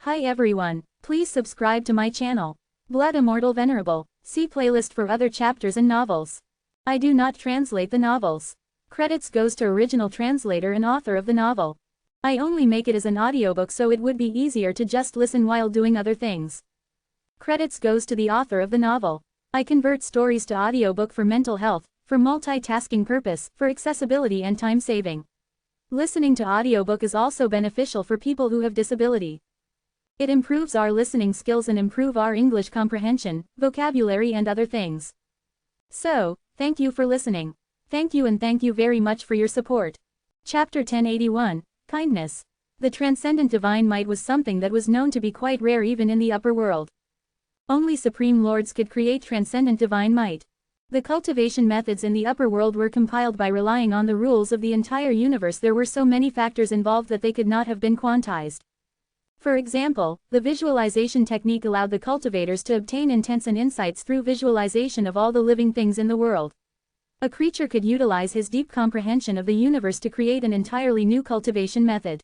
Hi everyone, please subscribe to my channel. Blood Immortal Venerable. See playlist for other chapters and novels. I do not translate the novels. Credits goes to original translator and author of the novel. I only make it as an audiobook so it would be easier to just listen while doing other things. Credits goes to the author of the novel. I convert stories to audiobook for mental health, for multitasking purpose, for accessibility and time saving. Listening to audiobook is also beneficial for people who have disability. It improves our listening skills and improve our English comprehension, vocabulary and other things. So, thank you for listening. Thank you and thank you very much for your support. Chapter 1081, Kindness. The transcendent divine might was something that was known to be quite rare even in the upper world. Only supreme lords could create transcendent divine might. The cultivation methods in the upper world were compiled by relying on the rules of the entire universe. There were so many factors involved that they could not have been quantized. For example, the visualization technique allowed the cultivators to obtain intents and insights through visualization of all the living things in the world. A creature could utilize his deep comprehension of the universe to create an entirely new cultivation method.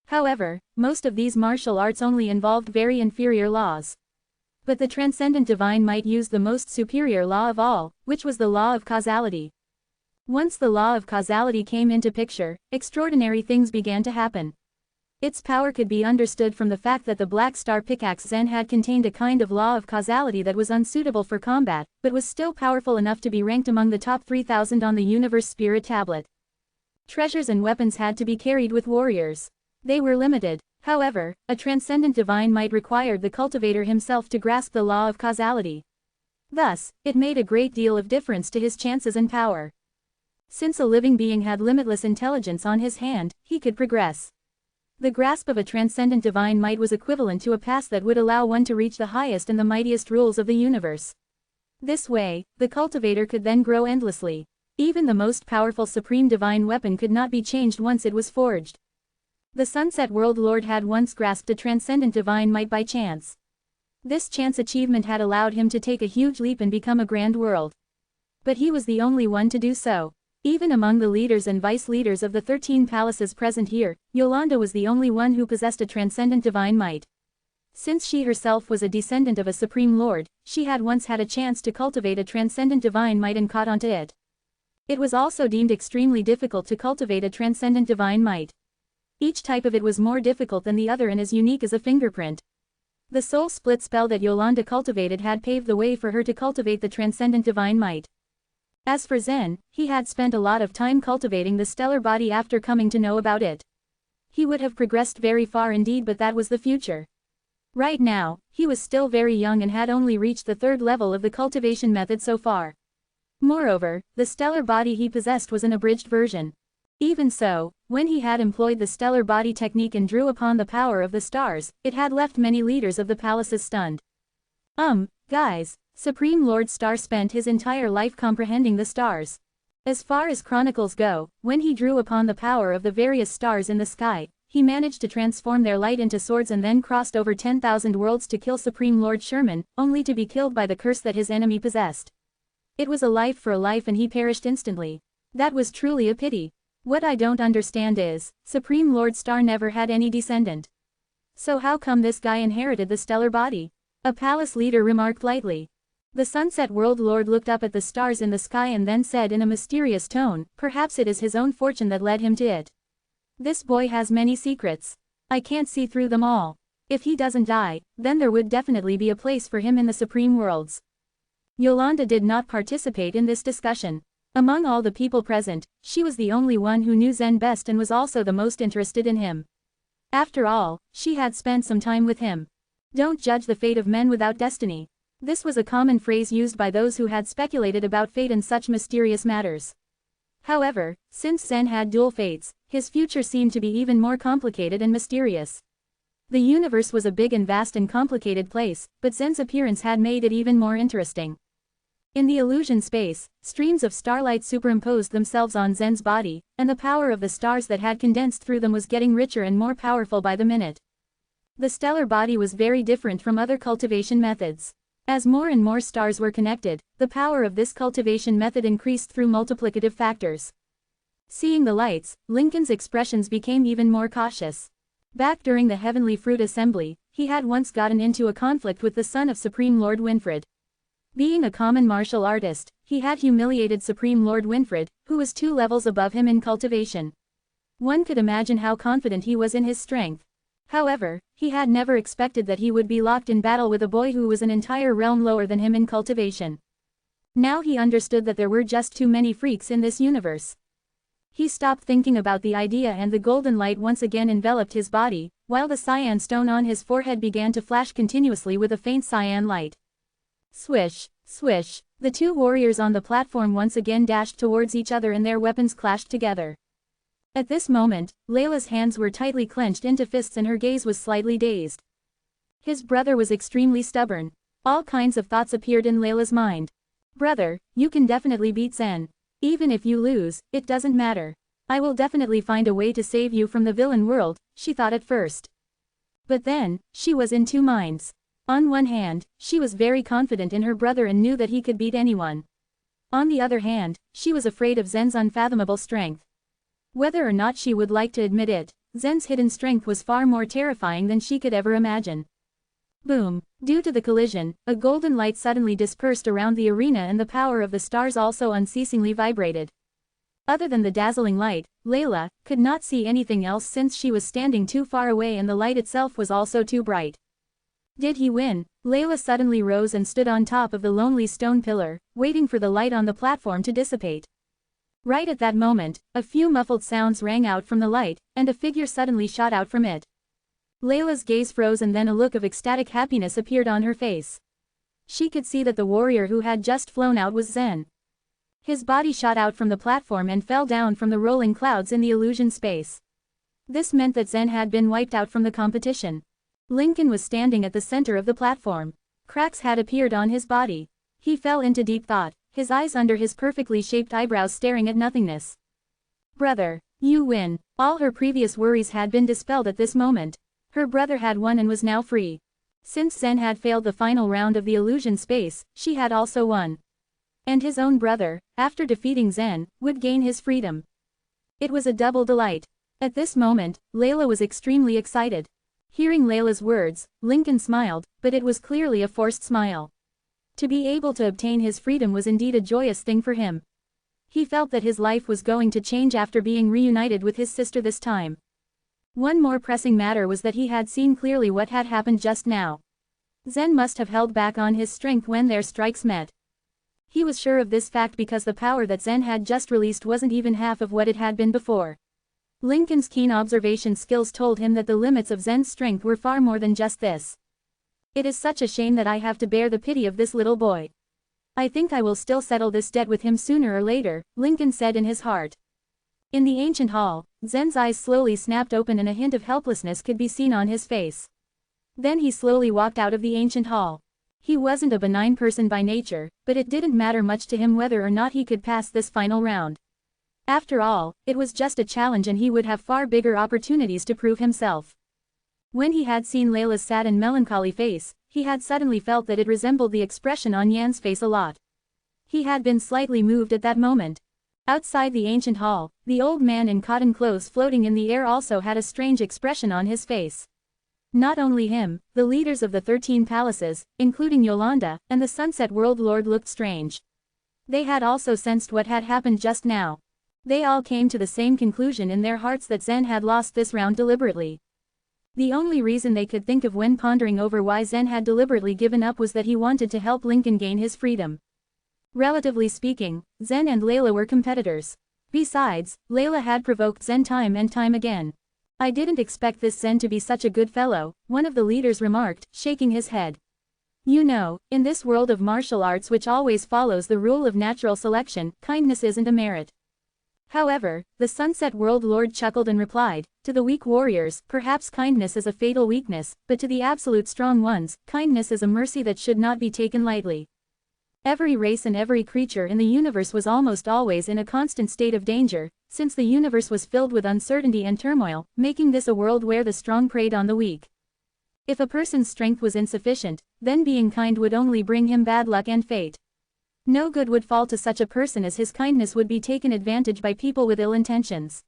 However, most of these martial arts only involved very inferior laws. But the transcendent divine might used the most superior law of all, which was the law of causality. Once the law of causality came into picture, extraordinary things began to happen. Its power could be understood from the fact that the Black Star Pickaxe Zen had contained a kind of law of causality that was unsuitable for combat, but was still powerful enough to be ranked among the top 3,000 on the Universe Spirit Tablet. Treasures and weapons had to be carried with warriors. They were limited. However, a transcendent divine might required the cultivator himself to grasp the law of causality. Thus, it made a great deal of difference to his chances and power. Since a living being had limitless intelligence on his hand, he could progress. The grasp of a transcendent divine might was equivalent to a pass that would allow one to reach the highest and the mightiest rules of the universe. This way, the cultivator could then grow endlessly. Even the most powerful supreme divine weapon could not be changed once it was forged. The Sunset World Lord had once grasped a transcendent divine might by chance. This chance achievement had allowed him to take a huge leap and become a grand world. But he was the only one to do so. Even among the leaders and vice-leaders of the 13 palaces present here, Yolanda was the only one who possessed a transcendent divine might. Since she herself was a descendant of a supreme lord, she had once had a chance to cultivate a transcendent divine might and caught onto it. It was also deemed extremely difficult to cultivate a transcendent divine might. Each type of it was more difficult than the other and as unique as a fingerprint. The soul split spell that Yolanda cultivated had paved the way for her to cultivate the transcendent divine might. As for Zen, he had spent a lot of time cultivating the stellar body after coming to know about it. He would have progressed very far indeed, but that was the future. Right now, he was still very young and had only reached the 3rd level of the cultivation method so far. Moreover, the stellar body he possessed was an abridged version. Even so, when he had employed the stellar body technique and drew upon the power of the stars, it had left many leaders of the palaces stunned. Guys. Supreme Lord Star spent his entire life comprehending the stars. As far as chronicles go, when he drew upon the power of the various stars in the sky, he managed to transform their light into swords and then crossed over 10,000 worlds to kill Supreme Lord Sherman, only to be killed by the curse that his enemy possessed. It was a life for a life and he perished instantly. That was truly a pity. What I don't understand is, Supreme Lord Star never had any descendant. So how come this guy inherited the stellar body? A palace leader remarked lightly. The Sunset World Lord looked up at the stars in the sky and then said in a mysterious tone, perhaps it is his own fortune that led him to it. This boy has many secrets. I can't see through them all. If he doesn't die, then there would definitely be a place for him in the Supreme Worlds. Yolanda did not participate in this discussion. Among all the people present, she was the only one who knew Zen best and was also the most interested in him. After all, she had spent some time with him. Don't judge the fate of men without destiny. This was a common phrase used by those who had speculated about fate and such mysterious matters. However, since Zen had dual fates, his future seemed to be even more complicated and mysterious. The universe was a big and vast and complicated place, but Zen's appearance had made it even more interesting. In the illusion space, streams of starlight superimposed themselves on Zen's body, and the power of the stars that had condensed through them was getting richer and more powerful by the minute. The stellar body was very different from other cultivation methods. As more and more stars were connected, the power of this cultivation method increased through multiplicative factors. Seeing the lights, Lincoln's expressions became even more cautious. Back during the Heavenly Fruit Assembly, he had once gotten into a conflict with the son of Supreme Lord Winfred. Being a common martial artist, he had humiliated Supreme Lord Winfred, who was 2 levels above him in cultivation. One could imagine how confident he was in his strength. However, he had never expected that he would be locked in battle with a boy who was an entire realm lower than him in cultivation. Now he understood that there were just too many freaks in this universe. He stopped thinking about the idea and the golden light once again enveloped his body, while the cyan stone on his forehead began to flash continuously with a faint cyan light. Swish, swish, the 2 warriors on the platform once again dashed towards each other and their weapons clashed together. At this moment, Layla's hands were tightly clenched into fists and her gaze was slightly dazed. His brother was extremely stubborn. All kinds of thoughts appeared in Layla's mind. Brother, you can definitely beat Zen. Even if you lose, it doesn't matter. I will definitely find a way to save you from the villain world, she thought at first. But then, she was in 2 minds. On one hand, she was very confident in her brother and knew that he could beat anyone. On the other hand, she was afraid of Zen's unfathomable strength. Whether or not she would like to admit it, Zen's hidden strength was far more terrifying than she could ever imagine. Boom! Due to the collision, a golden light suddenly dispersed around the arena and the power of the stars also unceasingly vibrated. Other than the dazzling light, Layla could not see anything else since she was standing too far away and the light itself was also too bright. Did he win? Layla suddenly rose and stood on top of the lonely stone pillar, waiting for the light on the platform to dissipate. Right at that moment, a few muffled sounds rang out from the light, and a figure suddenly shot out from it. Layla's gaze froze and then a look of ecstatic happiness appeared on her face. She could see that the warrior who had just flown out was Zen. His body shot out from the platform and fell down from the rolling clouds in the illusion space. This meant that Zen had been wiped out from the competition. Lincoln was standing at the center of the platform. Cracks had appeared on his body. He fell into deep thought, his eyes under his perfectly shaped eyebrows staring at nothingness. Brother, you win. All her previous worries had been dispelled at this moment. Her brother had won and was now free. Since Zen had failed the final round of the illusion space, she had also won. And his own brother, after defeating Zen, would gain his freedom. It was a double delight. At this moment, Layla was extremely excited. Hearing Layla's words, Lincoln smiled, but it was clearly a forced smile. To be able to obtain his freedom was indeed a joyous thing for him. He felt that his life was going to change after being reunited with his sister this time. One more pressing matter was that he had seen clearly what had happened just now. Zen must have held back on his strength when their strikes met. He was sure of this fact because the power that Zen had just released wasn't even half of what it had been before. Lincoln's keen observation skills told him that the limits of Zen's strength were far more than just this. It is such a shame that I have to bear the pity of this little boy. I think I will still settle this debt with him sooner or later, Lincoln said in his heart. In the ancient hall, Zen's eyes slowly snapped open and a hint of helplessness could be seen on his face. Then he slowly walked out of the ancient hall. He wasn't a benign person by nature, but it didn't matter much to him whether or not he could pass this final round. After all, it was just a challenge and he would have far bigger opportunities to prove himself. When he had seen Layla's sad and melancholy face, he had suddenly felt that it resembled the expression on Yan's face a lot. He had been slightly moved at that moment. Outside the ancient hall, the old man in cotton clothes floating in the air also had a strange expression on his face. Not only him, the leaders of the 13 palaces, including Yolanda, and the Sunset World Lord looked strange. They had also sensed what had happened just now. They all came to the same conclusion in their hearts that Zen had lost this round deliberately. The only reason they could think of when pondering over why Zen had deliberately given up was that he wanted to help Lincoln gain his freedom. Relatively speaking, Zen and Layla were competitors. Besides, Layla had provoked Zen time and time again. I didn't expect this Zen to be such a good fellow, one of the leaders remarked, shaking his head. You know, in this world of martial arts which always follows the rule of natural selection, kindness isn't a merit. However, the Sunset World Lord chuckled and replied, to the weak warriors, perhaps kindness is a fatal weakness, but to the absolute strong ones, kindness is a mercy that should not be taken lightly. Every race and every creature in the universe was almost always in a constant state of danger, since the universe was filled with uncertainty and turmoil, making this a world where the strong preyed on the weak. If a person's strength was insufficient, then being kind would only bring him bad luck and fate. No good would fall to such a person as his kindness would be taken advantage by people with ill intentions.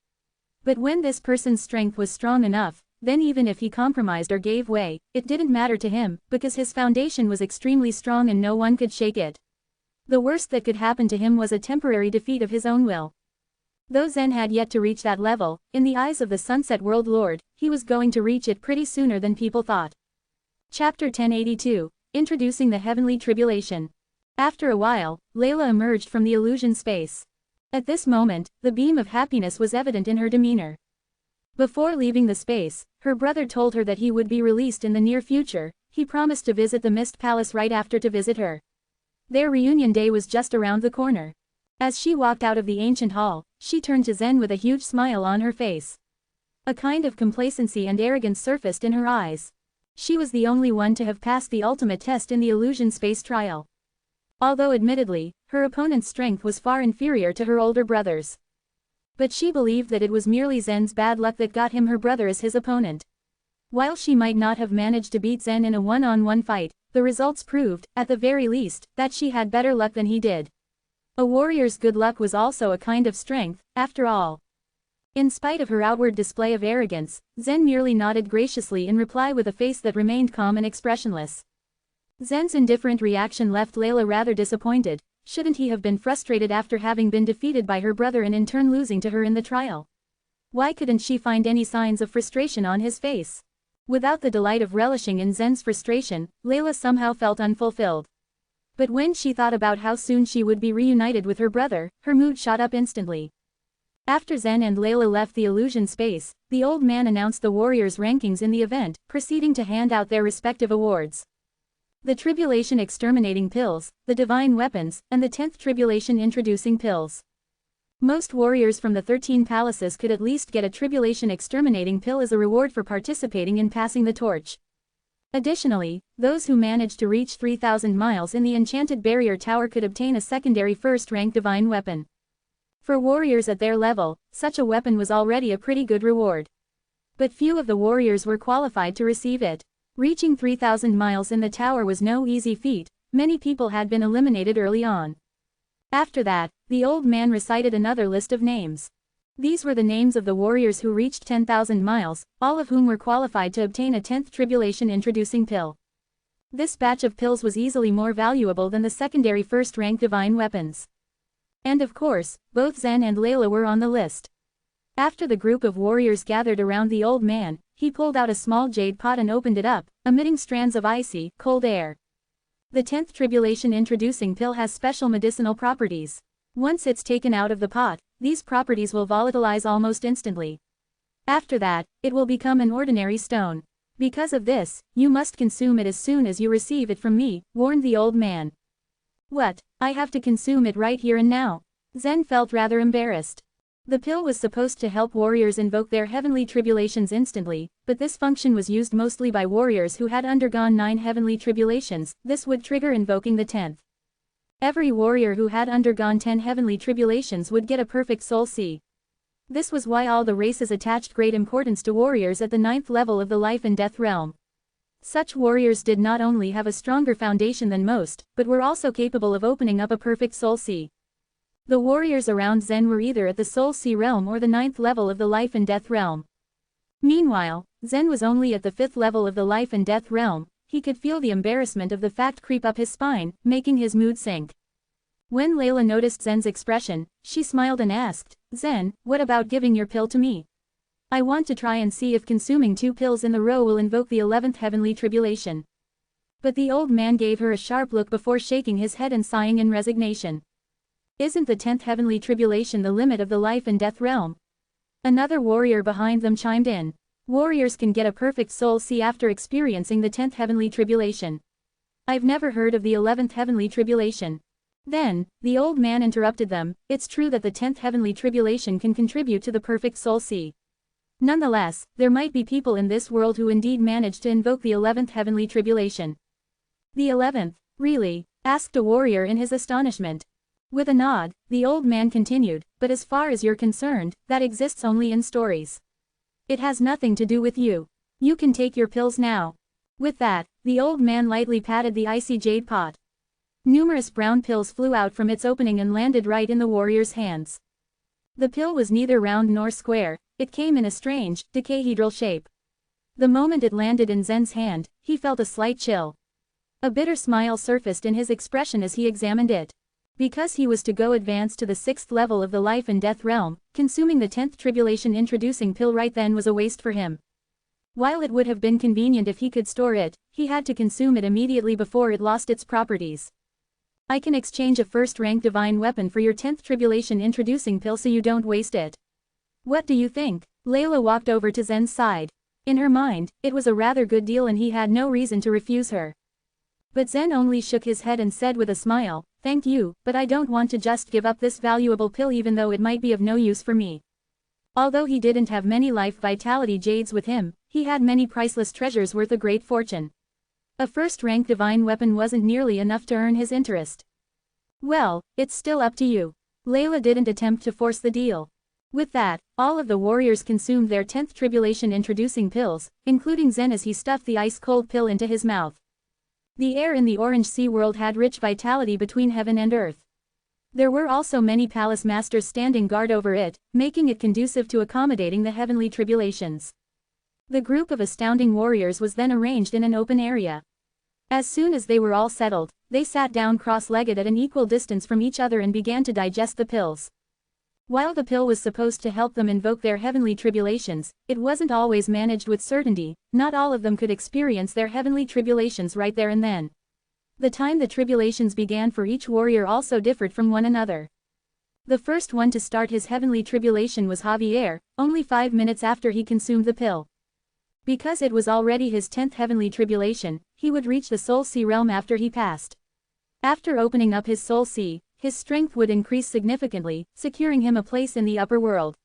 But when this person's strength was strong enough, then even if he compromised or gave way, it didn't matter to him, because his foundation was extremely strong and no one could shake it. The worst that could happen to him was a temporary defeat of his own will. Though Zen had yet to reach that level, in the eyes of the Sunset World Lord, he was going to reach it pretty sooner than people thought. Chapter 1082, Introducing the Heavenly Tribulation. After a while, Layla emerged from the illusion space. At this moment, the beam of happiness was evident in her demeanor. Before leaving the space, her brother told her that he would be released in the near future. He promised to visit the Mist Palace right after to visit her. Their reunion day was just around the corner. As she walked out of the ancient hall, she turned to Zen with a huge smile on her face. A kind of complacency and arrogance surfaced in her eyes. She was the only one to have passed the ultimate test in the illusion space trial. Although admittedly, her opponent's strength was far inferior to her older brother's. But she believed that it was merely Zen's bad luck that got him her brother as his opponent. While she might not have managed to beat Zen in a one-on-one fight, the results proved, at the very least, that she had better luck than he did. A warrior's good luck was also a kind of strength, after all. In spite of her outward display of arrogance, Zen merely nodded graciously in reply with a face that remained calm and expressionless. Zen's indifferent reaction left Layla rather disappointed. Shouldn't he have been frustrated after having been defeated by her brother and in turn losing to her in the trial? Why couldn't she find any signs of frustration on his face? Without the delight of relishing in Zen's frustration, Layla somehow felt unfulfilled. But when she thought about how soon she would be reunited with her brother, her mood shot up instantly. After Zen and Layla left the illusion space, the old man announced the warriors' rankings in the event, proceeding to hand out their respective awards. The Tribulation Exterminating Pills, the Divine Weapons, and the 10th Tribulation Introducing Pills. Most warriors from the 13 palaces could at least get a Tribulation Exterminating Pill as a reward for participating in passing the torch. Additionally, those who managed to reach 3,000 miles in the Enchanted Barrier Tower could obtain a secondary first-rank Divine Weapon. For warriors at their level, such a weapon was already a pretty good reward. But few of the warriors were qualified to receive it. Reaching 3,000 miles in the tower was no easy feat. Many people had been eliminated early on. After that, the old man recited another list of names. These were the names of the warriors who reached 10,000 miles, all of whom were qualified to obtain a 10th Tribulation Introducing Pill. This batch of pills was easily more valuable than the secondary first-rank Divine Weapons. And of course, both Zen and Layla were on the list. After the group of warriors gathered around the old man, he pulled out a small jade pot and opened it up, emitting strands of icy, cold air. The 10th Tribulation Introducing Pill has special medicinal properties. Once it's taken out of the pot, these properties will volatilize almost instantly. After that, it will become an ordinary stone. Because of this, you must consume it as soon as you receive it from me, warned the old man. What, I have to consume it right here and now? Zen felt rather embarrassed. The pill was supposed to help warriors invoke their heavenly tribulations instantly, but this function was used mostly by warriors who had undergone 9 heavenly tribulations. This would trigger invoking the 10th. Every warrior who had undergone 10 heavenly tribulations would get a perfect soul C. This was why all the races attached great importance to warriors at the 9th level of the life and death realm. Such warriors did not only have a stronger foundation than most, but were also capable of opening up a perfect soul C. The warriors around Zen were either at the Soul Sea realm or the 9th level of the Life and Death realm. Meanwhile, Zen was only at the 5th level of the Life and Death realm. He could feel the embarrassment of the fact creep up his spine, making his mood sink. When Layla noticed Zen's expression, she smiled and asked, "Zen, what about giving your pill to me? I want to try and see if consuming 2 pills in a row will invoke the 11th heavenly tribulation." But the old man gave her a sharp look before shaking his head and sighing in resignation. "Isn't the 10th heavenly tribulation the limit of the life and death realm?" Another warrior behind them chimed in. "Warriors can get a perfect soul C after experiencing the 10th heavenly tribulation. I've never heard of the 11th heavenly tribulation." Then, the old man interrupted them. "It's true that the 10th heavenly tribulation can contribute to the perfect soul C. Nonetheless, there might be people in this world who indeed manage to invoke the 11th heavenly tribulation." "The 11th, really?" asked a warrior in his astonishment. With a nod, the old man continued, "But as far as you're concerned, that exists only in stories. It has nothing to do with you. You can take your pills now." With that, the old man lightly patted the icy jade pot. Numerous brown pills flew out from its opening and landed right in the warrior's hands. The pill was neither round nor square. It came in a strange, decahedral shape. The moment it landed in Zen's hand, he felt a slight chill. A bitter smile surfaced in his expression as he examined it. Because he was to go advance to the 6th level of the life and death realm, consuming the 10th tribulation introducing pill right then was a waste for him. While it would have been convenient if he could store it, he had to consume it immediately before it lost its properties. I can exchange a first-rank divine weapon for your 10th tribulation introducing pill so you don't waste it. What do you think? Layla walked over to Zen's side. In her mind, it was a rather good deal and he had no reason to refuse her. But Zen only shook his head and said with a smile, "Thank you, but I don't want to just give up this valuable pill even though it might be of no use for me." Although he didn't have many life vitality jades with him, he had many priceless treasures worth a great fortune. A first-rank divine weapon wasn't nearly enough to earn his interest. Well, it's still up to you. Layla didn't attempt to force the deal. With that, all of the warriors consumed their 10th tribulation introducing pills, including Zen as he stuffed the ice-cold pill into his mouth. The air in the Orange Sea world had rich vitality between heaven and earth. There were also many palace masters standing guard over it, making it conducive to accommodating the heavenly tribulations. The group of astounding warriors was then arranged in an open area. As soon as they were all settled, they sat down cross-legged at an equal distance from each other and began to digest the pills. While the pill was supposed to help them invoke their heavenly tribulations, it wasn't always managed with certainty. Not all of them could experience their heavenly tribulations right there and then. The time the tribulations began for each warrior also differed from one another. The first one to start his heavenly tribulation was Javier, only 5 minutes after he consumed the pill. Because it was already his 10th heavenly tribulation, he would reach the Soul Sea realm after he passed. After opening up his Soul Sea, his strength would increase significantly, securing him a place in the upper world.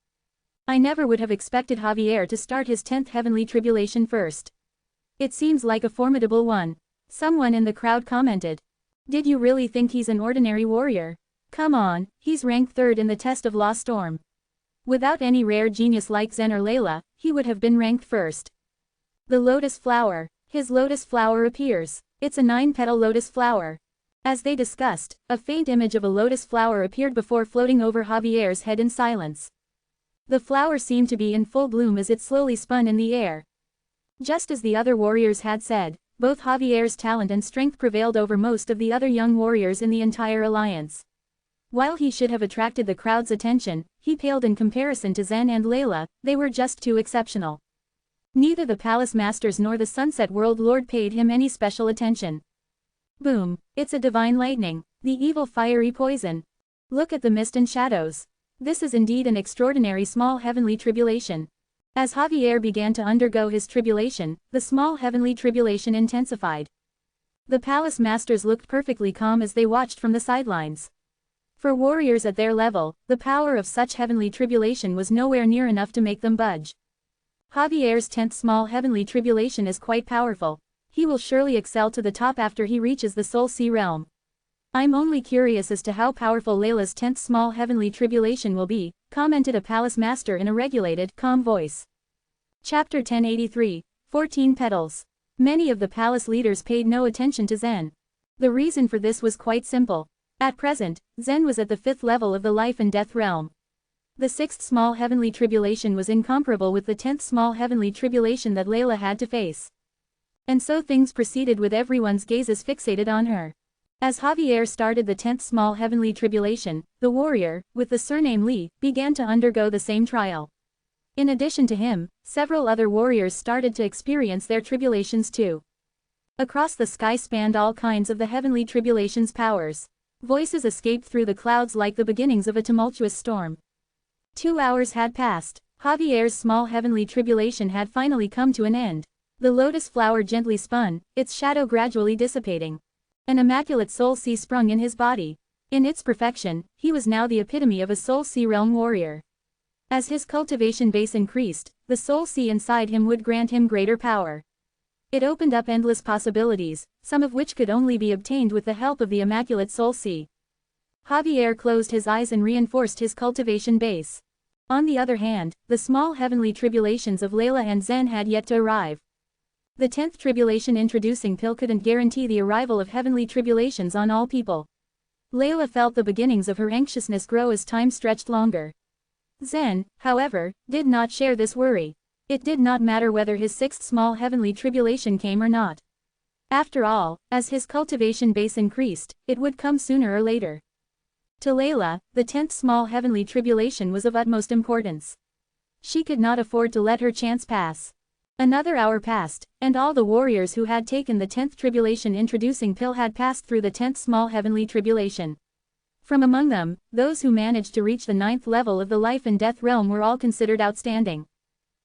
I never would have expected Javier to start his 10th heavenly tribulation first. It seems like a formidable one. Someone in the crowd commented. Did you really think he's an ordinary warrior? Come on, he's ranked 3rd in the test of Law Storm. Without any rare genius like Zen or Layla, he would have been ranked 1st. The lotus flower. His lotus flower appears. It's a 9-petal lotus flower. As they discussed, a faint image of a lotus flower appeared before floating over Javier's head in silence. The flower seemed to be in full bloom as it slowly spun in the air. Just as the other warriors had said, both Javier's talent and strength prevailed over most of the other young warriors in the entire alliance. While he should have attracted the crowd's attention, he paled in comparison to Zen and Layla. They were just too exceptional. Neither the Palace Masters nor the Sunset World Lord paid him any special attention. Boom, it's a divine lightning, the evil fiery poison. Look at the mist and shadows. This is indeed an extraordinary small heavenly tribulation. As Javier began to undergo his tribulation, the small heavenly tribulation intensified. The Palace Masters looked perfectly calm as they watched from the sidelines. For warriors at their level, the power of such heavenly tribulation was nowhere near enough to make them budge. Javier's 10th small heavenly tribulation is quite powerful. He will surely excel to the top after he reaches the Soul Sea realm. I'm only curious as to how powerful Layla's 10th small heavenly tribulation will be, commented a palace master in a regulated, calm voice. Chapter 1083, 14 Petals. Many of the palace leaders paid no attention to Zen. The reason for this was quite simple. At present, Zen was at the 5th level of the life and death realm. The 6th small heavenly tribulation was incomparable with the 10th small heavenly tribulation that Layla had to face. And so things proceeded with everyone's gazes fixated on her. As Javier started the 10th small heavenly tribulation, the warrior, with the surname Li, began to undergo the same trial. In addition to him, several other warriors started to experience their tribulations too. Across the sky spanned all kinds of the heavenly tribulation's powers. Voices escaped through the clouds like the beginnings of a tumultuous storm. 2 hours had passed. Javier's small heavenly tribulation had finally come to an end. The lotus flower gently spun, its shadow gradually dissipating. An immaculate soul sea sprung in his body. In its perfection, he was now the epitome of a soul sea realm warrior. As his cultivation base increased, the soul sea inside him would grant him greater power. It opened up endless possibilities, some of which could only be obtained with the help of the immaculate soul sea. Javier closed his eyes and reinforced his cultivation base. On the other hand, the small heavenly tribulations of Layla and Zen had yet to arrive. The 10th tribulation introducing pill couldn't guarantee the arrival of heavenly tribulations on all people. Layla felt the beginnings of her anxiousness grow as time stretched longer. Zen, however, did not share this worry. It did not matter whether his sixth small heavenly tribulation came or not. After all, as his cultivation base increased, it would come sooner or later. To Layla, the 10th small heavenly tribulation was of utmost importance. She could not afford to let her chance pass. Another hour passed, and all the warriors who had taken the 10th tribulation introducing pill had passed through the 10th small heavenly tribulation. From among them, those who managed to reach the 9th level of the life and death realm were all considered outstanding.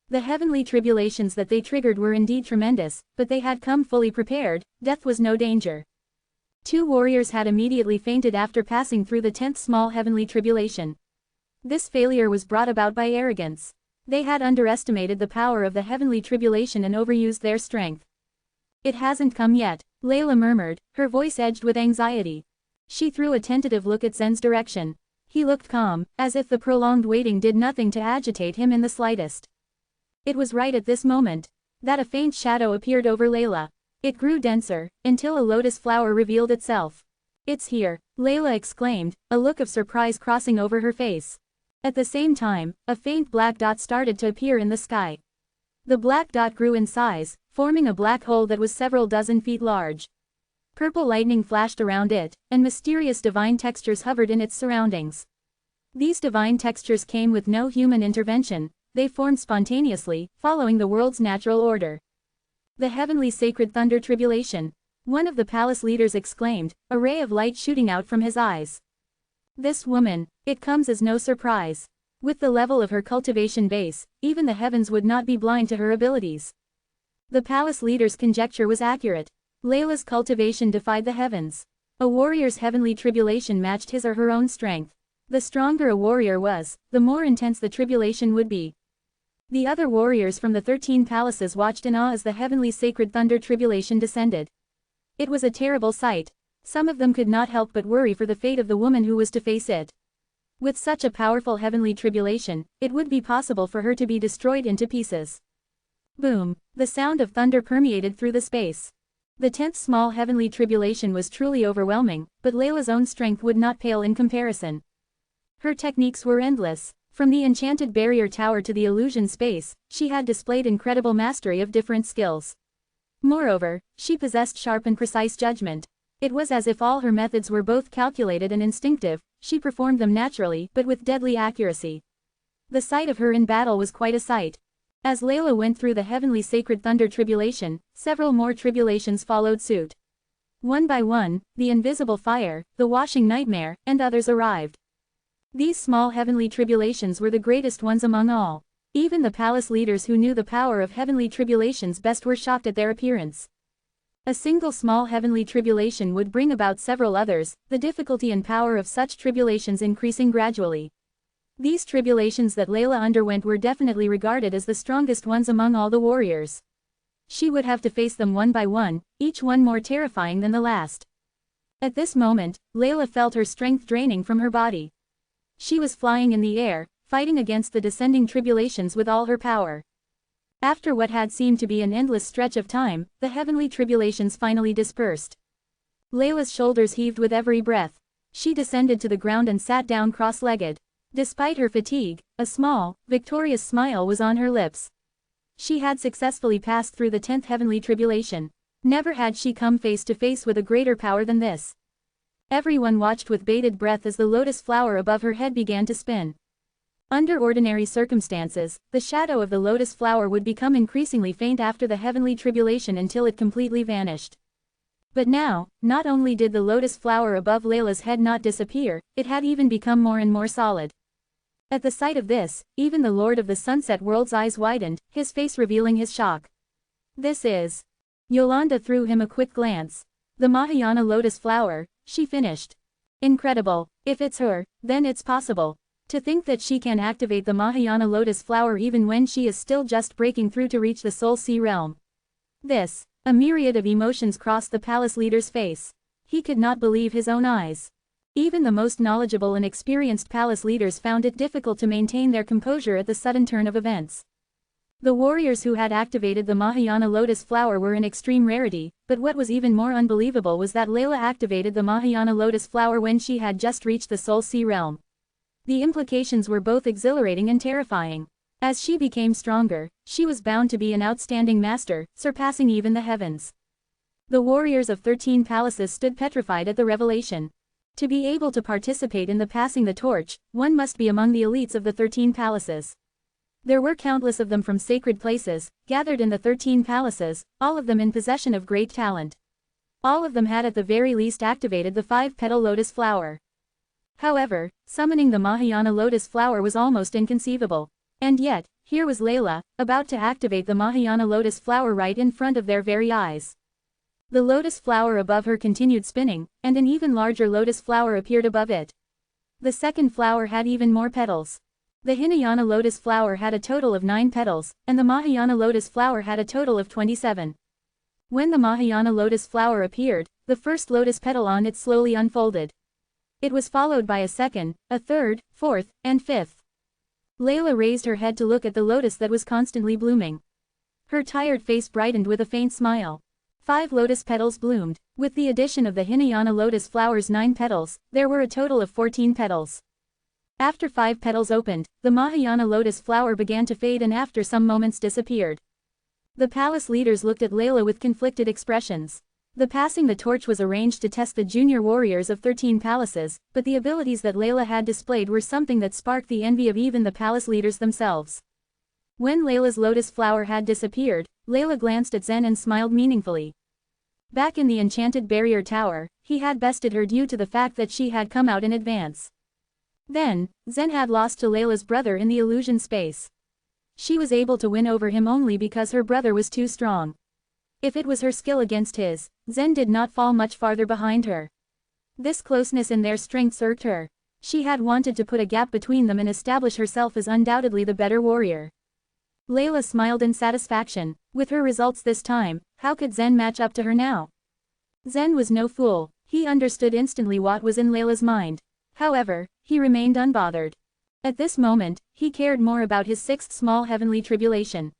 The heavenly tribulations that they triggered were indeed tremendous, but they had come fully prepared. Death was no danger. 2 warriors had immediately fainted after passing through the 10th small heavenly tribulation. This failure was brought about by arrogance. They had underestimated the power of the heavenly tribulation and overused their strength. It hasn't come yet, Layla murmured, her voice edged with anxiety. She threw a tentative look at Zen's direction. He looked calm, as if the prolonged waiting did nothing to agitate him in the slightest. It was right at this moment that a faint shadow appeared over Layla. It grew denser, until a lotus flower revealed itself. "It's here," Layla exclaimed, a look of surprise crossing over her face. At the same time, a faint black dot started to appear in the sky. The black dot grew in size, forming a black hole that was several dozen feet large. Purple lightning flashed around it, and mysterious divine textures hovered in its surroundings. These divine textures came with no human intervention. They formed spontaneously, following the world's natural order. "The heavenly sacred thunder tribulation," one of the palace leaders exclaimed, a ray of light shooting out from his eyes. "This woman, it comes as no surprise. With the level of her cultivation base, even the heavens would not be blind to her abilities." The palace leader's conjecture was accurate. Layla's cultivation defied the heavens. A warrior's heavenly tribulation matched his or her own strength. The stronger a warrior was, the more intense the tribulation would be. The other warriors from the 13 palaces watched in awe as the heavenly sacred thunder tribulation descended. It was a terrible sight. Some of them could not help but worry for the fate of the woman who was to face it. With such a powerful heavenly tribulation, it would be possible for her to be destroyed into pieces. Boom! The sound of thunder permeated through the space. The 10th small heavenly tribulation was truly overwhelming, but Layla's own strength would not pale in comparison. Her techniques were endless. From the enchanted barrier tower to the illusion space, she had displayed incredible mastery of different skills. Moreover, she possessed sharp and precise judgment. It was as if all her methods were both calculated and instinctive. She performed them naturally, but with deadly accuracy. The sight of her in battle was quite a sight. As Layla went through the heavenly sacred thunder tribulation, several more tribulations followed suit. One by one, the invisible fire, the washing nightmare, and others arrived. These small heavenly tribulations were the greatest ones among all. Even the palace leaders who knew the power of heavenly tribulations best were shocked at their appearance. A single small heavenly tribulation would bring about several others, the difficulty and power of such tribulations increasing gradually. These tribulations that Layla underwent were definitely regarded as the strongest ones among all the warriors. She would have to face them one by one, each one more terrifying than the last. At this moment, Layla felt her strength draining from her body. She was flying in the air, fighting against the descending tribulations with all her power. After what had seemed to be an endless stretch of time, the heavenly tribulations finally dispersed. Layla's shoulders heaved with every breath. She descended to the ground and sat down cross-legged. Despite her fatigue, a small, victorious smile was on her lips. She had successfully passed through the 10th heavenly tribulation. Never had she come face to face with a greater power than this. Everyone watched with bated breath as the lotus flower above her head began to spin. Under ordinary circumstances, the shadow of the lotus flower would become increasingly faint after the heavenly tribulation until it completely vanished. But now, not only did the lotus flower above Layla's head not disappear, it had even become more and more solid. At the sight of this, even the Lord of the Sunset World's eyes widened, his face revealing his shock. "This is..." Yolanda threw him a quick glance. "The Mahayana lotus flower," she finished. "Incredible. If it's her, then it's possible. To think that she can activate the Mahayana lotus flower even when she is still just breaking through to reach the Soul Sea realm." This. A myriad of emotions crossed the palace leader's face. He could not believe his own eyes. Even the most knowledgeable and experienced palace leaders found it difficult to maintain their composure at the sudden turn of events. The warriors who had activated the Mahayana lotus flower were an extreme rarity, but what was even more unbelievable was that Layla activated the Mahayana lotus flower when she had just reached the Soul Sea realm. The implications were both exhilarating and terrifying. As she became stronger, she was bound to be an outstanding master, surpassing even the heavens. The warriors of 13 palaces stood petrified at the revelation. To be able to participate in the passing the torch, one must be among the elites of the 13 palaces. There were countless of them from sacred places, gathered in the 13 palaces, all of them in possession of great talent. All of them had at the very least activated the 5-petal lotus flower. However, summoning the Mahayana lotus flower was almost inconceivable. And yet, here was Layla, about to activate the Mahayana lotus flower right in front of their very eyes. The lotus flower above her continued spinning, and an even larger lotus flower appeared above it. The second flower had even more petals. The Hinayana lotus flower had a total of 9 petals, and the Mahayana lotus flower had a total of 27. When the Mahayana lotus flower appeared, the first lotus petal on it slowly unfolded. It was followed by a second, a third, fourth, and fifth. Layla raised her head to look at the lotus that was constantly blooming. Her tired face brightened with a faint smile. 5 lotus petals bloomed. With the addition of the Hinayana lotus flower's 9 petals, there were a total of 14 petals. After 5 petals opened, the Mahayana lotus flower began to fade and after some moments disappeared. The palace leaders looked at Layla with conflicted expressions. The passing the torch was arranged to test the junior warriors of 13 palaces, but the abilities that Layla had displayed were something that sparked the envy of even the palace leaders themselves. When Layla's lotus flower had disappeared, Layla glanced at Zen and smiled meaningfully. Back in the enchanted barrier tower, he had bested her due to the fact that she had come out in advance. Then, Zen had lost to Layla's brother in the illusion space. She was able to win over him only because her brother was too strong. If it was her skill against his, Zen did not fall much farther behind her. This closeness in their strengths irked her. She had wanted to put a gap between them and establish herself as undoubtedly the better warrior. Layla smiled in satisfaction. With her results this time, how could Zen match up to her now? Zen was no fool. He understood instantly what was in Layla's mind. However, he remained unbothered. At this moment, he cared more about his 6th small heavenly tribulation.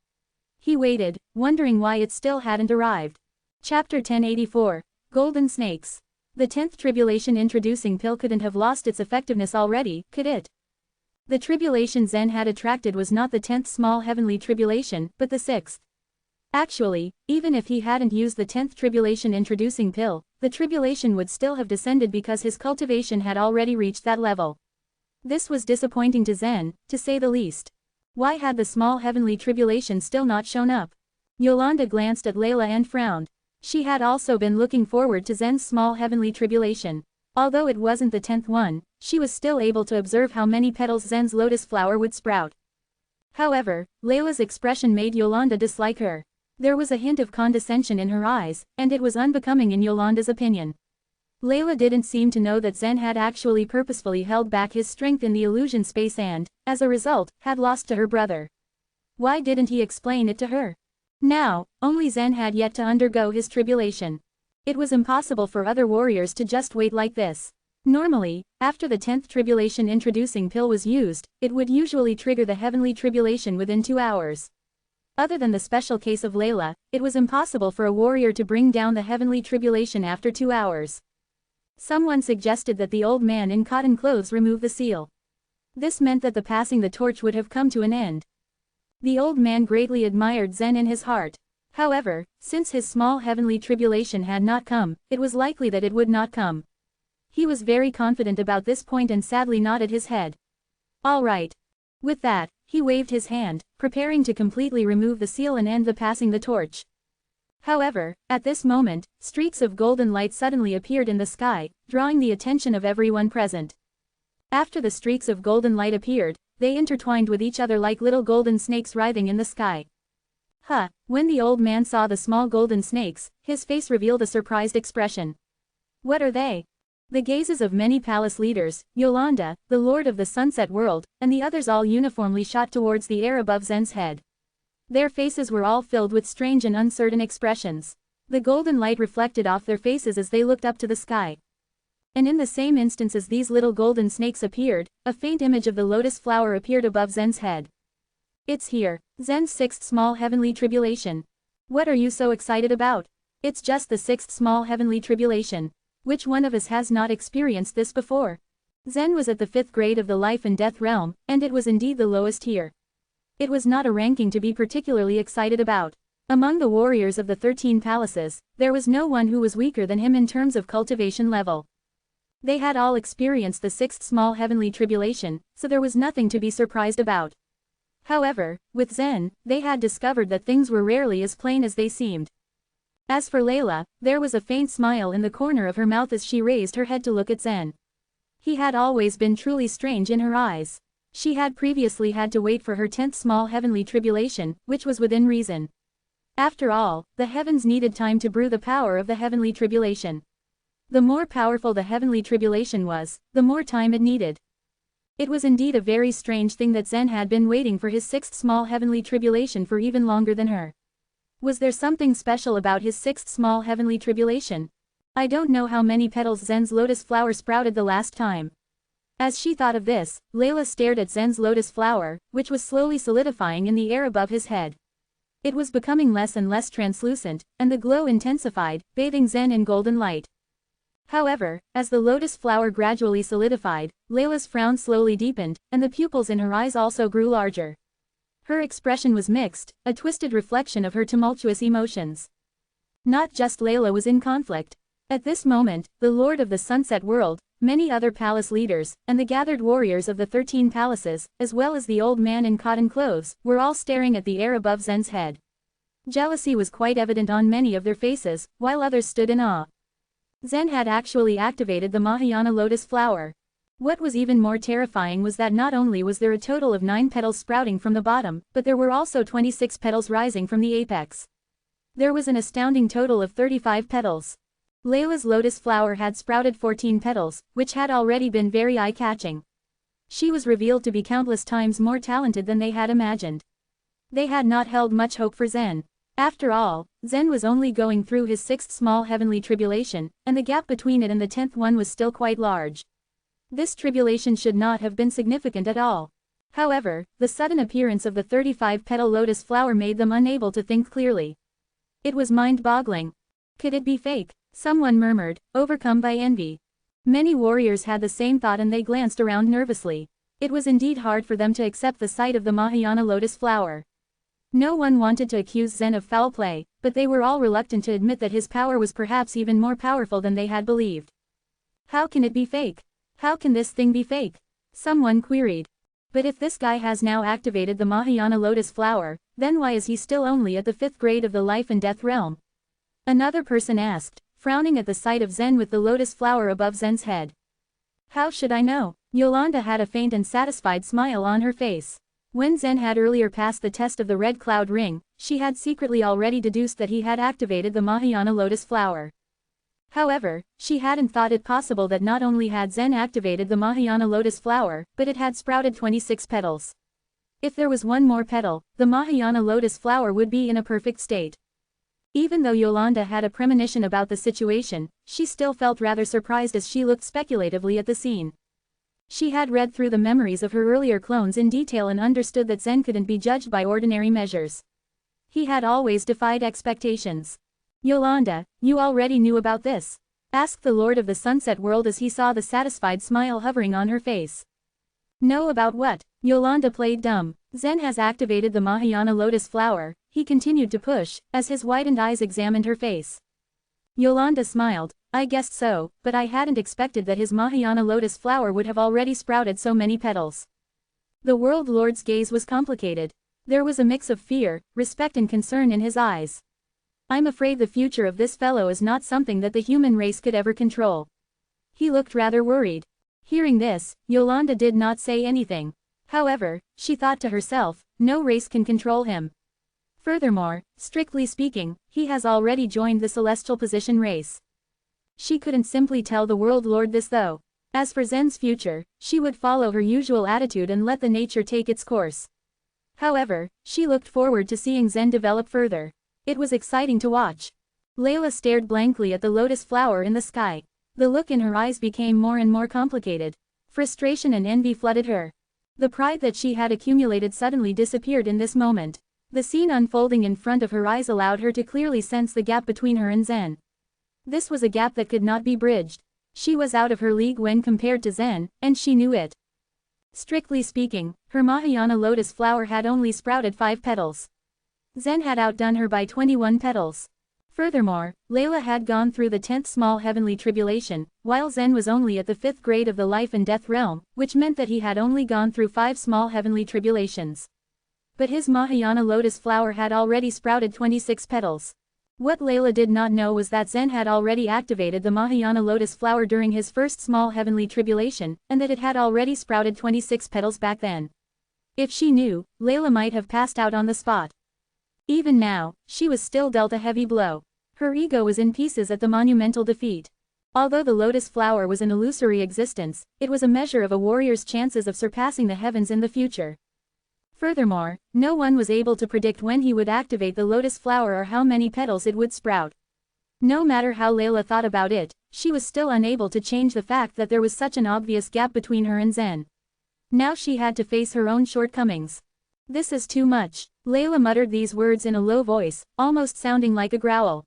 He waited, wondering why it still hadn't arrived. Chapter 1084. Golden Snakes. The 10th tribulation introducing pill couldn't have lost its effectiveness already, could it? The tribulation Zen had attracted was not the 10th small heavenly tribulation, but the 6th. Actually, even if he hadn't used the 10th tribulation introducing pill, the tribulation would still have descended because his cultivation had already reached that level. This was disappointing to Zen, to say the least. Why had the small heavenly tribulation still not shown up? Yolanda glanced at Layla and frowned. She had also been looking forward to Zen's small heavenly tribulation. Although it wasn't the 10th one, she was still able to observe how many petals Zen's lotus flower would sprout. However, Layla's expression made Yolanda dislike her. There was a hint of condescension in her eyes, and it was unbecoming in Yolanda's opinion. Layla didn't seem to know that Zen had actually purposefully held back his strength in the illusion space and, as a result, had lost to her brother. Why didn't he explain it to her? Now, only Zen had yet to undergo his tribulation. It was impossible for other warriors to just wait like this. Normally, after the 10th tribulation introducing pill was used, it would usually trigger the heavenly tribulation within 2 hours. Other than the special case of Layla, it was impossible for a warrior to bring down the heavenly tribulation after 2 hours. Someone suggested that the old man in cotton clothes remove the seal. This meant that the passing the torch would have come to an end. The old man greatly admired Zen in his heart. However, since his small heavenly tribulation had not come, it was likely that it would not come. He was very confident about this point and sadly nodded his head. All right. With that, he waved his hand, preparing to completely remove the seal and end the passing the torch. However, at this moment, streaks of golden light suddenly appeared in the sky, drawing the attention of everyone present. After the streaks of golden light appeared, they intertwined with each other like little golden snakes writhing in the sky. When the old man saw the small golden snakes, his face revealed a surprised expression. What are they? The gazes of many palace leaders, Yolanda, the lord of the sunset world, and the others all uniformly shot towards the air above Zen's head. Their faces were all filled with strange and uncertain expressions. The golden light reflected off their faces as they looked up to the sky. And in the same instant as these little golden snakes appeared, a faint image of the lotus flower appeared above Zen's head. It's here, Zen's 6th small heavenly tribulation. What are you so excited about? It's just the 6th small heavenly tribulation. Which one of us has not experienced this before? Zen was at the 5th grade of the life and death realm, and it was indeed the lowest here. It was not a ranking to be particularly excited about. Among the warriors of the 13 palaces, there was no one who was weaker than him in terms of cultivation level. They had all experienced the 6th small heavenly tribulation, so there was nothing to be surprised about. However, with Zen, they had discovered that things were rarely as plain as they seemed. As for Layla, there was a faint smile in the corner of her mouth as she raised her head to look at Zen. He had always been truly strange in her eyes. She had previously had to wait for her 10th small heavenly tribulation, which was within reason. After all, the heavens needed time to brew the power of the heavenly tribulation. The more powerful the heavenly tribulation was, the more time it needed. It was indeed a very strange thing that Zen had been waiting for his 6th small heavenly tribulation for even longer than her. Was there something special about his 6th small heavenly tribulation? I don't know how many petals Zen's lotus flower sprouted the last time. As she thought of this, Layla stared at Zen's lotus flower, which was slowly solidifying in the air above his head. It was becoming less and less translucent, and the glow intensified, bathing Zen in golden light. However, as the lotus flower gradually solidified, Layla's frown slowly deepened, and the pupils in her eyes also grew larger. Her expression was mixed, a twisted reflection of her tumultuous emotions. Not just Layla was in conflict. At this moment, the Lord of the Sunset World, many other palace leaders, and the gathered warriors of the 13 palaces, as well as the old man in cotton clothes, were all staring at the air above Zen's head. Jealousy was quite evident on many of their faces, while others stood in awe. Zen had actually activated the Mahayana lotus flower. What was even more terrifying was that not only was there a total of 9 petals sprouting from the bottom, but there were also 26 petals rising from the apex. There was an astounding total of 35 petals. Layla's lotus flower had sprouted 14 petals, which had already been very eye-catching. She was revealed to be countless times more talented than they had imagined. They had not held much hope for Zen. After all, Zen was only going through his 6th small heavenly tribulation, and the gap between it and the 10th one was still quite large. This tribulation should not have been significant at all. However, the sudden appearance of the 35-petal lotus flower made them unable to think clearly. It was mind-boggling. Could it be fake? Someone murmured, overcome by envy. Many warriors had the same thought and they glanced around nervously. It was indeed hard for them to accept the sight of the Mahayana lotus flower. No one wanted to accuse Zen of foul play, but they were all reluctant to admit that his power was perhaps even more powerful than they had believed. How can it be fake? How can this thing be fake? Someone queried. But if this guy has now activated the Mahayana lotus flower, then why is he still only at the 5th grade of the life and death realm? Another person asked, frowning at the sight of Zen with the lotus flower above Zen's head. How should I know? Yolanda had a faint and satisfied smile on her face. When Zen had earlier passed the test of the red cloud ring, she had secretly already deduced that he had activated the Mahayana lotus flower. However, she hadn't thought it possible that not only had Zen activated the Mahayana lotus flower, but it had sprouted 26 petals. If there was one more petal, the Mahayana lotus flower would be in a perfect state. Even though Yolanda had a premonition about the situation, she still felt rather surprised as she looked speculatively at the scene. She had read through the memories of her earlier clones in detail and understood that Zen couldn't be judged by ordinary measures. He had always defied expectations. Yolanda, you already knew about this? Asked the Lord of the Sunset World as he saw the satisfied smile hovering on her face. Know about what? Yolanda played dumb. Zen has activated the Mahayana lotus flower, he continued to push, as his widened eyes examined her face. Yolanda smiled. I guessed so, but I hadn't expected that his Mahayana lotus flower would have already sprouted so many petals. The World Lord's gaze was complicated. There was a mix of fear, respect and concern in his eyes. I'm afraid the future of this fellow is not something that the human race could ever control. He looked rather worried. Hearing this, Yolanda did not say anything. However, she thought to herself, no race can control him. Furthermore, strictly speaking, he has already joined the celestial position race. She couldn't simply tell the World Lord this though. As for Zen's future, she would follow her usual attitude and let the nature take its course. However, she looked forward to seeing Zen develop further. It was exciting to watch. Layla stared blankly at the lotus flower in the sky. The look in her eyes became more and more complicated. Frustration and envy flooded her. The pride that she had accumulated suddenly disappeared in this moment. The scene unfolding in front of her eyes allowed her to clearly sense the gap between her and Zen. This was a gap that could not be bridged. She was out of her league when compared to Zen, and she knew it. Strictly speaking, her Mahayana lotus flower had only sprouted 5 petals. Zen had outdone her by 21 petals. Furthermore, Layla had gone through the 10th small heavenly tribulation, while Zen was only at the 5th grade of the life and death realm, which meant that he had only gone through 5 small heavenly tribulations. But his Mahayana lotus flower had already sprouted 26 petals. What Layla did not know was that Zen had already activated the Mahayana lotus flower during his first small heavenly tribulation, and that it had already sprouted 26 petals back then. If she knew, Layla might have passed out on the spot. Even now, she was still dealt a heavy blow. Her ego was in pieces at the monumental defeat. Although the lotus flower was an illusory existence, it was a measure of a warrior's chances of surpassing the heavens in the future. Furthermore, no one was able to predict when he would activate the lotus flower or how many petals it would sprout. No matter how Layla thought about it, she was still unable to change the fact that there was such an obvious gap between her and Zen. Now she had to face her own shortcomings. This is too much. Layla muttered these words in a low voice, almost sounding like a growl.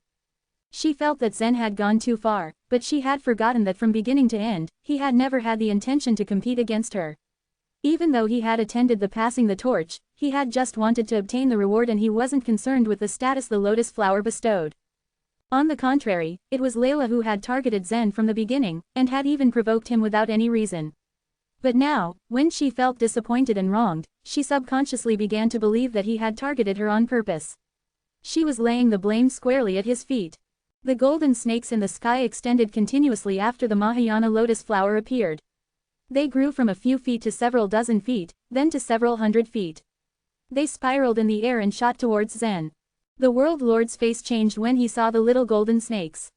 She felt that Zen had gone too far, but she had forgotten that from beginning to end, he had never had the intention to compete against her. Even though he had attended the passing the torch, he had just wanted to obtain the reward and he wasn't concerned with the status the lotus flower bestowed. On the contrary, it was Layla who had targeted Zen from the beginning, and had even provoked him without any reason. But now, when she felt disappointed and wronged, she subconsciously began to believe that he had targeted her on purpose. She was laying the blame squarely at his feet. The golden snakes in the sky extended continuously after the Mahayana lotus flower appeared. They grew from a few feet to several dozen feet, then to several hundred feet. They spiraled in the air and shot towards Zen. The World Lord's face changed when he saw the little golden snakes.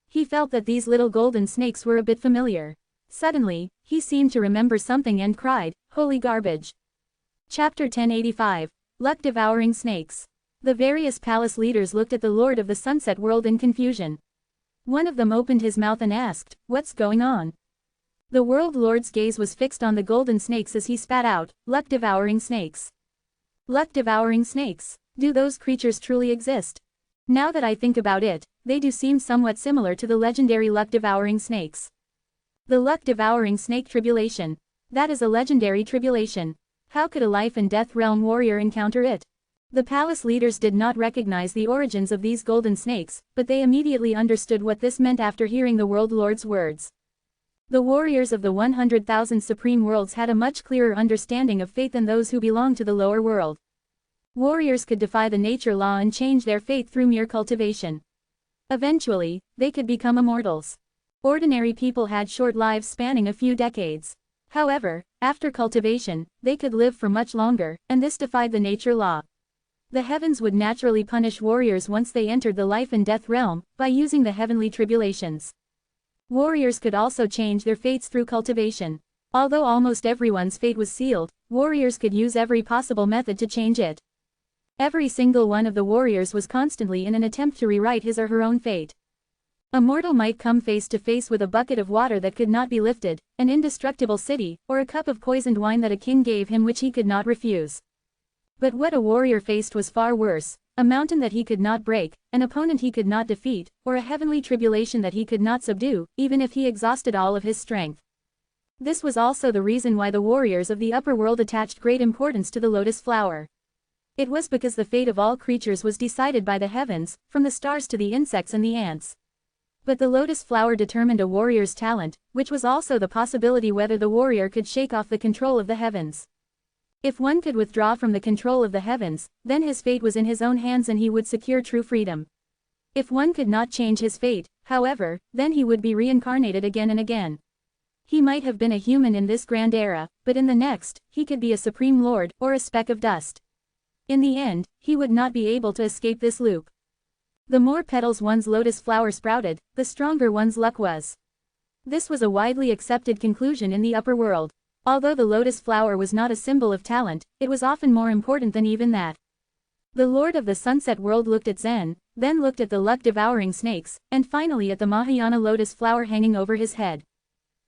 He felt that these little golden snakes were a bit familiar. Suddenly, he seemed to remember something and cried, "Holy garbage!" Chapter 1085. Luck-devouring snakes. The various palace leaders looked at the Lord of the Sunset World in confusion. One of them opened his mouth and asked, "What's going on?" The World Lord's gaze was fixed on the golden snakes as he spat out, "Luck-devouring snakes. Luck-devouring snakes. Do those creatures truly exist? Now that I think about it, they do seem somewhat similar to the legendary luck-devouring snakes." The luck-devouring snake tribulation. That is a legendary tribulation. How could a life and death realm warrior encounter it? The palace leaders did not recognize the origins of these golden snakes, but they immediately understood what this meant after hearing the World Lord's words. The warriors of the 100,000 supreme worlds had a much clearer understanding of fate than those who belonged to the lower world. Warriors could defy the nature law and change their fate through mere cultivation. Eventually, they could become immortals. Ordinary people had short lives spanning a few decades. However, after cultivation, they could live for much longer, and this defied the nature law. The heavens would naturally punish warriors once they entered the life and death realm, by using the heavenly tribulations. Warriors could also change their fates through cultivation. Although almost everyone's fate was sealed, warriors could use every possible method to change it. Every single one of the warriors was constantly in an attempt to rewrite his or her own fate. A mortal might come face to face with a bucket of water that could not be lifted, an indestructible city, or a cup of poisoned wine that a king gave him which he could not refuse. But what a warrior faced was far worse, a mountain that he could not break, an opponent he could not defeat, or a heavenly tribulation that he could not subdue, even if he exhausted all of his strength. This was also the reason why the warriors of the upper world attached great importance to the lotus flower. It was because the fate of all creatures was decided by the heavens, from the stars to the insects and the ants. But the lotus flower determined a warrior's talent, which was also the possibility whether the warrior could shake off the control of the heavens. If one could withdraw from the control of the heavens, then his fate was in his own hands and he would secure true freedom. If one could not change his fate, however, then he would be reincarnated again and again. He might have been a human in this grand era, but in the next, he could be a supreme lord, or a speck of dust. In the end, he would not be able to escape this loop. The more petals one's lotus flower sprouted, the stronger one's luck was. This was a widely accepted conclusion in the upper world. Although the lotus flower was not a symbol of talent, it was often more important than even that. The Lord of the Sunset World looked at Zen, then looked at the luck-devouring snakes, and finally at the Mahayana lotus flower hanging over his head.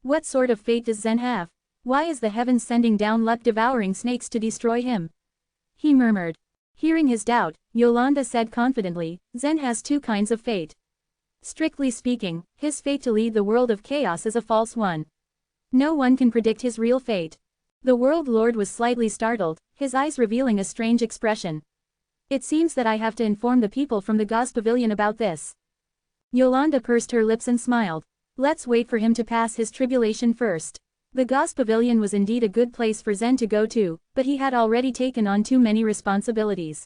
What sort of fate does Zen have? Why is the heavens sending down luck-devouring snakes to destroy him? He murmured. Hearing his doubt, Yolanda said confidently, Zen has two kinds of fate. Strictly speaking, his fate to lead the world of chaos is a false one. No one can predict his real fate. The World Lord was slightly startled, his eyes revealing a strange expression. It seems that I have to inform the people from the Gauze Pavilion about this. Yolanda pursed her lips and smiled. Let's wait for him to pass his tribulation first. The Gauze Pavilion was indeed a good place for Zen to go to, but he had already taken on too many responsibilities.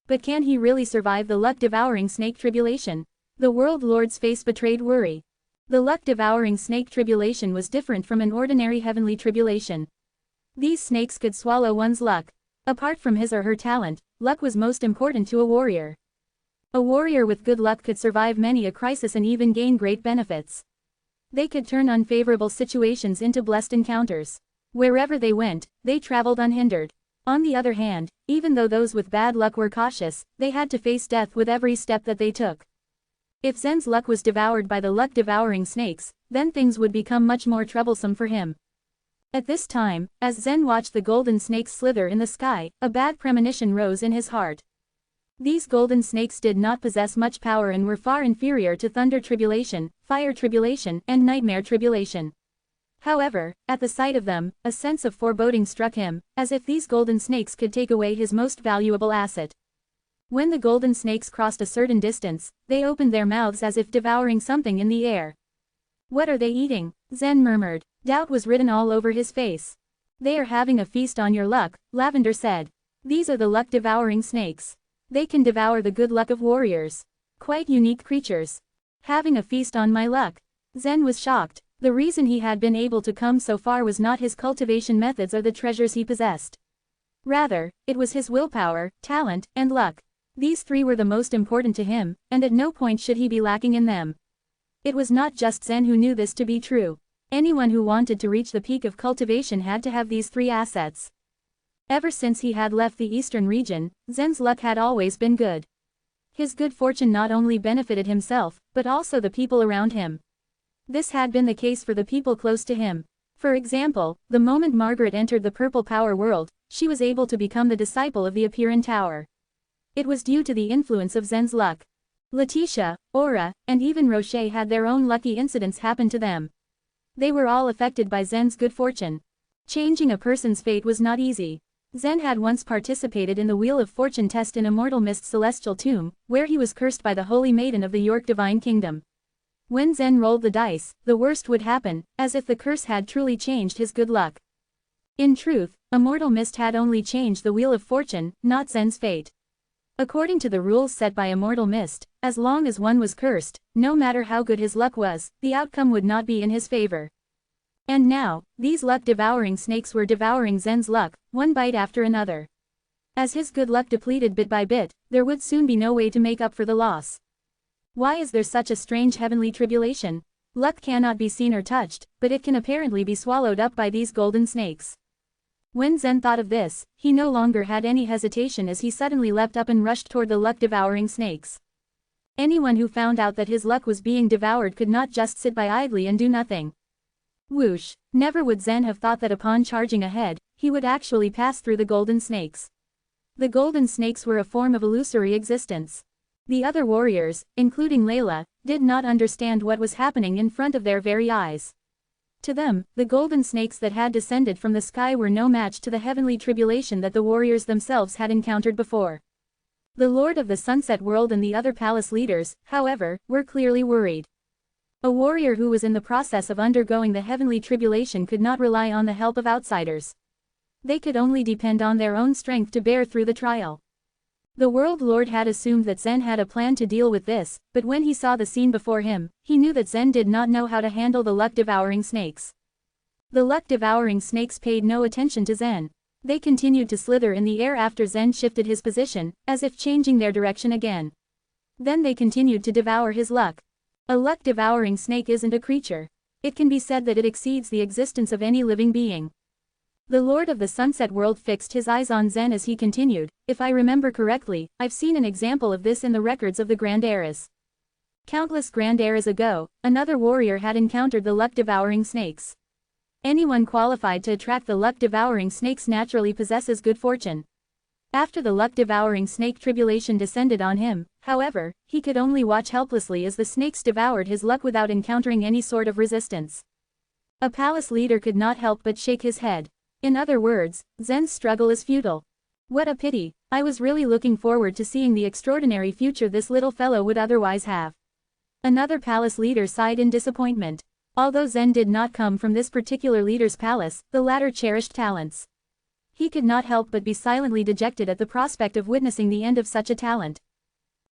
But can he really survive the luck-devouring snake tribulation? The World Lord's face betrayed worry. The luck-devouring snake tribulation was different from an ordinary heavenly tribulation. These snakes could swallow one's luck. Apart from his or her talent, luck was most important to a warrior. A warrior with good luck could survive many a crisis and even gain great benefits. They could turn unfavorable situations into blessed encounters. Wherever they went, they traveled unhindered. On the other hand, even though those with bad luck were cautious, they had to face death with every step that they took. If Zen's luck was devoured by the luck-devouring snakes, then things would become much more troublesome for him. At this time, as Zen watched the golden snakes slither in the sky, a bad premonition rose in his heart. These golden snakes did not possess much power and were far inferior to thunder tribulation, fire tribulation, and nightmare tribulation. However, at the sight of them, a sense of foreboding struck him, as if these golden snakes could take away his most valuable asset. When the golden snakes crossed a certain distance, they opened their mouths as if devouring something in the air. What are they eating? Zen murmured. Doubt was written all over his face. They are having a feast on your luck, Lavender said. These are the luck-devouring snakes. They can devour the good luck of warriors. Quite unique creatures. Having a feast on my luck. Zen was shocked. The reason he had been able to come so far was not his cultivation methods or the treasures he possessed. Rather, it was his willpower, talent, and luck. These three were the most important to him, and at no point should he be lacking in them. It was not just Zen who knew this to be true. Anyone who wanted to reach the peak of cultivation had to have these three assets. Ever since he had left the eastern region, Zen's luck had always been good. His good fortune not only benefited himself, but also the people around him. This had been the case for the people close to him. For example, the moment Margaret entered the Purple Power world, she was able to become the disciple of the Apeiron Tower. It was due to the influence of Zen's luck. Letitia, Aura, and even Rocher had their own lucky incidents happen to them. They were all affected by Zen's good fortune. Changing a person's fate was not easy. Zen had once participated in the Wheel of Fortune test in Immortal Mist's celestial tomb, where he was cursed by the Holy Maiden of the York Divine Kingdom. When Zen rolled the dice, the worst would happen, as if the curse had truly changed his good luck. In truth, Immortal Mist had only changed the Wheel of Fortune, not Zen's fate. According to the rules set by Immortal Mist, as long as one was cursed, no matter how good his luck was, the outcome would not be in his favor. And now, these luck-devouring snakes were devouring Zen's luck, one bite after another. As his good luck depleted bit by bit, there would soon be no way to make up for the loss. Why is there such a strange heavenly tribulation? Luck cannot be seen or touched, but it can apparently be swallowed up by these golden snakes. When Zen thought of this, he no longer had any hesitation as he suddenly leapt up and rushed toward the luck-devouring snakes. Anyone who found out that his luck was being devoured could not just sit by idly and do nothing. Whoosh! Never would Zen have thought that upon charging ahead, he would actually pass through the golden snakes. The golden snakes were a form of illusory existence. The other warriors, including Layla, did not understand what was happening in front of their very eyes. To them, the golden snakes that had descended from the sky were no match to the heavenly tribulation that the warriors themselves had encountered before. The Lord of the Sunset World and the other palace leaders, however, were clearly worried. A warrior who was in the process of undergoing the heavenly tribulation could not rely on the help of outsiders. They could only depend on their own strength to bear through the trial. The World Lord had assumed that Zen had a plan to deal with this, but when he saw the scene before him, he knew that Zen did not know how to handle the luck-devouring snakes. The luck-devouring snakes paid no attention to Zen. They continued to slither in the air after Zen shifted his position, as if changing their direction again. Then they continued to devour his luck. A luck-devouring snake isn't a creature. It can be said that it exceeds the existence of any living being. The Lord of the Sunset World fixed his eyes on Zen as he continued, if I remember correctly, I've seen an example of this in the records of the Grand Eras. Countless Grand Eras ago, another warrior had encountered the luck-devouring snakes. Anyone qualified to attract the luck-devouring snakes naturally possesses good fortune. After the luck-devouring snake tribulation descended on him, however, he could only watch helplessly as the snakes devoured his luck without encountering any sort of resistance. A palace leader could not help but shake his head. In other words, Zen's struggle is futile. What a pity, I was really looking forward to seeing the extraordinary future this little fellow would otherwise have. Another palace leader sighed in disappointment. Although Zen did not come from this particular leader's palace, the latter cherished talents. He could not help but be silently dejected at the prospect of witnessing the end of such a talent.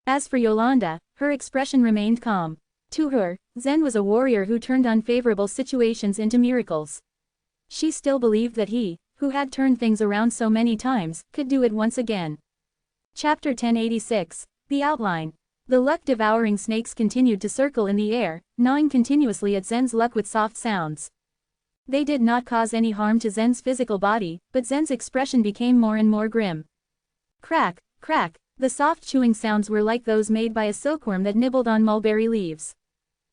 As for Yolanda, her expression remained calm. To her, Zen was a warrior who turned unfavorable situations into miracles. She still believed that he, who had turned things around so many times, could do it once again. Chapter 1086, The Outline. The luck-devouring snakes continued to circle in the air, gnawing continuously at Zen's luck with soft sounds. They did not cause any harm to Zen's physical body, but Zen's expression became more and more grim. Crack, crack, the soft chewing sounds were like those made by a silkworm that nibbled on mulberry leaves.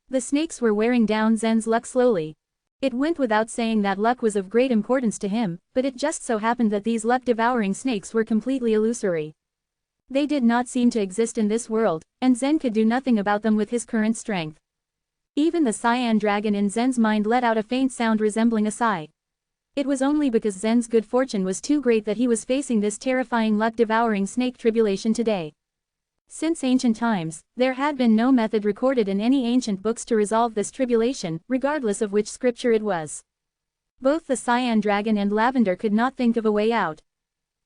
The snakes were wearing down Zen's luck slowly. It went without saying that luck was of great importance to him, but it just so happened that these luck-devouring snakes were completely illusory. They did not seem to exist in this world, and Zen could do nothing about them with his current strength. Even the cyan dragon in Zen's mind let out a faint sound resembling a sigh. It was only because Zen's good fortune was too great that he was facing this terrifying luck-devouring snake tribulation today. Since ancient times, there had been no method recorded in any ancient books to resolve this tribulation, regardless of which scripture it was. Both the cyan dragon and lavender could not think of a way out.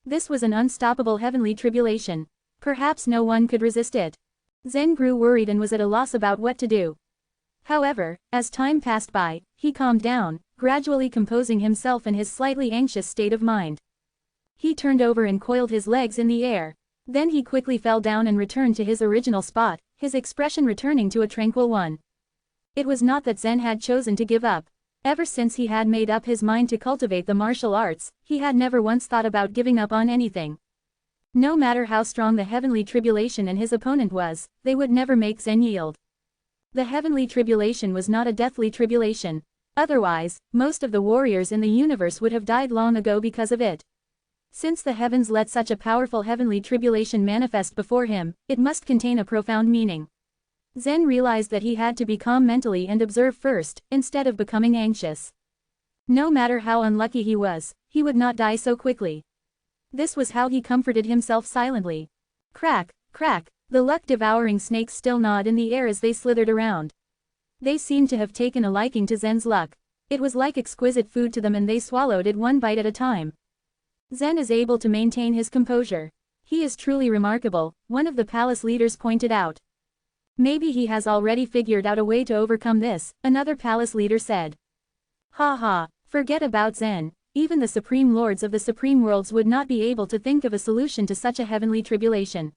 This was an unstoppable heavenly tribulation. Perhaps no one could resist it. Zen grew worried and was at a loss about what to do. However, as time passed by, he calmed down, gradually composing himself in his slightly anxious state of mind. He turned over and coiled his legs in the air. Then he quickly fell down and returned to his original spot, his expression returning to a tranquil one. It was not that Zen had chosen to give up. Ever since he had made up his mind to cultivate the martial arts, he had never once thought about giving up on anything. No matter how strong the heavenly tribulation and his opponent was, they would never make Zen yield. The heavenly tribulation was not a deathly tribulation. Otherwise, most of the warriors in the universe would have died long ago because of it. Since the heavens let such a powerful heavenly tribulation manifest before him, it must contain a profound meaning. Zen realized that he had to be calm mentally and observe first, instead of becoming anxious. No matter how unlucky he was, he would not die so quickly. This was how he comforted himself silently. Crack, crack, the luck-devouring snakes still gnawed in the air as they slithered around. They seemed to have taken a liking to Zen's luck. It was like exquisite food to them and they swallowed it one bite at a time. Zen is able to maintain his composure. He is truly remarkable, one of the palace leaders pointed out. Maybe he has already figured out a way to overcome this, another palace leader said. Ha ha, forget about Zen. Even the supreme lords of the supreme worlds would not be able to think of a solution to such a heavenly tribulation.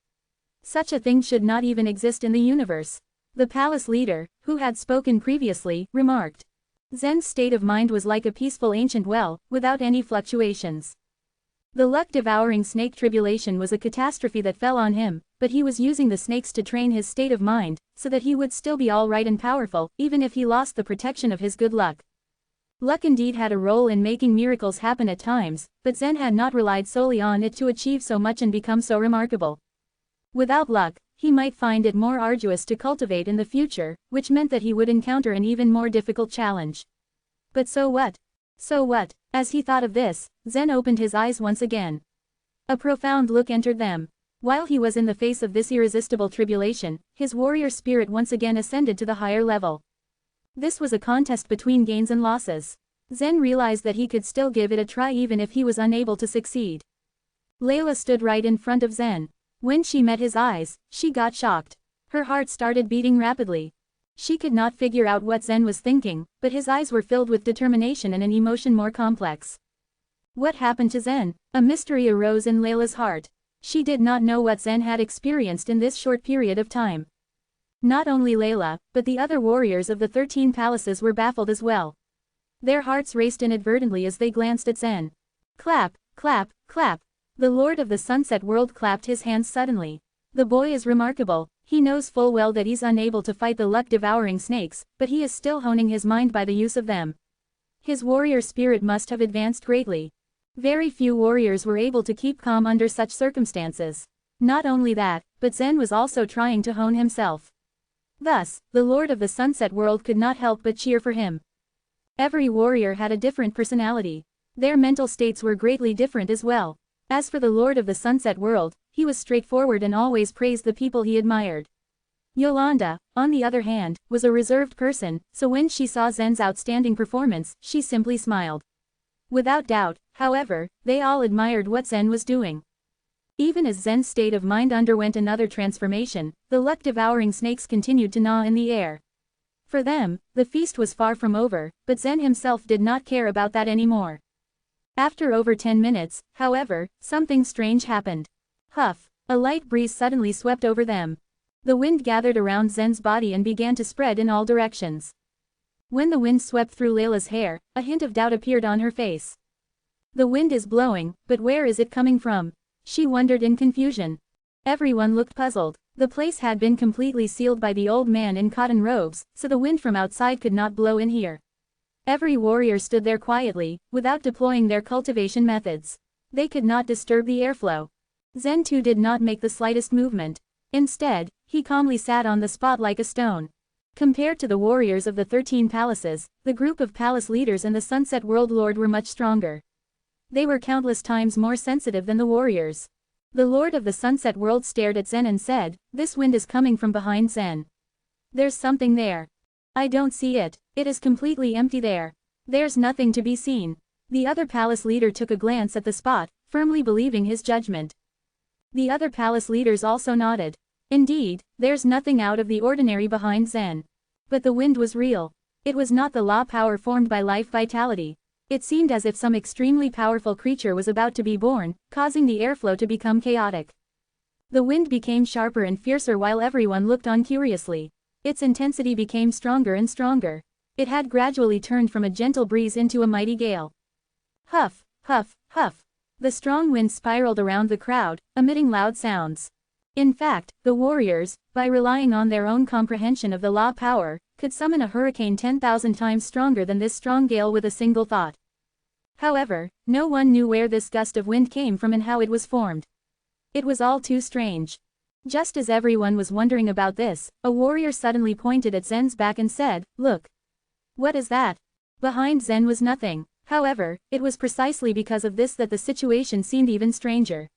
Such a thing should not even exist in the universe. The palace leader, who had spoken previously, remarked. Zen's state of mind was like a peaceful ancient well, without any fluctuations. The luck-devouring snake tribulation was a catastrophe that fell on him, but he was using the snakes to train his state of mind, so that he would still be all right and powerful, even if he lost the protection of his good luck. Luck indeed had a role in making miracles happen at times, but Zen had not relied solely on it to achieve so much and become so remarkable. Without luck, he might find it more arduous to cultivate in the future, which meant that he would encounter an even more difficult challenge. But so what? So what? As he thought of this, Zen opened his eyes once again. A profound look entered them. While he was in the face of this irresistible tribulation, his warrior spirit once again ascended to the higher level. This was a contest between gains and losses. Zen realized that he could still give it a try even if he was unable to succeed. Layla stood right in front of Zen. When she met his eyes, she got shocked. Her heart started beating rapidly. She could not figure out what Zen was thinking, but his eyes were filled with determination and an emotion more complex. What happened to Zen? A mystery arose in Layla's heart. She did not know what Zen had experienced in this short period of time. Not only Layla, but the other warriors of the 13 palaces were baffled as well. Their hearts raced inadvertently as they glanced at Zen. Clap, clap, clap. The Lord of the Sunset World clapped his hands suddenly. The boy is remarkable. He knows full well that he's unable to fight the luck-devouring snakes, but he is still honing his mind by the use of them. His warrior spirit must have advanced greatly. Very few warriors were able to keep calm under such circumstances. Not only that, but Zen was also trying to hone himself. Thus, the Lord of the Sunset World could not help but cheer for him. Every warrior had a different personality. Their mental states were greatly different as well. As for the Lord of the Sunset World, he was straightforward and always praised the people he admired. Yolanda, on the other hand, was a reserved person, so when she saw Zen's outstanding performance, she simply smiled. Without doubt, however, they all admired what Zen was doing. Even as Zen's state of mind underwent another transformation, the luck-devouring snakes continued to gnaw in the air. For them, the feast was far from over, but Zen himself did not care about that anymore. After over 10 minutes, however, something strange happened. Huff! A light breeze suddenly swept over them. The wind gathered around Zen's body and began to spread in all directions. When the wind swept through Layla's hair, a hint of doubt appeared on her face. The wind is blowing, but where is it coming from? She wondered in confusion. Everyone looked puzzled. The place had been completely sealed by the old man in cotton robes, so the wind from outside could not blow in here. Every warrior stood there quietly, without deploying their cultivation methods. They could not disturb the airflow. Zen too did not make the slightest movement. Instead, he calmly sat on the spot like a stone. Compared to the warriors of the 13 palaces, the group of palace leaders and the Sunset World Lord were much stronger. They were countless times more sensitive than the warriors. The Lord of the Sunset World stared at Zen and said, "This wind is coming from behind Zen. There's something there." "I don't see it. It is completely empty there. There's nothing to be seen." The other palace leader took a glance at the spot, firmly believing his judgment. The other palace leaders also nodded. Indeed, there's nothing out of the ordinary behind Zen. But the wind was real. It was not the law power formed by life vitality. It seemed as if some extremely powerful creature was about to be born, causing the airflow to become chaotic. The wind became sharper and fiercer while everyone looked on curiously. Its intensity became stronger and stronger. It had gradually turned from a gentle breeze into a mighty gale. Huff, huff, huff. The strong wind spiraled around the crowd, emitting loud sounds. In fact, the warriors, by relying on their own comprehension of the law power, could summon a hurricane 10,000 times stronger than this strong gale with a single thought. However, no one knew where this gust of wind came from and how it was formed. It was all too strange. Just as everyone was wondering about this, a warrior suddenly pointed at Zen's back and said, "Look. What is that?" Behind Zen was nothing. However, it was precisely because of this that the situation seemed even stranger.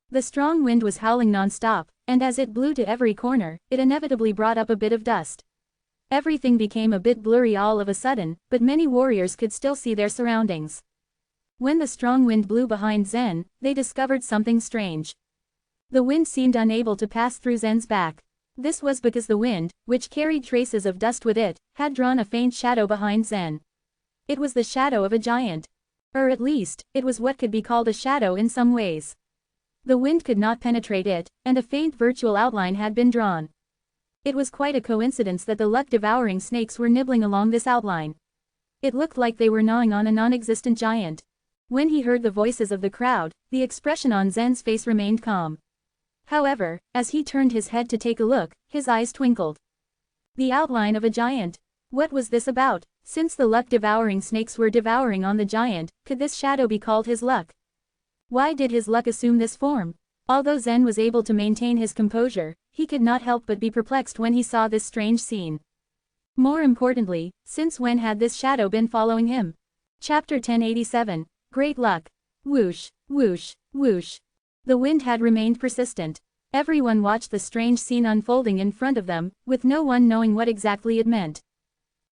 The strong wind was howling non-stop, and as it blew to every corner, it inevitably brought up a bit of dust. Everything became a bit blurry all of a sudden, but many warriors could still see their surroundings. When the strong wind blew behind Zen, they discovered something strange. The wind seemed unable to pass through Zen's back. This was because the wind, which carried traces of dust with it, had drawn a faint shadow behind Zen. It was the shadow of a giant. Or at least, it was what could be called a shadow in some ways. The wind could not penetrate it, and a faint virtual outline had been drawn. It was quite a coincidence that the luck-devouring snakes were nibbling along this outline. It looked like they were gnawing on a non-existent giant. When he heard the voices of the crowd, the expression on Zen's face remained calm. However, as he turned his head to take a look, his eyes twinkled. The outline of a giant. What was this about? Since the luck-devouring snakes were devouring on the giant, could this shadow be called his luck? Why did his luck assume this form? Although Zen was able to maintain his composure, he could not help but be perplexed when he saw this strange scene. More importantly, since when had this shadow been following him? Chapter 1087. Great Luck. Whoosh, whoosh, whoosh. The wind had remained persistent. Everyone watched the strange scene unfolding in front of them, with no one knowing what exactly it meant.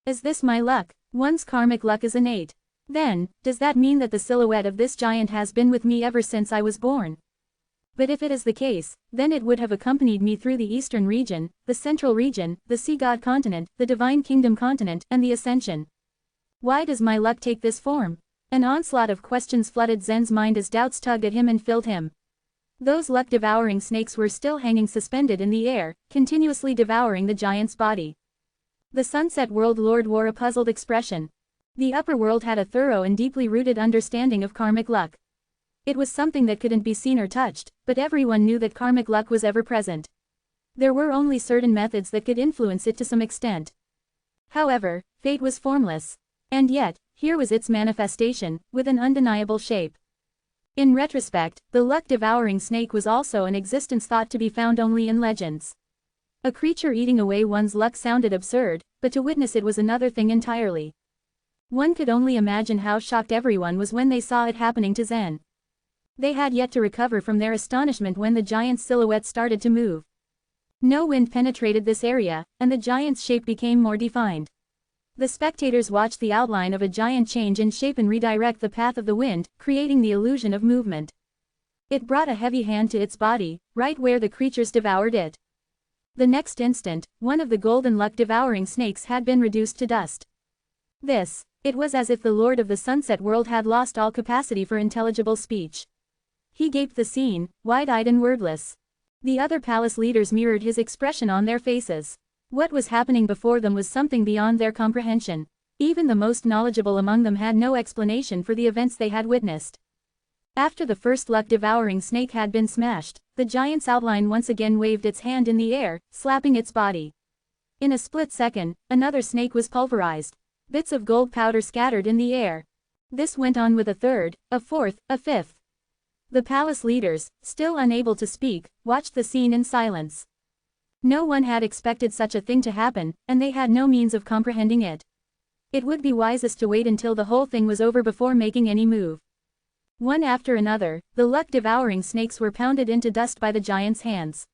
Is this my luck? One's karmic luck is innate. Then, does that mean that the silhouette of this giant has been with me ever since I was born? But if it is the case, then it would have accompanied me through the eastern region, the central region, the sea god continent, the divine kingdom continent, and the ascension. Why does my luck take this form? An onslaught of questions flooded Zen's mind as doubts tugged at him and filled him. Those luck-devouring snakes were still hanging suspended in the air, continuously devouring the giant's body. The Sunset World Lord wore a puzzled expression. The upper world had a thorough and deeply rooted understanding of karmic luck. It was something that couldn't be seen or touched, but everyone knew that karmic luck was ever present. There were only certain methods that could influence it to some extent. However, fate was formless. And yet, here was its manifestation, with an undeniable shape. In retrospect, the luck-devouring snake was also an existence thought to be found only in legends. A creature eating away one's luck sounded absurd, but to witness it was another thing entirely. One could only imagine how shocked everyone was when they saw it happening to Zen. They had yet to recover from their astonishment when the giant's silhouette started to move. No wind penetrated this area, and the giant's shape became more defined. The spectators watched the outline of a giant change in shape and redirect the path of the wind, creating the illusion of movement. It brought a heavy hand to its body, right where the creatures devoured it. The next instant, one of the golden luck-devouring snakes had been reduced to dust. It was as if the Lord of the Sunset World had lost all capacity for intelligible speech. He gaped the scene, wide-eyed and wordless. The other palace leaders mirrored his expression on their faces. What was happening before them was something beyond their comprehension. Even the most knowledgeable among them had no explanation for the events they had witnessed. After the first luck-devouring snake had been smashed, the giant's outline once again waved its hand in the air, slapping its body. In a split second, another snake was pulverized. Bits of gold powder scattered in the air. This went on with a third, a fourth, a fifth. The palace leaders, still unable to speak, watched the scene in silence. No one had expected such a thing to happen, and they had no means of comprehending it. It would be wisest to wait until the whole thing was over before making any move. One after another, the luck-devouring snakes were pounded into dust by the giant's hands.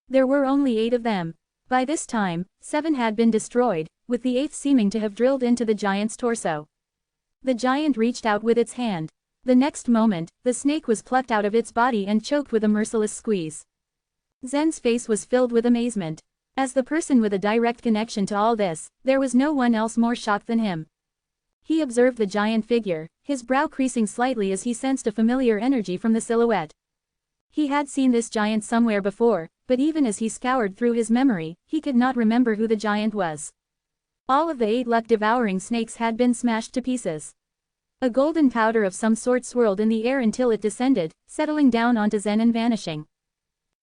There were only 8 of them. By this time, 7 had been destroyed, with the 8th seeming to have drilled into the giant's torso. The giant reached out with its hand. The next moment, the snake was plucked out of its body and choked with a merciless squeeze. Zen's face was filled with amazement. As the person with a direct connection to all this, there was no one else more shocked than him. He observed the giant figure, his brow creasing slightly as he sensed a familiar energy from the silhouette. He had seen this giant somewhere before, but even as he scoured through his memory, he could not remember who the giant was. All of the 8 luck-devouring snakes had been smashed to pieces. A golden powder of some sort swirled in the air until it descended, settling down onto Zen and vanishing.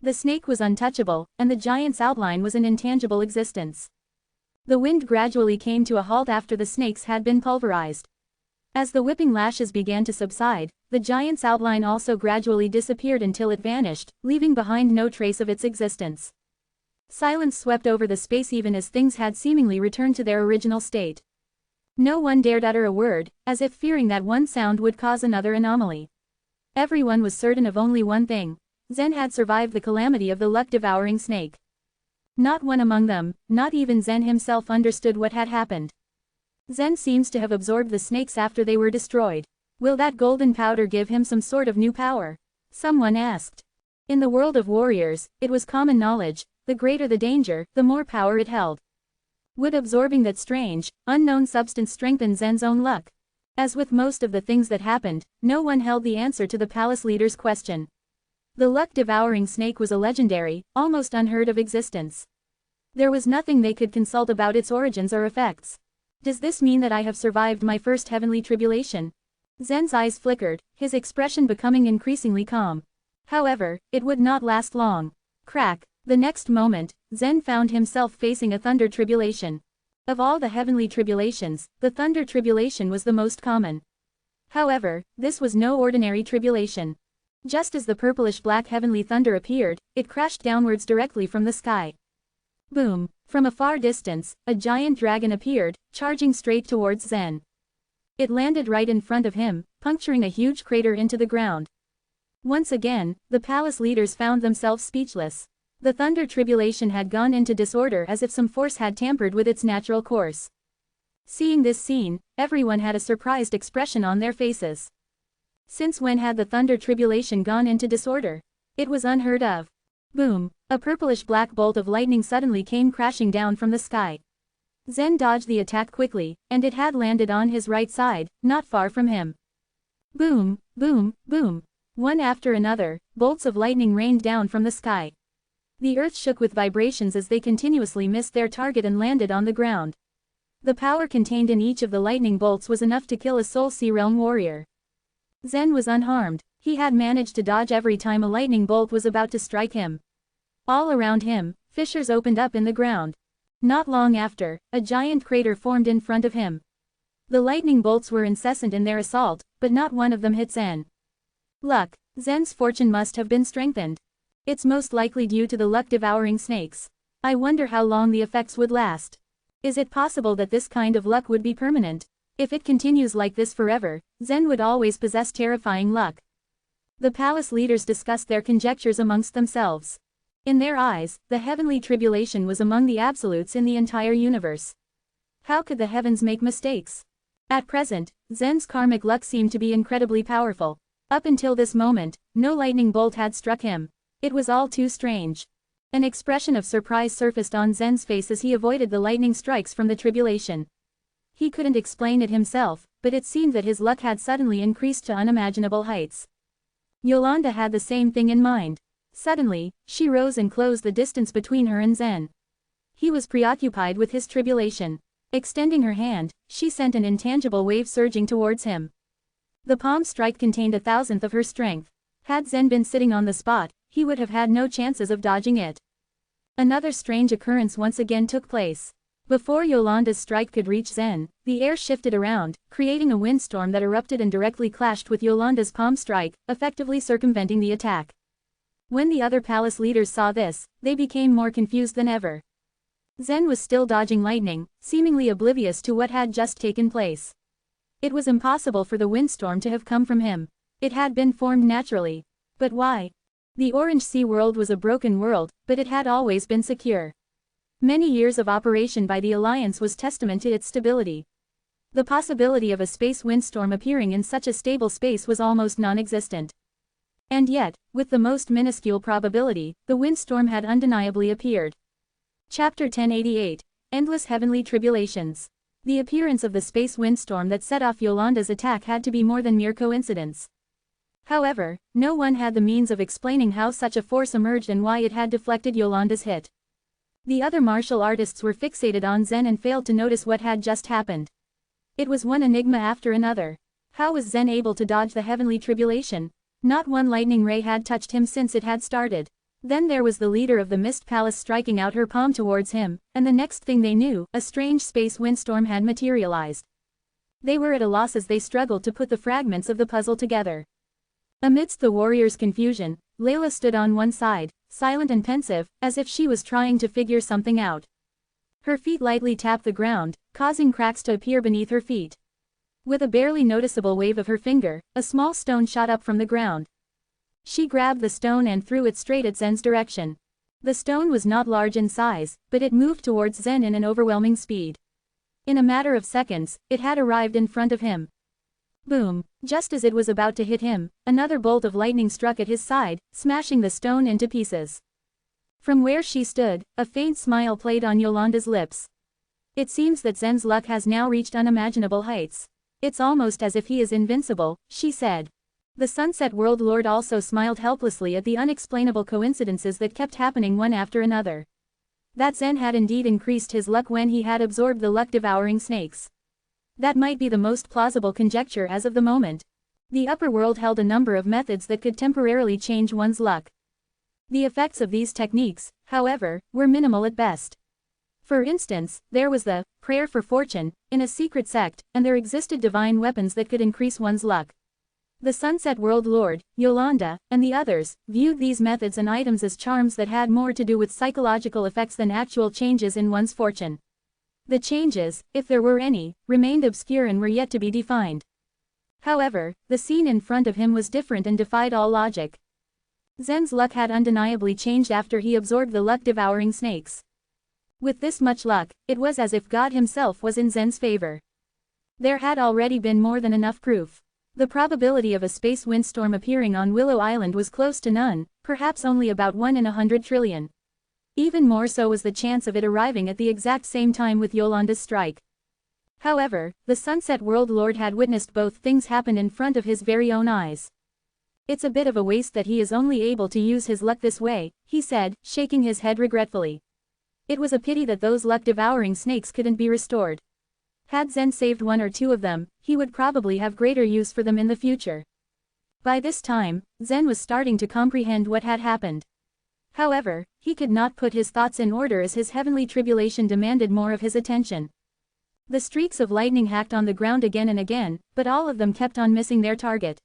The snake was untouchable, and the giant's outline was an intangible existence. The wind gradually came to a halt after the snakes had been pulverized. As the whipping lashes began to subside, the giant's outline also gradually disappeared until it vanished, leaving behind no trace of its existence. Silence swept over the space even as things had seemingly returned to their original state. No one dared utter a word, as if fearing that one sound would cause another anomaly. Everyone was certain of only one thing. Zen had survived the calamity of the luck-devouring snake. Not one among them, not even Zen himself, understood what had happened. Zen seems to have absorbed the snakes after they were destroyed. Will that golden powder give him some sort of new power? Someone asked. In the world of warriors, it was common knowledge, the greater the danger, the more power it held. Would absorbing that strange, unknown substance strengthen Zen's own luck? As with most of the things that happened, no one held the answer to the palace leader's question. The luck-devouring snake was a legendary, almost unheard of existence. There was nothing they could consult about its origins or effects. Does this mean that I have survived my first heavenly tribulation? Zen's eyes flickered, his expression becoming increasingly calm. However, it would not last long. Crack. The next moment, Zen found himself facing a thunder tribulation. Of all the heavenly tribulations, the thunder tribulation was the most common. However, this was no ordinary tribulation. Just as the purplish-black heavenly thunder appeared, it crashed downwards directly from the sky. Boom! From a far distance, a giant dragon appeared, charging straight towards Zen. It landed right in front of him, puncturing a huge crater into the ground. Once again, the palace leaders found themselves speechless. The thunder tribulation had gone into disorder as if some force had tampered with its natural course. Seeing this scene, everyone had a surprised expression on their faces. Since when had the thunder tribulation gone into disorder? It was unheard of. Boom! A purplish-black bolt of lightning suddenly came crashing down from the sky. Zen dodged the attack quickly, and it had landed on his right side, not far from him. Boom! Boom! Boom! One after another, bolts of lightning rained down from the sky. The earth shook with vibrations as they continuously missed their target and landed on the ground. The power contained in each of the lightning bolts was enough to kill a Soul Sea Realm warrior. Zen was unharmed. He had managed to dodge every time a lightning bolt was about to strike him. All around him, fissures opened up in the ground. Not long after, a giant crater formed in front of him. The lightning bolts were incessant in their assault, but not one of them hit Zen. Luck. Zen's fortune must have been strengthened. It's most likely due to the luck-devouring snakes. I wonder how long the effects would last. Is it possible that this kind of luck would be permanent? If it continues like this forever, Zen would always possess terrifying luck. The palace leaders discussed their conjectures amongst themselves. In their eyes, the heavenly tribulation was among the absolutes in the entire universe. How could the heavens make mistakes? At present, Zen's karmic luck seemed to be incredibly powerful. Up until this moment, no lightning bolt had struck him. It was all too strange. An expression of surprise surfaced on Zen's face as he avoided the lightning strikes from the tribulation. He couldn't explain it himself, but it seemed that his luck had suddenly increased to unimaginable heights. Yolanda had the same thing in mind. Suddenly, she rose and closed the distance between her and Zen. He was preoccupied with his tribulation. Extending her hand, she sent an intangible wave surging towards him. The palm strike contained 1,000th of her strength. Had Zen been sitting on the spot, he would have had no chances of dodging it. Another strange occurrence once again took place. Before Yolanda's strike could reach Zen, the air shifted around, creating a windstorm that erupted and directly clashed with Yolanda's palm strike, effectively circumventing the attack. When the other palace leaders saw this, they became more confused than ever. Zen was still dodging lightning, seemingly oblivious to what had just taken place. It was impossible for the windstorm to have come from him. It had been formed naturally. But why? The Orange Sea world was a broken world, but it had always been secure. Many years of operation by the Alliance was testament to its stability. The possibility of a space windstorm appearing in such a stable space was almost non-existent. And yet, with the most minuscule probability, the windstorm had undeniably appeared. Chapter 1088, Endless Heavenly Tribulations. The appearance of the space windstorm that set off Yolanda's attack had to be more than mere coincidence. However, no one had the means of explaining how such a force emerged and why it had deflected Yolanda's hit. The other martial artists were fixated on Zen and failed to notice what had just happened. It was one enigma after another. How was Zen able to dodge the heavenly tribulation? Not one lightning ray had touched him since it had started. Then there was the leader of the Mist Palace striking out her palm towards him, and the next thing they knew, a strange space windstorm had materialized. They were at a loss as they struggled to put the fragments of the puzzle together. Amidst the warriors' confusion, Layla stood on one side, silent and pensive, as if she was trying to figure something out. Her feet lightly tapped the ground, causing cracks to appear beneath her feet. With a barely noticeable wave of her finger, a small stone shot up from the ground. She grabbed the stone and threw it straight at Zen's direction. The stone was not large in size, but it moved towards Zen in an overwhelming speed. In a matter of seconds, it had arrived in front of him. Boom! Just as it was about to hit him, another bolt of lightning struck at his side, smashing the stone into pieces. From where she stood, a faint smile played on Yolanda's lips. It seems that Zen's luck has now reached unimaginable heights. It's almost as if he is invincible, she said. The Sunset World Lord also smiled helplessly at the unexplainable coincidences that kept happening one after another. That Zen had indeed increased his luck when he had absorbed the luck-devouring snakes. That might be the most plausible conjecture as of the moment. The upper world held a number of methods that could temporarily change one's luck. The effects of these techniques, however, were minimal at best. For instance, there was the prayer for fortune in a secret sect, and there existed divine weapons that could increase one's luck. The Sunset World Lord, Yolanda, and the others, viewed these methods and items as charms that had more to do with psychological effects than actual changes in one's fortune. The changes, if there were any, remained obscure and were yet to be defined. However, the scene in front of him was different and defied all logic. Zen's luck had undeniably changed after he absorbed the luck-devouring snakes. With this much luck, it was as if God himself was in Zen's favor. There had already been more than enough proof. The probability of a space windstorm appearing on Willow Island was close to none, perhaps only about 1 in 100 trillion. Even more so was the chance of it arriving at the exact same time with Yolanda's strike. However, the Sunset World Lord had witnessed both things happen in front of his very own eyes. It's a bit of a waste that he is only able to use his luck this way, he said, shaking his head regretfully. It was a pity that those luck-devouring snakes couldn't be restored. Had Zen saved 1 or 2 of them, he would probably have greater use for them in the future. By this time, Zen was starting to comprehend what had happened. However, he could not put his thoughts in order as his heavenly tribulation demanded more of his attention. The streaks of lightning hacked on the ground again and again, but all of them kept on missing their target.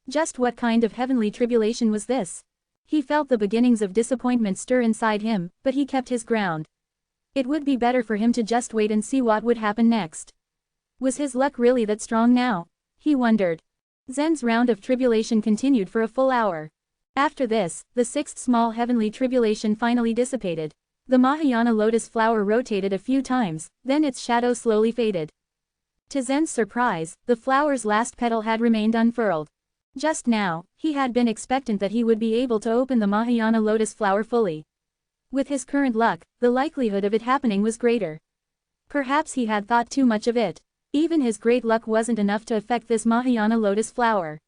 Just what kind of heavenly tribulation was this? He felt the beginnings of disappointment stir inside him, but he kept his ground. It would be better for him to just wait and see what would happen next. Was his luck really that strong now? He wondered. Zen's round of tribulation continued for a full hour. After this, the sixth small heavenly tribulation finally dissipated. The Mahayana lotus flower rotated a few times, then its shadow slowly faded. To Zen's surprise, the flower's last petal had remained unfurled. Just now, he had been expectant that he would be able to open the Mahayana lotus flower fully. With his current luck, the likelihood of it happening was greater. Perhaps he had thought too much of it. Even his great luck wasn't enough to affect this Mahayana lotus flower.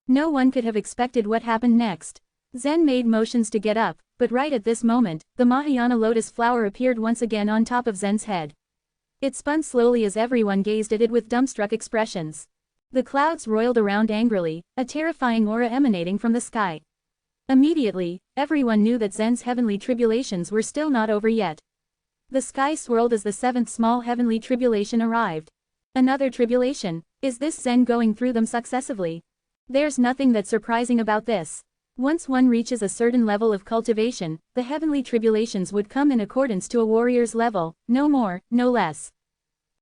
No one could have expected what happened next. Zen made motions to get up, but right at this moment, the Mahayana lotus flower appeared once again on top of Zen's head. It spun slowly as everyone gazed at it with dumbstruck expressions. The clouds roiled around angrily, a terrifying aura emanating from the sky. Immediately, everyone knew that Zen's heavenly tribulations were still not over yet. The sky swirled as the seventh small heavenly tribulation arrived. Another tribulation? Is this Zen going through them successively? There's nothing that's surprising about this. Once one reaches a certain level of cultivation, the heavenly tribulations would come in accordance to a warrior's level, no more, no less.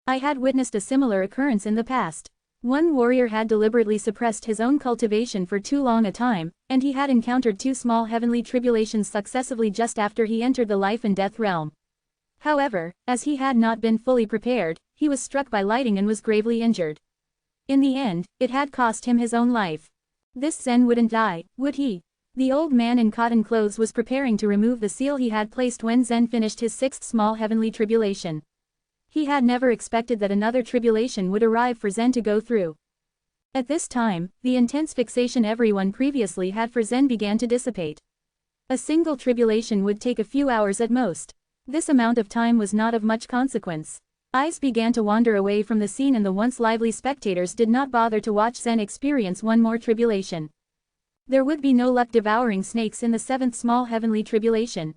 I had witnessed a similar occurrence in the past. One warrior had deliberately suppressed his own cultivation for too long a time, and he had encountered two small heavenly tribulations successively just after he entered the life and death realm. However, as he had not been fully prepared, he was struck by lightning and was gravely injured. In the end, it had cost him his own life. This Zen wouldn't die, would he? The old man in cotton clothes was preparing to remove the seal he had placed when Zen finished his sixth small heavenly tribulation. He had never expected that another tribulation would arrive for Zen to go through. At this time, the intense fixation everyone previously had for Zen began to dissipate. A single tribulation would take a few hours at most. This amount of time was not of much consequence. Eyes began to wander away from the scene and the once lively spectators did not bother to watch Zen experience one more tribulation. There would be no luck devouring snakes in the seventh small heavenly tribulation.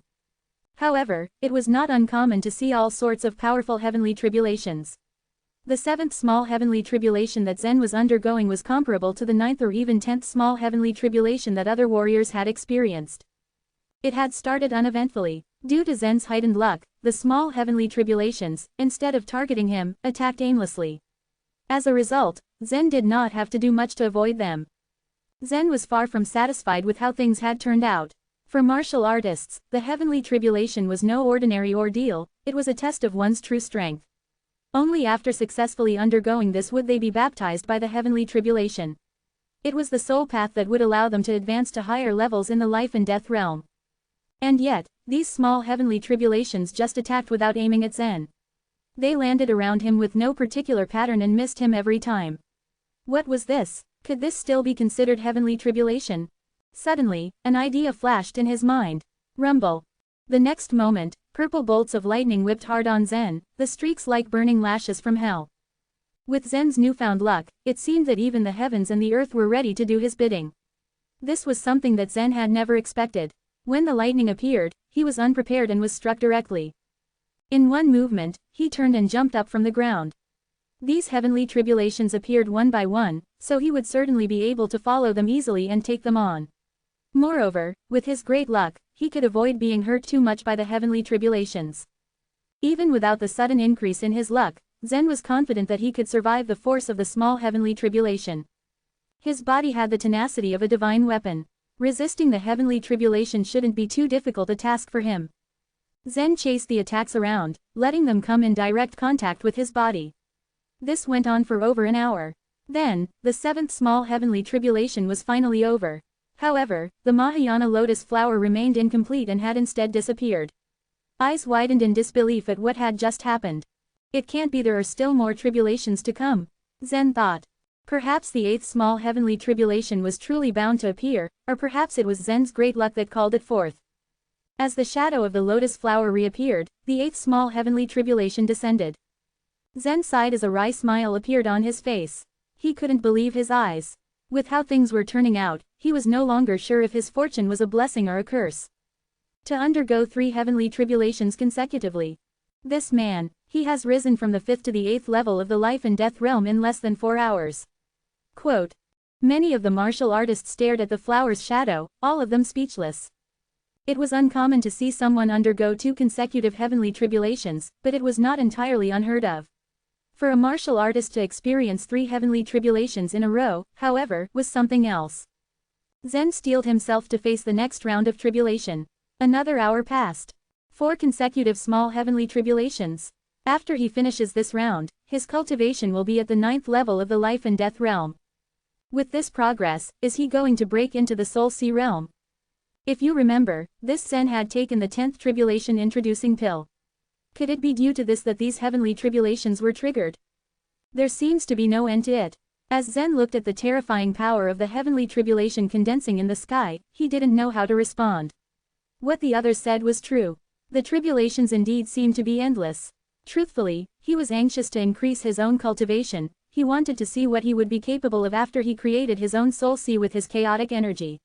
However, it was not uncommon to see all sorts of powerful heavenly tribulations. The seventh small heavenly tribulation that Zen was undergoing was comparable to the ninth or even 10th small heavenly tribulation that other warriors had experienced. It had started uneventfully. Due to Zen's heightened luck, the small heavenly tribulations, instead of targeting him, attacked aimlessly. As a result, Zen did not have to do much to avoid them. Zen was far from satisfied with how things had turned out. For martial artists, the heavenly tribulation was no ordinary ordeal, it was a test of one's true strength. Only after successfully undergoing this would they be baptized by the heavenly tribulation. It was the sole path that would allow them to advance to higher levels in the life and death realm. And yet, these small heavenly tribulations just attacked without aiming at Zen. They landed around him with no particular pattern and missed him every time. What was this? Could this still be considered heavenly tribulation? Suddenly, an idea flashed in his mind. Rumble. The next moment, purple bolts of lightning whipped hard on Zen, the streaks like burning lashes from hell. With Zen's newfound luck, it seemed that even the heavens and the earth were ready to do his bidding. This was something that Zen had never expected. When the lightning appeared, he was unprepared and was struck directly. In one movement, he turned and jumped up from the ground. These heavenly tribulations appeared one by one, so he would certainly be able to follow them easily and take them on. Moreover, with his great luck, he could avoid being hurt too much by the heavenly tribulations. Even without the sudden increase in his luck, Zen was confident that he could survive the force of the small heavenly tribulation. His body had the tenacity of a divine weapon. Resisting the heavenly tribulation shouldn't be too difficult a task for him. Zen chased the attacks around, letting them come in direct contact with his body. This went on for over an hour. Then, the seventh small heavenly tribulation was finally over. However, the Mahayana lotus flower remained incomplete and had instead disappeared. Eyes widened in disbelief at what had just happened. It can't be there are still more tribulations to come, Zen thought. Perhaps the eighth small heavenly tribulation was truly bound to appear, or perhaps it was Zen's great luck that called it forth. As the shadow of the lotus flower reappeared, the eighth small heavenly tribulation descended. Zen sighed as a wry smile appeared on his face. He couldn't believe his eyes. With how things were turning out, he was no longer sure if his fortune was a blessing or a curse. To undergo 3 heavenly tribulations consecutively. This man, he has risen from the 5th to the 8th level of the life and death realm in less than 4 hours. Quote. Many of the martial artists stared at the flower's shadow, all of them speechless. It was uncommon to see someone undergo 2 consecutive heavenly tribulations, but it was not entirely unheard of. For a martial artist to experience 3 heavenly tribulations in a row, however, was something else. Zen steeled himself to face the next round of tribulation. Another hour passed. 4 consecutive small heavenly tribulations. After he finishes this round, his cultivation will be at the 9th level of the life and death realm. With this progress, is he going to break into the soul sea realm? If you remember, this Zen had taken the 10th tribulation introducing pill. Could it be due to this that these heavenly tribulations were triggered? There seems to be no end to it. As Zen looked at the terrifying power of the heavenly tribulation condensing in the sky, he didn't know how to respond. What the others said was true. The tribulations indeed seemed to be endless. Truthfully, he was anxious to increase his own cultivation. He wanted to see what he would be capable of after he created his own soul sea with his chaotic energy.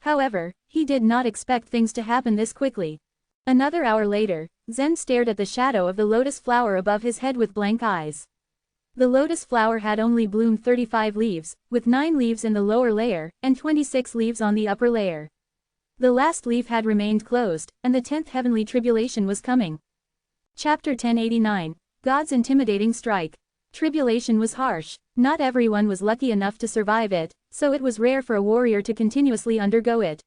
However, he did not expect things to happen this quickly. Another hour later, Zen stared at the shadow of the lotus flower above his head with blank eyes. The lotus flower had only bloomed 35 leaves, with 9 leaves in the lower layer, and 26 leaves on the upper layer. The last leaf had remained closed, and the 10th heavenly tribulation was coming. Chapter 1089, God's Intimidating Strike. Tribulation was harsh. Not everyone was lucky enough to survive it, so it was rare for a warrior to continuously undergo it.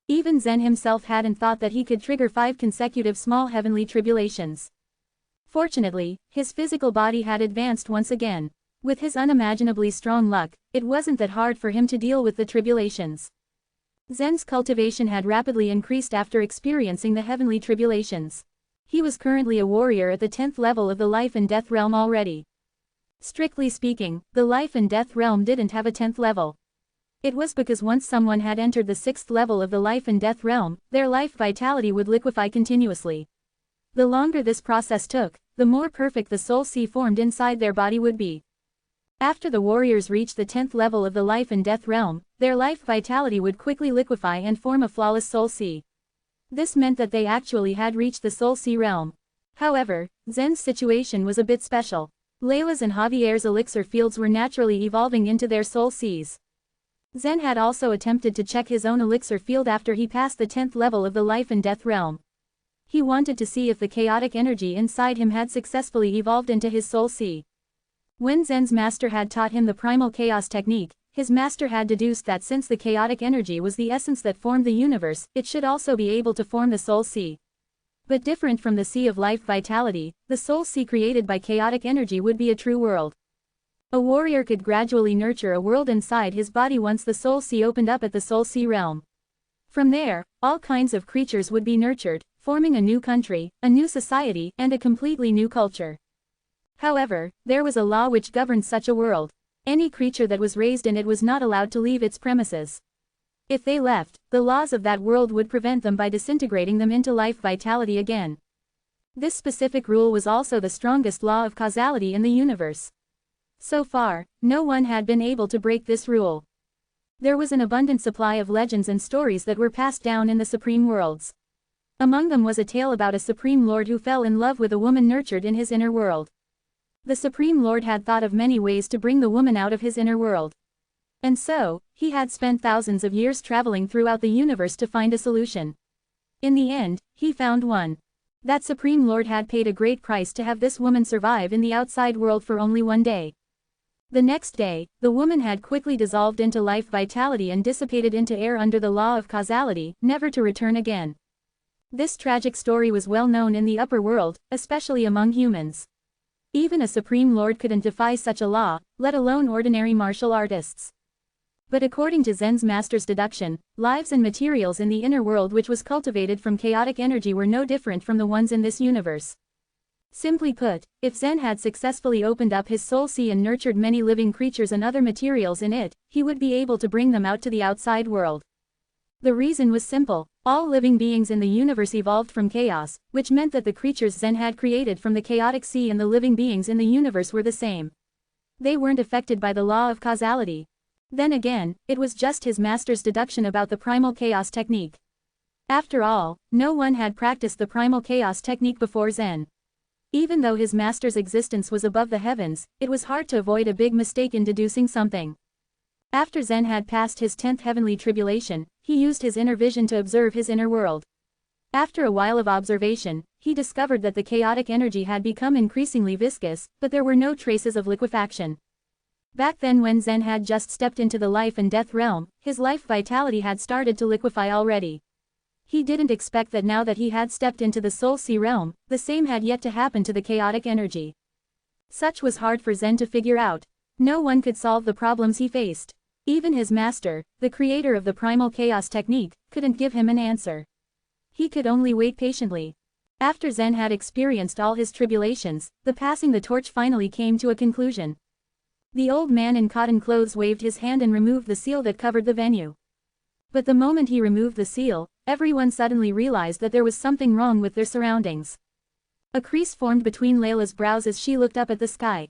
Even Zen himself hadn't thought that he could trigger 5 consecutive small heavenly tribulations. Fortunately, his physical body had advanced once again. With his unimaginably strong luck, it wasn't that hard for him to deal with the tribulations. Zen's cultivation had rapidly increased after experiencing the heavenly tribulations. He was currently a warrior at the 10th level of the life and death realm already. Strictly speaking, the life and death realm didn't have a 10th level. It was because once someone had entered the 6th level of the life and death realm, their life vitality would liquefy continuously. The longer this process took, the more perfect the soul sea formed inside their body would be. After the warriors reached the 10th level of the life and death realm, their life vitality would quickly liquefy and form a flawless soul sea. This meant that they actually had reached the soul sea realm. However, Zen's situation was a bit special. Layla's and Javier's elixir fields were naturally evolving into their soul seas. Zen had also attempted to check his own elixir field after he passed the 10th level of the life and death realm. He wanted to see if the chaotic energy inside him had successfully evolved into his soul sea. When Zen's master had taught him the primal chaos technique, his master had deduced that since the chaotic energy was the essence that formed the universe, it should also be able to form the soul sea. But different from the sea of life vitality, the soul sea created by chaotic energy would be a true world. A warrior could gradually nurture a world inside his body once the soul sea opened up at the soul sea realm. From there, all kinds of creatures would be nurtured, forming a new country, a new society, and a completely new culture. However, there was a law which governed such a world. Any creature that was raised in it was not allowed to leave its premises. If they left, the laws of that world would prevent them by disintegrating them into life vitality again. This specific rule was also the strongest law of causality in the universe. So far, no one had been able to break this rule. There was an abundant supply of legends and stories that were passed down in the supreme worlds. Among them was a tale about a supreme lord who fell in love with a woman nurtured in his inner world. The supreme lord had thought of many ways to bring the woman out of his inner world. And so, he had spent thousands of years traveling throughout the universe to find a solution. In the end, he found one. That supreme lord had paid a great price to have this woman survive in the outside world for only one day. The next day, the woman had quickly dissolved into life vitality and dissipated into air under the law of causality, never to return again. This tragic story was well known in the upper world, especially among humans. Even a supreme lord couldn't defy such a law, let alone ordinary martial artists. But according to Zen's master's deduction, lives and materials in the inner world which was cultivated from chaotic energy were no different from the ones in this universe. Simply put, if Zen had successfully opened up his soul sea and nurtured many living creatures and other materials in it, he would be able to bring them out to the outside world. The reason was simple. All living beings in the universe evolved from chaos, which meant that the creatures Zen had created from the chaotic sea and the living beings in the universe were the same. They weren't affected by the law of causality. Then again, it was just his master's deduction about the primal chaos technique. After all, no one had practiced the primal chaos technique before Zen. Even though his master's existence was above the heavens, it was hard to avoid a big mistake in deducing something. After Zen had passed his 10th heavenly tribulation, he used his inner vision to observe his inner world. After a while of observation, he discovered that the chaotic energy had become increasingly viscous, but there were no traces of liquefaction. Back then when Zen had just stepped into the life and death realm, his life vitality had started to liquefy already. He didn't expect that now that he had stepped into the soul sea realm, the same had yet to happen to the chaotic energy. Such was hard for Zen to figure out. No one could solve the problems he faced. Even his master, the creator of the primal chaos technique, couldn't give him an answer. He could only wait patiently. After Zen had experienced all his tribulations, the passing the torch finally came to a conclusion. The old man in cotton clothes waved his hand and removed the seal that covered the venue. But the moment he removed the seal, everyone suddenly realized that there was something wrong with their surroundings. A crease formed between Layla's brows as she looked up at the sky.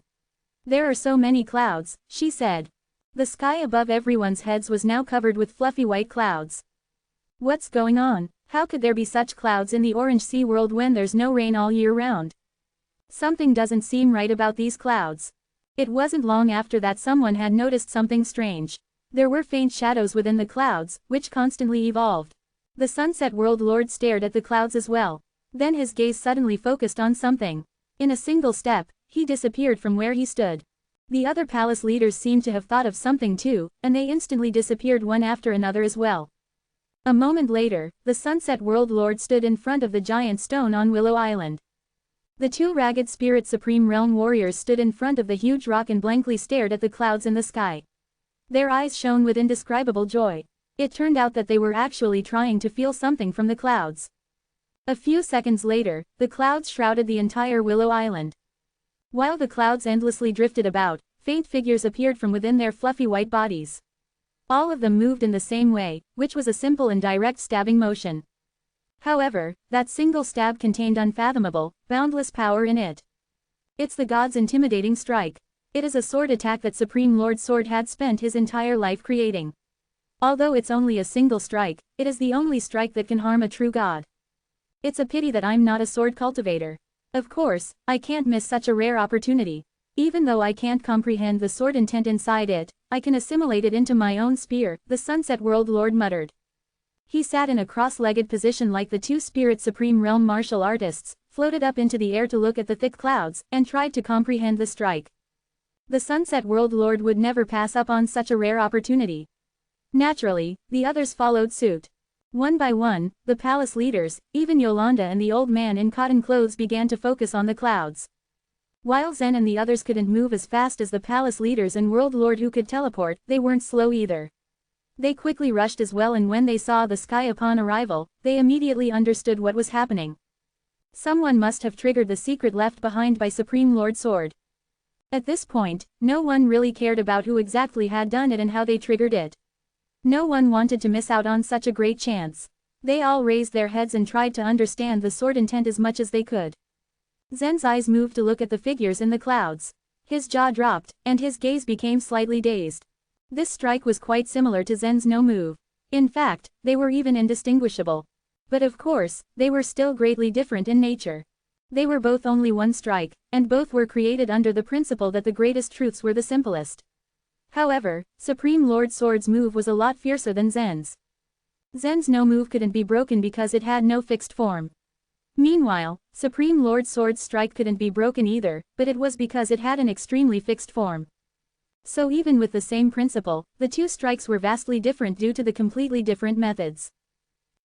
"There are so many clouds," she said. The sky above everyone's heads was now covered with fluffy white clouds. "What's going on? How could there be such clouds in the Orange Sea world when there's no rain all year round? Something doesn't seem right about these clouds." It wasn't long after that someone had noticed something strange. There were faint shadows within the clouds, which constantly evolved. The Sunset World Lord stared at the clouds as well. Then his gaze suddenly focused on something. In a single step, he disappeared from where he stood. The other palace leaders seemed to have thought of something too, and they instantly disappeared one after another as well. A moment later, the Sunset World Lord stood in front of the giant stone on Willow Island. The two ragged Spirit Supreme Realm warriors stood in front of the huge rock and blankly stared at the clouds in the sky. Their eyes shone with indescribable joy. It turned out that they were actually trying to feel something from the clouds. A few seconds later, the clouds shrouded the entire Willow Island. While the clouds endlessly drifted about, faint figures appeared from within their fluffy white bodies. All of them moved in the same way, which was a simple and direct stabbing motion. However, that single stab contained unfathomable, boundless power in it. It's the god's intimidating strike. It is a sword attack that Supreme Lord Sword had spent his entire life creating. Although it's only a single strike, it is the only strike that can harm a true god. It's a pity that I'm not a sword cultivator. Of course, I can't miss such a rare opportunity. Even though I can't comprehend the sword intent inside it, I can assimilate it into my own spear, the Sunset World Lord muttered. He sat in a cross-legged position like the two Spirit Supreme Realm martial artists, floated up into the air to look at the thick clouds, and tried to comprehend the strike. The Sunset World Lord would never pass up on such a rare opportunity. Naturally, the others followed suit. One by one, the palace leaders, even Yolanda and the old man in cotton clothes began to focus on the clouds. While Zen and the others couldn't move as fast as the palace leaders and World Lord who could teleport, they weren't slow either. They quickly rushed as well, and when they saw the sky upon arrival, they immediately understood what was happening. Someone must have triggered the secret left behind by Supreme Lord Sword. At this point, no one really cared about who exactly had done it and how they triggered it. No one wanted to miss out on such a great chance. They all raised their heads and tried to understand the sword intent as much as they could. Zen's eyes moved to look at the figures in the clouds. His jaw dropped, and his gaze became slightly dazed. This strike was quite similar to Zen's no move. In fact, they were even indistinguishable. But of course, they were still greatly different in nature. They were both only one strike, and both were created under the principle that the greatest truths were the simplest. However, Supreme Lord Sword's move was a lot fiercer than Zen's. Zen's no move couldn't be broken because it had no fixed form. Meanwhile, Supreme Lord Sword's strike couldn't be broken either, but it was because it had an extremely fixed form. So even with the same principle, the two strikes were vastly different due to the completely different methods.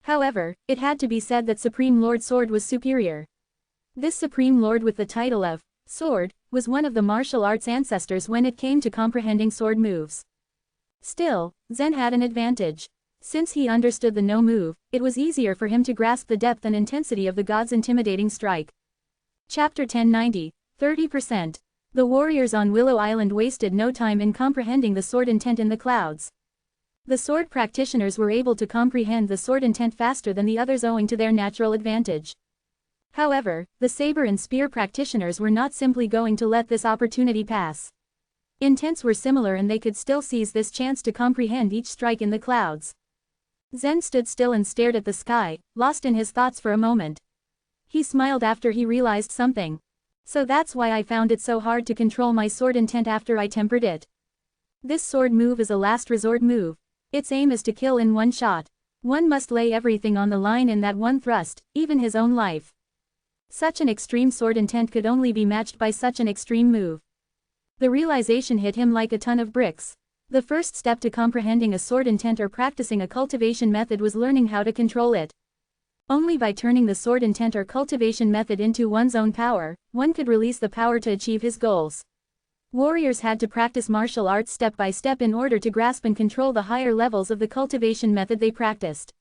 However, it had to be said that Supreme Lord Sword was superior. This Supreme Lord with the title of Sword was one of the martial arts ancestors when it came to comprehending sword moves. Still, Zen had an advantage. Since he understood the no move, it was easier for him to grasp the depth and intensity of the god's intimidating strike. Chapter 1090, 30%. The warriors on Willow Island wasted no time in comprehending the sword intent in the clouds. The sword practitioners were able to comprehend the sword intent faster than the others owing to their natural advantage. However, the saber and spear practitioners were not simply going to let this opportunity pass. Intents were similar and they could still seize this chance to comprehend each strike in the clouds. Zen stood still and stared at the sky, lost in his thoughts for a moment. He smiled after he realized something. So that's why I found it so hard to control my sword intent after I tempered it. This sword move is a last resort move. Its aim is to kill in one shot. One must lay everything on the line in that one thrust, even his own life. Such an extreme sword intent could only be matched by such an extreme move. The realization hit him like a ton of bricks. The first step to comprehending a sword intent or practicing a cultivation method was learning how to control it. Only by turning the sword intent or cultivation method into one's own power, one could release the power to achieve his goals. Warriors had to practice martial arts step by step in order to grasp and control the higher levels of the cultivation method they practiced.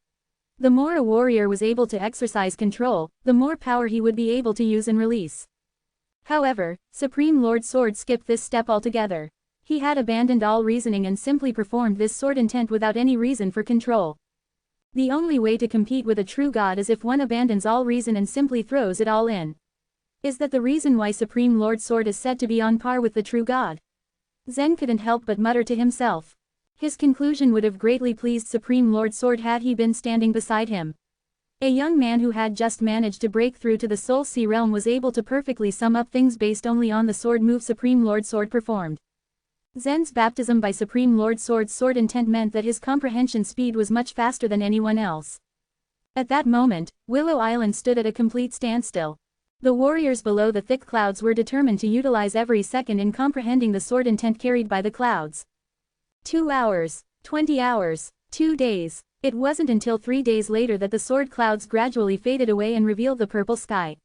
The more a warrior was able to exercise control, the more power he would be able to use and release. However, Supreme Lord Sword skipped this step altogether. He had abandoned all reasoning and simply performed this sword intent without any reason for control. The only way to compete with a true god is if one abandons all reason and simply throws it all in. Is that the reason why Supreme Lord Sword is said to be on par with the true god? Zen couldn't help but mutter to himself. His conclusion would have greatly pleased Supreme Lord Sword had he been standing beside him. A young man who had just managed to break through to the Soul Sea realm was able to perfectly sum up things based only on the sword move Supreme Lord Sword performed. Zen's baptism by Supreme Lord Sword's sword intent meant that his comprehension speed was much faster than anyone else. At that moment, Willow Island stood at a complete standstill. The warriors below the thick clouds were determined to utilize every second in comprehending the sword intent carried by the clouds. 2 hours, 20 hours, 2 days. It wasn't until 3 days later that the sword clouds gradually faded away and revealed the purple sky.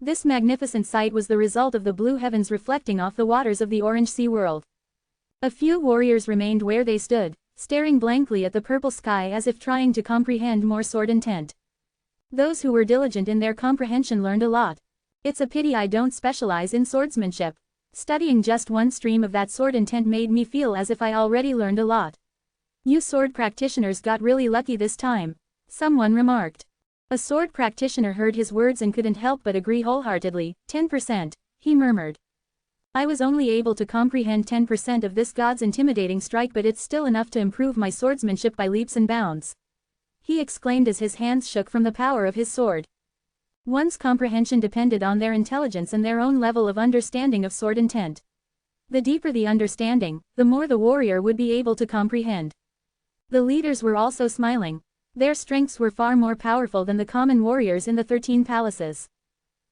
This magnificent sight was the result of the blue heavens reflecting off the waters of the Orange Sea world. A few warriors remained where they stood, staring blankly at the purple sky as if trying to comprehend more sword intent. Those who were diligent in their comprehension learned a lot. It's a pity I don't specialize in swordsmanship. Studying just one stream of that sword intent made me feel as if I already learned a lot. You sword practitioners got really lucky this time, someone remarked. A sword practitioner heard his words and couldn't help but agree wholeheartedly. 10%, he murmured. I was only able to comprehend 10% of this god's intimidating strike, but it's still enough to improve my swordsmanship by leaps and bounds. He exclaimed as his hands shook from the power of his sword. One's comprehension depended on their intelligence and their own level of understanding of sword intent. The deeper the understanding, the more the warrior would be able to comprehend. The leaders were also smiling. Their strengths were far more powerful than the common warriors in the 13 palaces.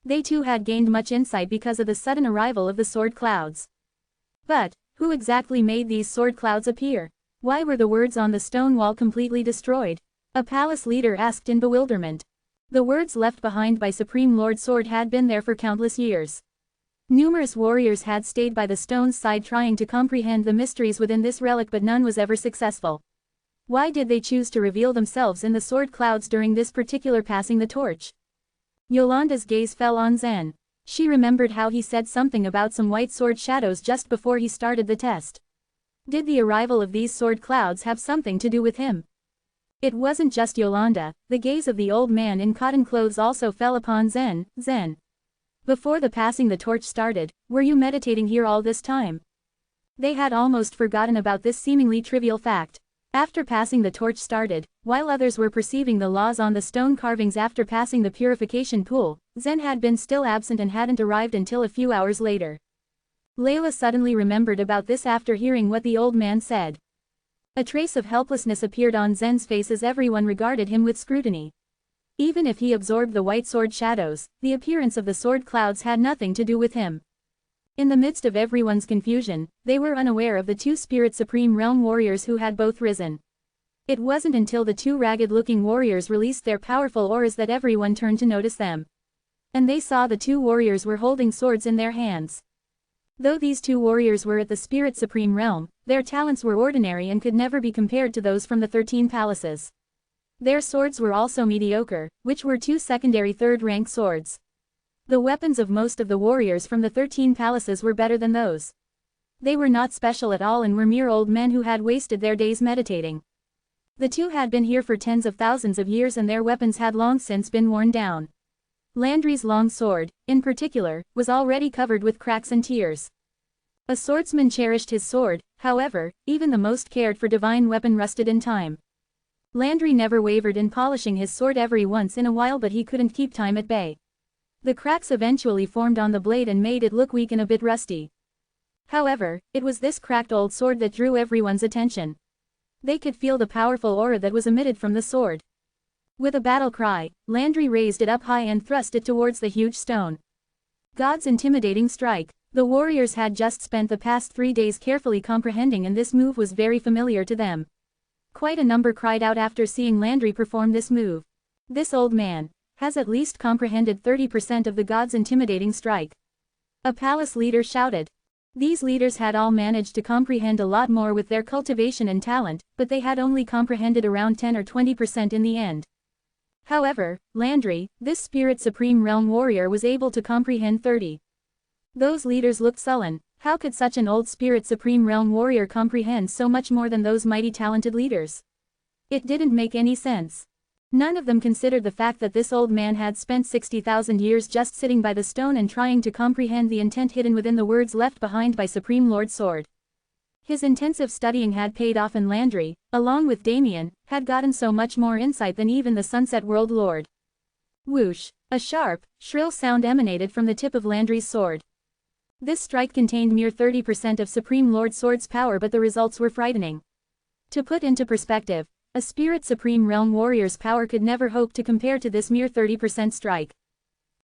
They too had gained much insight because of the sudden arrival of the sword clouds. But, who exactly made these sword clouds appear? Why were the words on the stone wall completely destroyed? A palace leader asked in bewilderment. The words left behind by Supreme Lord Sword had been there for countless years. Numerous warriors had stayed by the stone's side trying to comprehend the mysteries within this relic, but none was ever successful. Why did they choose to reveal themselves in the sword clouds during this particular passing the torch? Yolanda's gaze fell on Zen. She remembered how he said something about some white sword shadows just before he started the test. Did the arrival of these sword clouds have something to do with him? It wasn't just Yolanda, the gaze of the old man in cotton clothes also fell upon Zen. Zen. Before the passing the torch started, were you meditating here all this time? They had almost forgotten about this seemingly trivial fact. After passing the torch started, while others were perceiving the laws on the stone carvings after passing the purification pool, Zen had been still absent and hadn't arrived until a few hours later. Layla suddenly remembered about this after hearing what the old man said. A trace of helplessness appeared on Zen's face as everyone regarded him with scrutiny. Even if he absorbed the white sword shadows, the appearance of the sword clouds had nothing to do with him. In the midst of everyone's confusion, they were unaware of the two Spirit Supreme Realm warriors who had both risen. It wasn't until the two ragged-looking warriors released their powerful auras that everyone turned to notice them. And they saw the two warriors were holding swords in their hands. Though these two warriors were at the Spirit Supreme Realm, their talents were ordinary and could never be compared to those from the 13 palaces. Their swords were also mediocre, which were two secondary third-rank swords. The weapons of most of the warriors from the 13 palaces were better than those. They were not special at all and were mere old men who had wasted their days meditating. The two had been here for tens of thousands of years and their weapons had long since been worn down. Landry's long sword, in particular, was already covered with cracks and tears. A swordsman cherished his sword, however, even the most cared for divine weapon rusted in time. Landry never wavered in polishing his sword every once in a while, but he couldn't keep time at bay. The cracks eventually formed on the blade and made it look weak and a bit rusty. However, it was this cracked old sword that drew everyone's attention. They could feel the powerful aura that was emitted from the sword. With a battle cry, Landry raised it up high and thrust it towards the huge stone. God's intimidating strike. The warriors had just spent the past 3 days carefully comprehending, and this move was very familiar to them. Quite a number cried out after seeing Landry perform this move. This old man has at least comprehended 30% of the God's intimidating strike. A palace leader shouted. These leaders had all managed to comprehend a lot more with their cultivation and talent, but they had only comprehended around 10 or 20% in the end. However, Landry, this spirit supreme realm warrior, was able to comprehend 30. Those leaders looked sullen. How could such an old spirit supreme realm warrior comprehend so much more than those mighty talented leaders? It didn't make any sense. None of them considered the fact that this old man had spent 60,000 years just sitting by the stone and trying to comprehend the intent hidden within the words left behind by Supreme Lord Sword. His intensive studying had paid off, and Landry, along with Damien, had gotten so much more insight than even the Sunset World Lord. Whoosh! A sharp, shrill sound emanated from the tip of Landry's sword. This strike contained mere 30% of Supreme Lord Sword's power, but the results were frightening. To put into perspective, a spirit supreme realm warrior's power could never hope to compare to this mere 30% strike.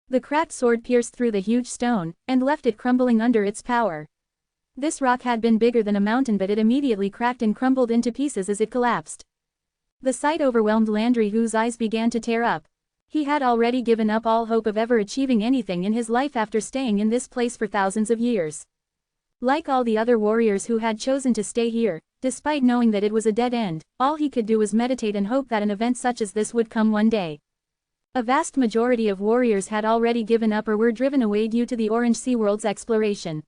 The cracked sword pierced through the huge stone, and left it crumbling under its power. This rock had been bigger than a mountain, but it immediately cracked and crumbled into pieces as it collapsed. The sight overwhelmed Landry, whose eyes began to tear up. He had already given up all hope of ever achieving anything in his life after staying in this place for thousands of years. Like all the other warriors who had chosen to stay here, despite knowing that it was a dead end, all he could do was meditate and hope that an event such as this would come one day. A vast majority of warriors had already given up or were driven away due to the Orange Sea World's exploration.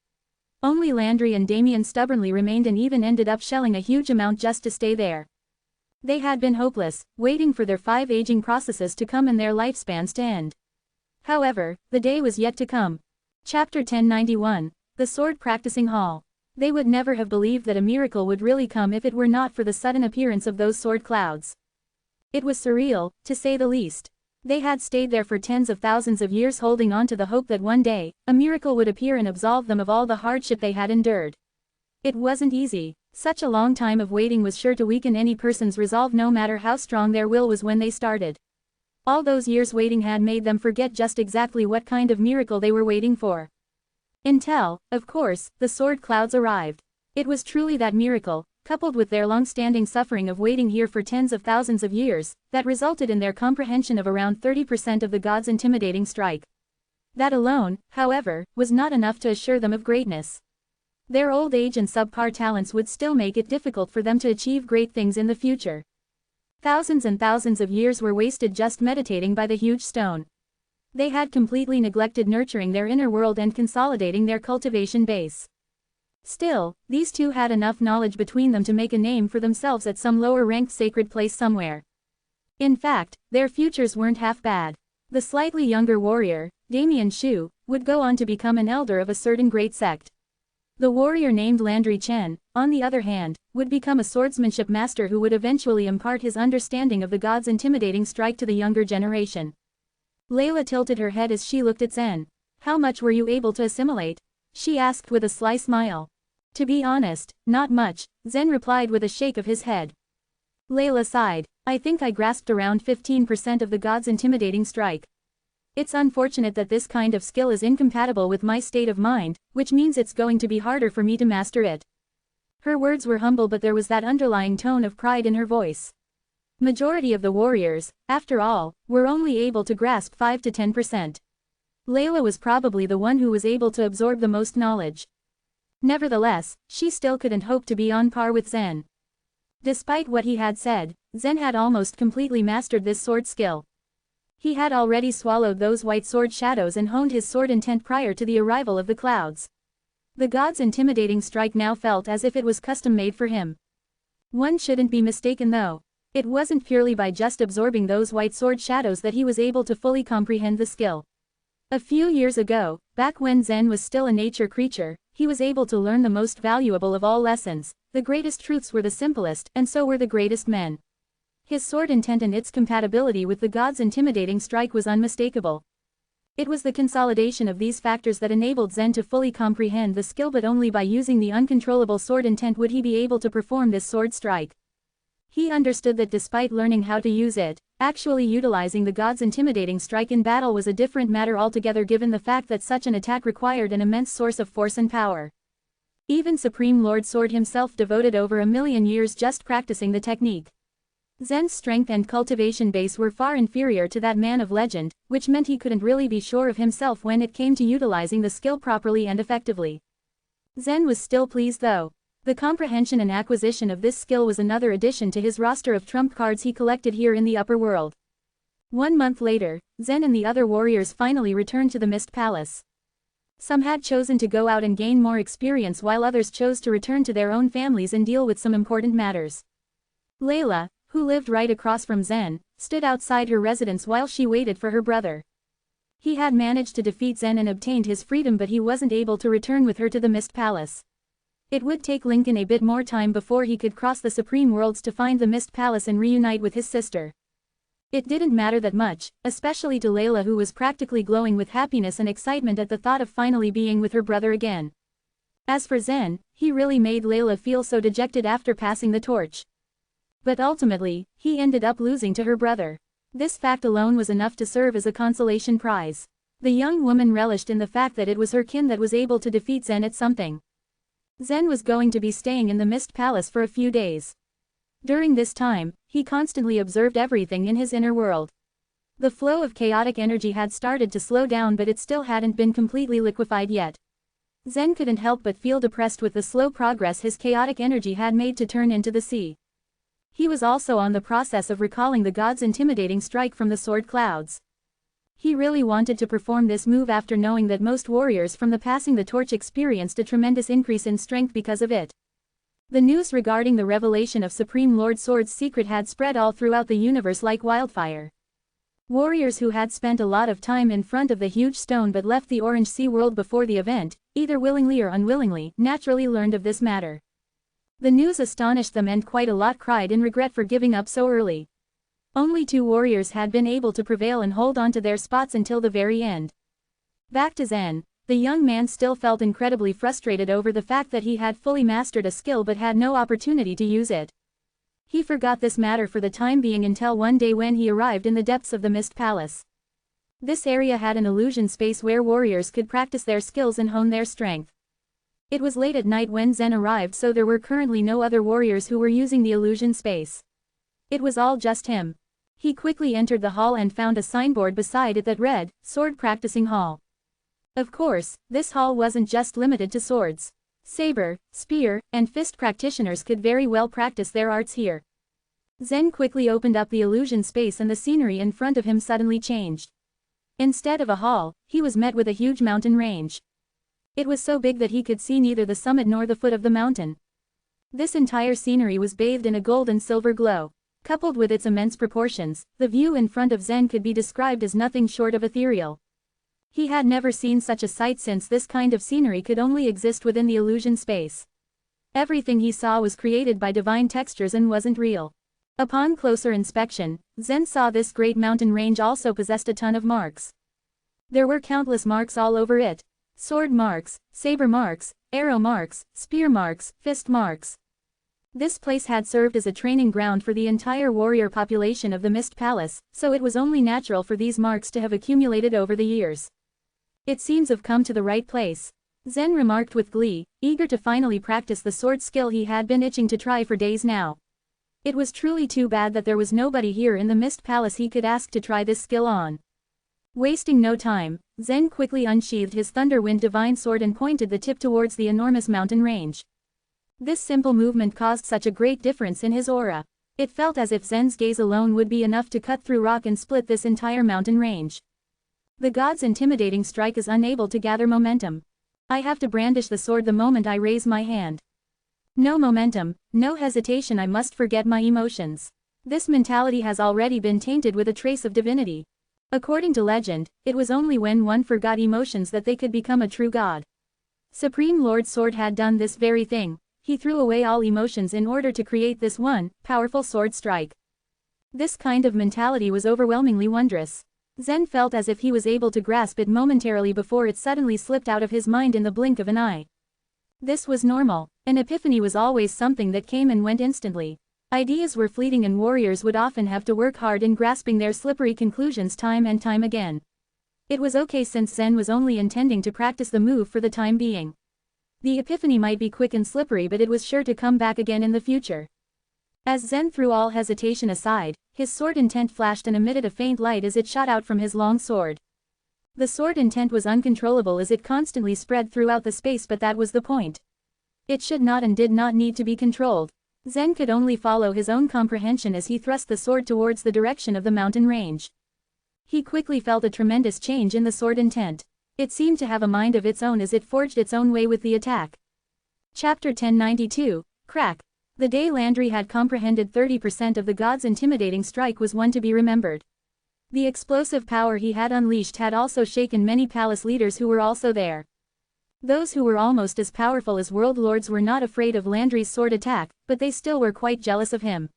Only Landry and Damien stubbornly remained and even ended up shelling a huge amount just to stay there. They had been hopeless, waiting for their 5 aging processes to come and their lifespans to end. However, the day was yet to come. Chapter 1091, The Sword Practicing Hall. They would never have believed that a miracle would really come if it were not for the sudden appearance of those sword clouds. It was surreal, to say the least. They had stayed there for tens of thousands of years, holding on to the hope that one day, a miracle would appear and absolve them of all the hardship they had endured. It wasn't easy. Such a long time of waiting was sure to weaken any person's resolve, no matter how strong their will was when they started. All those years waiting had made them forget just exactly what kind of miracle they were waiting for. Until, of course, the sword clouds arrived. It was truly that miracle, coupled with their long-standing suffering of waiting here for tens of thousands of years, that resulted in their comprehension of around 30% of the God's intimidating strike. That alone, however, was not enough to assure them of greatness. Their old age and subpar talents would still make it difficult for them to achieve great things in the future. Thousands and thousands of years were wasted just meditating by the huge stone. They had completely neglected nurturing their inner world and consolidating their cultivation base. Still, these two had enough knowledge between them to make a name for themselves at some lower-ranked sacred place somewhere. In fact, their futures weren't half bad. The slightly younger warrior, Damien Shu, would go on to become an elder of a certain great sect. The warrior named Landry Chen, on the other hand, would become a swordsmanship master who would eventually impart his understanding of the God's intimidating strike to the younger generation. Layla tilted her head as she looked at Zen. "How much were you able to assimilate?" she asked with a sly smile. "To be honest, not much," Zen replied with a shake of his head. Layla sighed. "I think I grasped around 15% of the God's intimidating strike. It's unfortunate that this kind of skill is incompatible with my state of mind, which means it's going to be harder for me to master it." Her words were humble, but there was that underlying tone of pride in her voice. Majority of the warriors, after all, were only able to grasp 5 to 10%. Layla was probably the one who was able to absorb the most knowledge. Nevertheless, she still couldn't hope to be on par with Zen. Despite what he had said, Zen had almost completely mastered this sword skill. He had already swallowed those white sword shadows and honed his sword intent prior to the arrival of the clouds. The God's intimidating strike now felt as if it was custom-made for him. One shouldn't be mistaken though. It wasn't purely by just absorbing those white sword shadows that he was able to fully comprehend the skill. A few years ago, back when Zen was still a nature creature, he was able to learn the most valuable of all lessons. The greatest truths were the simplest, and so were the greatest men. His sword intent and its compatibility with the God's intimidating strike was unmistakable. It was the consolidation of these factors that enabled Zen to fully comprehend the skill, but only by using the uncontrollable sword intent would he be able to perform this sword strike. He understood that despite learning how to use it, actually utilizing the god's intimidating strike in battle was a different matter altogether, given the fact that such an attack required an immense source of force and power. Even Supreme Lord Sword himself devoted over 1,000,000 years just practicing the technique. Zen's strength and cultivation base were far inferior to that man of legend, which meant he couldn't really be sure of himself when it came to utilizing the skill properly and effectively. Zen was still pleased though. The comprehension and acquisition of this skill was another addition to his roster of trump cards he collected here in the upper world. 1 month later, Zen and the other warriors finally returned to the Mist Palace. Some had chosen to go out and gain more experience while others chose to return to their own families and deal with some important matters. Layla, who lived right across from Zen, stood outside her residence while she waited for her brother. He had managed to defeat Zen and obtained his freedom, but he wasn't able to return with her to the Mist Palace. It would take Lincoln a bit more time before he could cross the Supreme Worlds to find the Mist Palace and reunite with his sister. It didn't matter that much, especially to Layla, who was practically glowing with happiness and excitement at the thought of finally being with her brother again. As for Zen, he really made Layla feel so dejected after passing the torch. But ultimately, he ended up losing to her brother. This fact alone was enough to serve as a consolation prize. The young woman relished in the fact that it was her kin that was able to defeat Zen at something. Zen was going to be staying in the Mist Palace for a few days. During this time, he constantly observed everything in his inner world. The flow of chaotic energy had started to slow down, but it still hadn't been completely liquefied yet. Zen couldn't help but feel depressed with the slow progress his chaotic energy had made to turn into the sea. He was also on the process of recalling the god's intimidating strike from the sword clouds. He really wanted to perform this move after knowing that most warriors from the passing the torch experienced a tremendous increase in strength because of it. The news regarding the revelation of Supreme Lord Sword's secret had spread all throughout the universe like wildfire. Warriors who had spent a lot of time in front of the huge stone but left the Orange Sea world before the event, either willingly or unwillingly, naturally learned of this matter. The news astonished them, and quite a lot cried in regret for giving up so early. Only 2 warriors had been able to prevail and hold on to their spots until the very end. Back to Zen, the young man still felt incredibly frustrated over the fact that he had fully mastered a skill but had no opportunity to use it. He forgot this matter for the time being until one day when he arrived in the depths of the Mist Palace. This area had an illusion space where warriors could practice their skills and hone their strength. It was late at night when Zen arrived, so there were currently no other warriors who were using the illusion space. It was all just him. He quickly entered the hall and found a signboard beside it that read, "Sword Practicing Hall." Of course, this hall wasn't just limited to swords. Saber, spear, and fist practitioners could very well practice their arts here. Zen quickly opened up the illusion space and the scenery in front of him suddenly changed. Instead of a hall, he was met with a huge mountain range. It was so big that he could see neither the summit nor the foot of the mountain. This entire scenery was bathed in a gold and silver glow. Coupled with its immense proportions, the view in front of Zen could be described as nothing short of ethereal. He had never seen such a sight, since this kind of scenery could only exist within the illusion space. Everything he saw was created by divine textures and wasn't real. Upon closer inspection, Zen saw this great mountain range also possessed a ton of marks. There were countless marks all over it. Sword marks, saber marks, arrow marks, spear marks, fist marks. This place had served as a training ground for the entire warrior population of the Mist Palace, so it was only natural for these marks to have accumulated over the years. It seems I've come to the right place, Zen remarked with glee, eager to finally practice the sword skill he had been itching to try for days now. It was truly too bad that there was nobody here in the Mist Palace he could ask to try this skill on. Wasting no time, Zen quickly unsheathed his Thunderwind Divine Sword and pointed the tip towards the enormous mountain range. This simple movement caused such a great difference in his aura. It felt as if Zen's gaze alone would be enough to cut through rock and split this entire mountain range. The god's intimidating strike is unable to gather momentum. I have to brandish the sword the moment I raise my hand. No momentum, no hesitation, I must forget my emotions. This mentality has already been tainted with a trace of divinity. According to legend, it was only when one forgot emotions that they could become a true god. Supreme Lord Sword had done this very thing. He threw away all emotions in order to create this one, powerful sword strike. This kind of mentality was overwhelmingly wondrous. Zen felt as if he was able to grasp it momentarily before it suddenly slipped out of his mind in the blink of an eye. This was normal. An epiphany was always something that came and went instantly. Ideas were fleeting and warriors would often have to work hard in grasping their slippery conclusions time and time again. It was okay since Zen was only intending to practice the move for the time being. The epiphany might be quick and slippery, but it was sure to come back again in the future. As Zen threw all hesitation aside, his sword intent flashed and emitted a faint light as it shot out from his long sword. The sword intent was uncontrollable as it constantly spread throughout the space, but that was the point. It should not and did not need to be controlled. Zen could only follow his own comprehension as he thrust the sword towards the direction of the mountain range. He quickly felt a tremendous change in the sword intent. It seemed to have a mind of its own as it forged its own way with the attack. Chapter 1092, Crack. The day Landry had comprehended 30% of the god's intimidating strike was one to be remembered. The explosive power he had unleashed had also shaken many palace leaders who were also there. Those who were almost as powerful as world lords were not afraid of Landry's sword attack, but they still were quite jealous of him.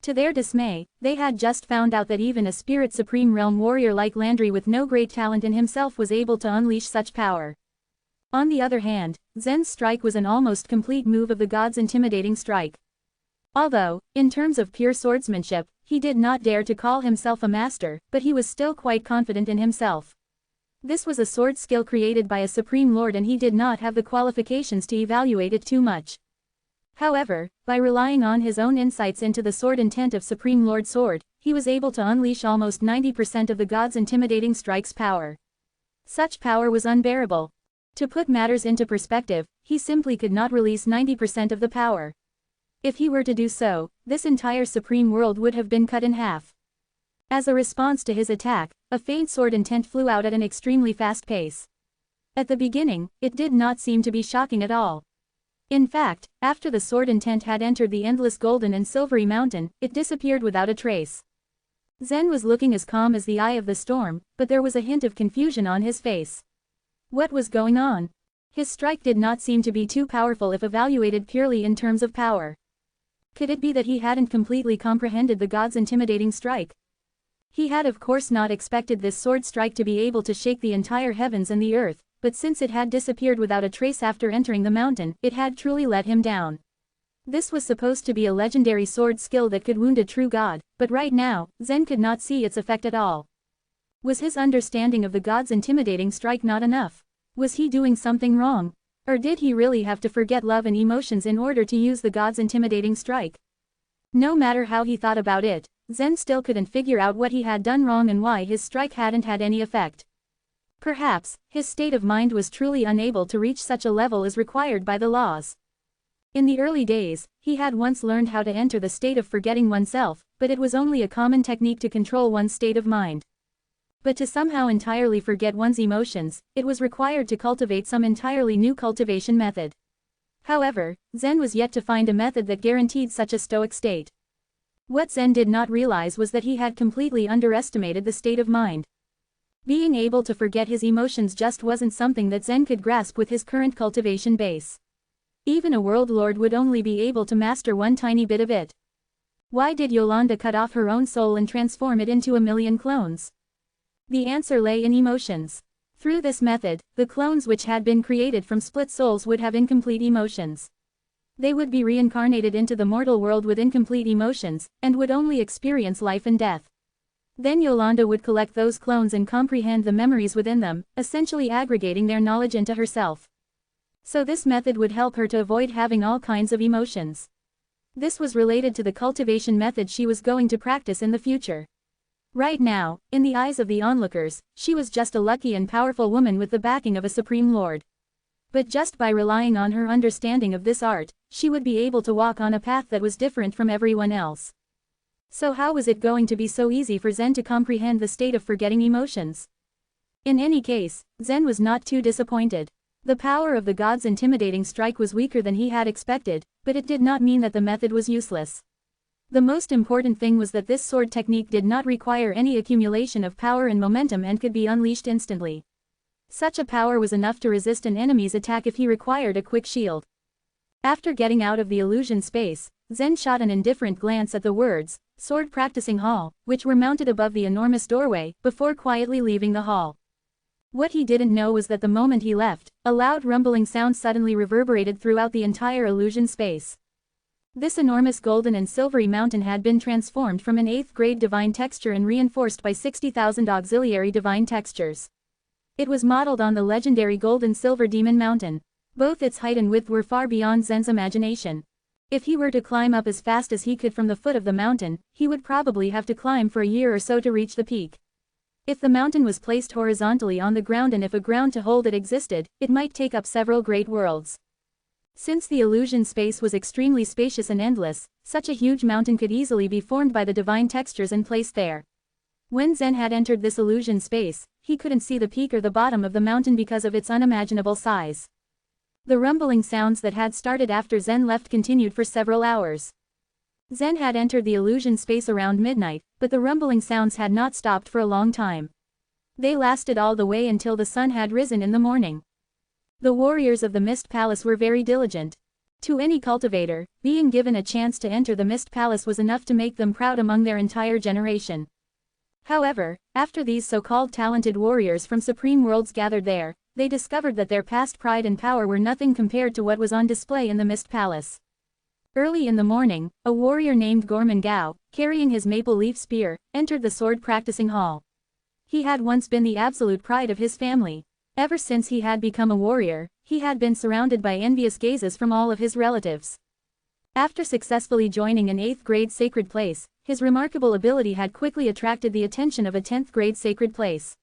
To their dismay, they had just found out that even a spirit supreme realm warrior like Landry with no great talent in himself was able to unleash such power. On the other hand, Zen's strike was an almost complete move of the god's intimidating strike. Although, in terms of pure swordsmanship, he did not dare to call himself a master, but he was still quite confident in himself. This was a sword skill created by a supreme lord and he did not have the qualifications to evaluate it too much. However, by relying on his own insights into the sword intent of Supreme Lord Sword, he was able to unleash almost 90% of the god's intimidating strike's power. Such power was unbearable. To put matters into perspective, he simply could not release 90% of the power. If he were to do so, this entire supreme world would have been cut in half. As a response to his attack, a faint sword intent flew out at an extremely fast pace. At the beginning, it did not seem to be shocking at all. In fact, after the sword intent had entered the endless golden and silvery mountain, it disappeared without a trace. Zen was looking as calm as the eye of the storm, but there was a hint of confusion on his face. What was going on? His strike did not seem to be too powerful if evaluated purely in terms of power. Could it be that he hadn't completely comprehended the god's intimidating strike? He had of course not expected this sword strike to be able to shake the entire heavens and the earth, but since it had disappeared without a trace after entering the mountain, it had truly let him down. This was supposed to be a legendary sword skill that could wound a true god, but right now, Zen could not see its effect at all. Was his understanding of the god's intimidating strike not enough? Was he doing something wrong? Or did he really have to forget love and emotions in order to use the god's intimidating strike? No matter how he thought about it, Zen still couldn't figure out what he had done wrong and why his strike hadn't had any effect. Perhaps, his state of mind was truly unable to reach such a level as required by the laws. In the early days, he had once learned how to enter the state of forgetting oneself, but it was only a common technique to control one's state of mind. But to somehow entirely forget one's emotions, it was required to cultivate some entirely new cultivation method. However, Zen was yet to find a method that guaranteed such a stoic state. What Zen did not realize was that he had completely underestimated the state of mind. Being able to forget his emotions just wasn't something that Zen could grasp with his current cultivation base. Even a world lord would only be able to master one tiny bit of it. Why did Yolanda cut off her own soul and transform it into a million clones? The answer lay in emotions. Through this method, the clones which had been created from split souls would have incomplete emotions. They would be reincarnated into the mortal world with incomplete emotions, and would only experience life and death. Then Yolanda would collect those clones and comprehend the memories within them, essentially aggregating their knowledge into herself. So this method would help her to avoid having all kinds of emotions. This was related to the cultivation method she was going to practice in the future. Right now, in the eyes of the onlookers, she was just a lucky and powerful woman with the backing of a supreme lord. But just by relying on her understanding of this art, she would be able to walk on a path that was different from everyone else. So how was it going to be so easy for Zen to comprehend the state of forgetting emotions? In any case, Zen was not too disappointed. The power of the god's intimidating strike was weaker than he had expected, but it did not mean that the method was useless. The most important thing was that this sword technique did not require any accumulation of power and momentum and could be unleashed instantly. Such a power was enough to resist an enemy's attack if he required a quick shield. After getting out of the illusion space, Zen shot an indifferent glance at the words, "Sword Practicing Hall," which were mounted above the enormous doorway, before quietly leaving the hall. What he didn't know was that the moment he left, a loud rumbling sound suddenly reverberated throughout the entire illusion space. This enormous golden and silvery mountain had been transformed from an 8th grade divine texture and reinforced by 60,000 auxiliary divine textures. It was modeled on the legendary gold and silver demon mountain. Both its height and width were far beyond Zen's imagination. If he were to climb up as fast as he could from the foot of the mountain, he would probably have to climb for a year or so to reach the peak. If the mountain was placed horizontally on the ground and if a ground to hold it existed, it might take up several great worlds. Since the illusion space was extremely spacious and endless, such a huge mountain could easily be formed by the divine textures and placed there. When Zen had entered this illusion space, he couldn't see the peak or the bottom of the mountain because of its unimaginable size. The rumbling sounds that had started after Zen left continued for several hours. Zen had entered the illusion space around midnight, but the rumbling sounds had not stopped for a long time. They lasted all the way until the sun had risen in the morning. The warriors of the Mist Palace were very diligent. To any cultivator, being given a chance to enter the Mist Palace was enough to make them proud among their entire generation. However, after these so-called talented warriors from Supreme Worlds gathered there, they discovered that their past pride and power were nothing compared to what was on display in the Mist Palace. Early in the morning, a warrior named Gorman Gao, carrying his maple leaf spear, entered the sword practicing hall. He had once been the absolute pride of his family. Ever since he had become a warrior, he had been surrounded by envious gazes from all of his relatives. After successfully joining an 8th grade sacred place, his remarkable ability had quickly attracted the attention of a 10th grade sacred place.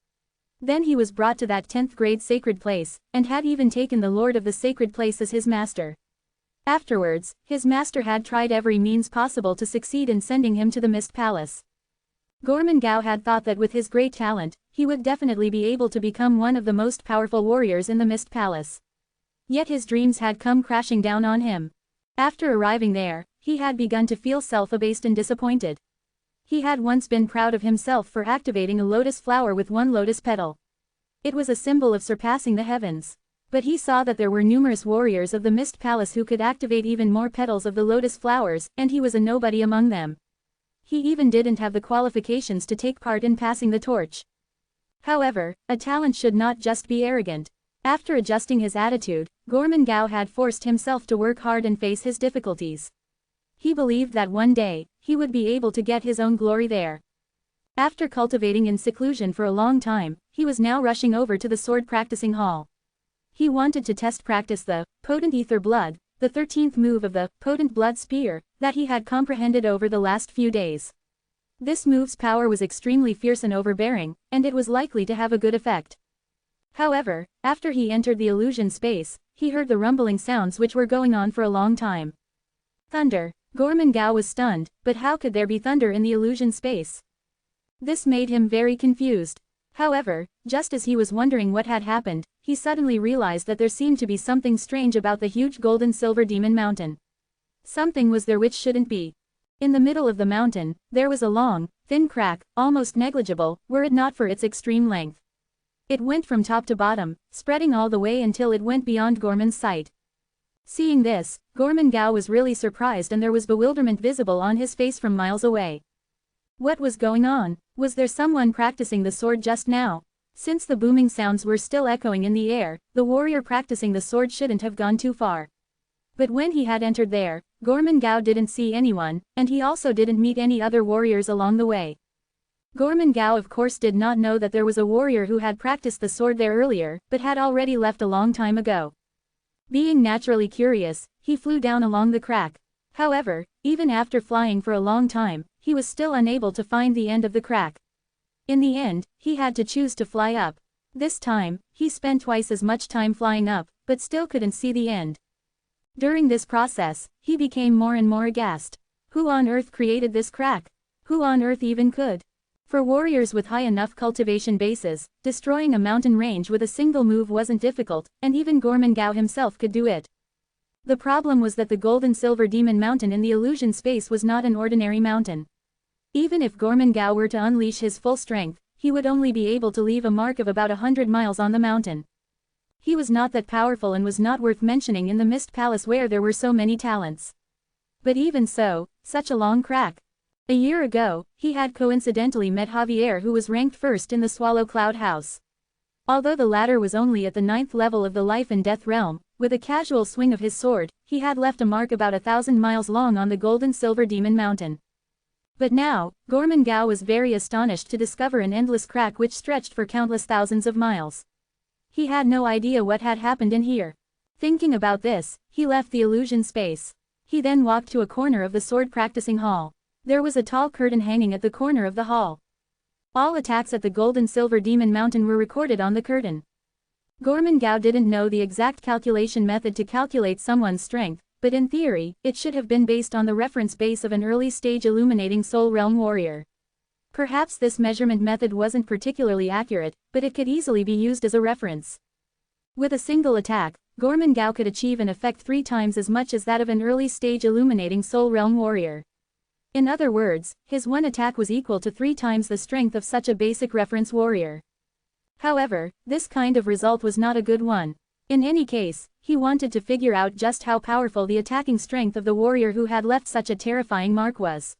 Then he was brought to that 10th grade sacred place, and had even taken the lord of the sacred place as his master. Afterwards, his master had tried every means possible to succeed in sending him to the Mist Palace. Gorman Gao had thought that with his great talent, he would definitely be able to become one of the most powerful warriors in the Mist Palace. Yet his dreams had come crashing down on him. After arriving there, he had begun to feel self-abased and disappointed. He had once been proud of himself for activating a lotus flower with one lotus petal. It was a symbol of surpassing the heavens. But he saw that there were numerous warriors of the Mist Palace who could activate even more petals of the lotus flowers, and he was a nobody among them. He even didn't have the qualifications to take part in passing the torch. However, a talent should not just be arrogant. After adjusting his attitude, Gorman Gao had forced himself to work hard and face his difficulties. He believed that one day, he would be able to get his own glory there. After cultivating in seclusion for a long time, he was now rushing over to the sword practicing hall. He wanted to practice the potent ether blood, the 13th move of the potent blood spear, that he had comprehended over the last few days. This move's power was extremely fierce and overbearing, and it was likely to have a good effect. However, after he entered the illusion space, he heard the rumbling sounds which were going on for a long time. Thunder. Gorman Gao was stunned, but how could there be thunder in the illusion space? This made him very confused. However, just as he was wondering what had happened, he suddenly realized that there seemed to be something strange about the huge gold and silver demon mountain. Something was there which shouldn't be. In the middle of the mountain, there was a long, thin crack, almost negligible, were it not for its extreme length. It went from top to bottom, spreading all the way until it went beyond Gorman's sight. Seeing this, Gorman Gao was really surprised and there was bewilderment visible on his face from miles away. What was going on? Was there someone practicing the sword just now? Since the booming sounds were still echoing in the air, the warrior practicing the sword shouldn't have gone too far. But when he had entered there, Gorman Gao didn't see anyone, and he also didn't meet any other warriors along the way. Gorman Gao of course did not know that there was a warrior who had practiced the sword there earlier, but had already left a long time ago. Being naturally curious, he flew down along the crack. However, even after flying for a long time, he was still unable to find the end of the crack. In the end, he had to choose to fly up. This time, he spent twice as much time flying up, but still couldn't see the end. During this process, he became more and more aghast. Who on earth created this crack? Who on earth even could? For warriors with high enough cultivation bases, destroying a mountain range with a single move wasn't difficult, and even Gorman Gao himself could do it. The problem was that the gold and silver demon mountain in the illusion space was not an ordinary mountain. Even if Gorman Gao were to unleash his full strength, he would only be able to leave a mark of about 100 miles on the mountain. He was not that powerful and was not worth mentioning in the Mist Palace where there were so many talents. But even so, such a long crack. A year ago, he had coincidentally met Javier, who was ranked first in the Swallow Cloud House. Although the latter was only at the 9th level of the life and death realm, With a casual swing of his sword, he had left a mark about 1,000 miles long on the gold-and-silver demon mountain. But now, Gorman Gao was very astonished to discover an endless crack which stretched for countless thousands of miles. He had no idea what had happened in here. Thinking about this, he left the illusion space. He then walked to a corner of the sword practicing hall. There was a tall curtain hanging at the corner of the hall. All attacks at the gold and silver demon mountain were recorded on the curtain. Gorman Gao didn't know the exact calculation method to calculate someone's strength, but in theory, it should have been based on the reference base of an early-stage illuminating soul realm warrior. Perhaps this measurement method wasn't particularly accurate, but it could easily be used as a reference. With a single attack, Gorman Gao could achieve an effect 3 times as much as that of an early-stage illuminating soul realm warrior. In other words, his one attack was equal to 3 times the strength of such a basic reference warrior. However, this kind of result was not a good one. In any case, he wanted to figure out just how powerful the attacking strength of the warrior who had left such a terrifying mark was.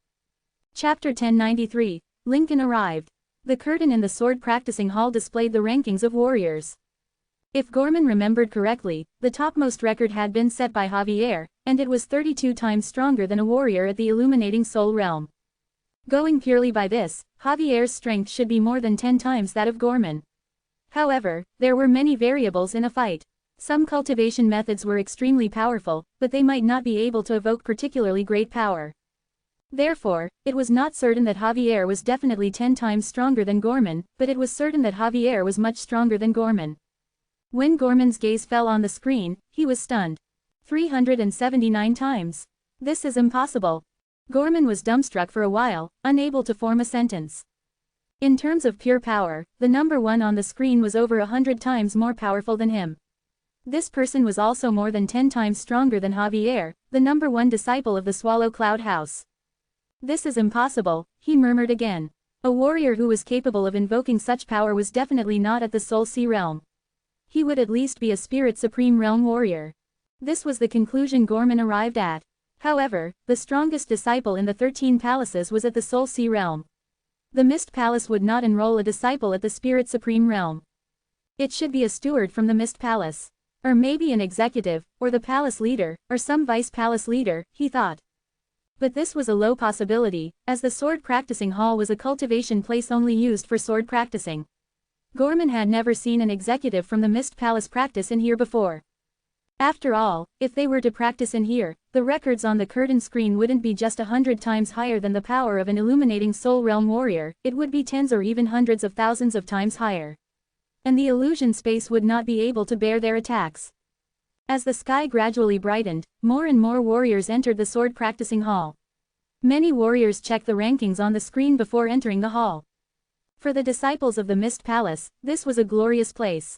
Chapter 1093, Lincoln arrived. The curtain in the sword practicing hall displayed the rankings of warriors. If Gorman remembered correctly, the topmost record had been set by Javier, and it was 32 times stronger than a warrior at the illuminating soul realm. Going purely by this, Javier's strength should be more than 10 times that of Gorman. However, there were many variables in a fight. Some cultivation methods were extremely powerful, but they might not be able to evoke particularly great power. Therefore, it was not certain that Javier was definitely 10 times stronger than Gorman, but it was certain that Javier was much stronger than Gorman. When Gorman's gaze fell on the screen, he was stunned. 379 times. This is impossible. Gorman was dumbstruck for a while, unable to form a sentence. In terms of pure power, the number 1 on the screen was over 100 times more powerful than him. This person was also more than 10 times stronger than Javier, the number 1 disciple of the Swallow Cloud House. This is impossible, he murmured again. A warrior who was capable of invoking such power was definitely not at the Soul Sea realm. He would at least be a Spirit Supreme realm warrior. This was the conclusion Gorman arrived at. However, the strongest disciple in the 13 palaces was at the Soul Sea realm. The Mist Palace would not enroll a disciple at the Spirit Supreme realm. It should be a steward from the Mist Palace. Or maybe an executive, or the palace leader, or some vice palace leader, he thought. But this was a low possibility, as the sword practicing hall was a cultivation place only used for sword practicing. Gorman had never seen an executive from the Mist Palace practice in here before. After all, if they were to practice in here, the records on the curtain screen wouldn't be just 100 times higher than the power of an illuminating soul realm warrior, it would be tens or even hundreds of thousands of times higher. And the illusion space would not be able to bear their attacks. As the sky gradually brightened, more and more warriors entered the sword practicing hall. Many warriors checked the rankings on the screen before entering the hall. For the disciples of the Mist Palace, this was a glorious place.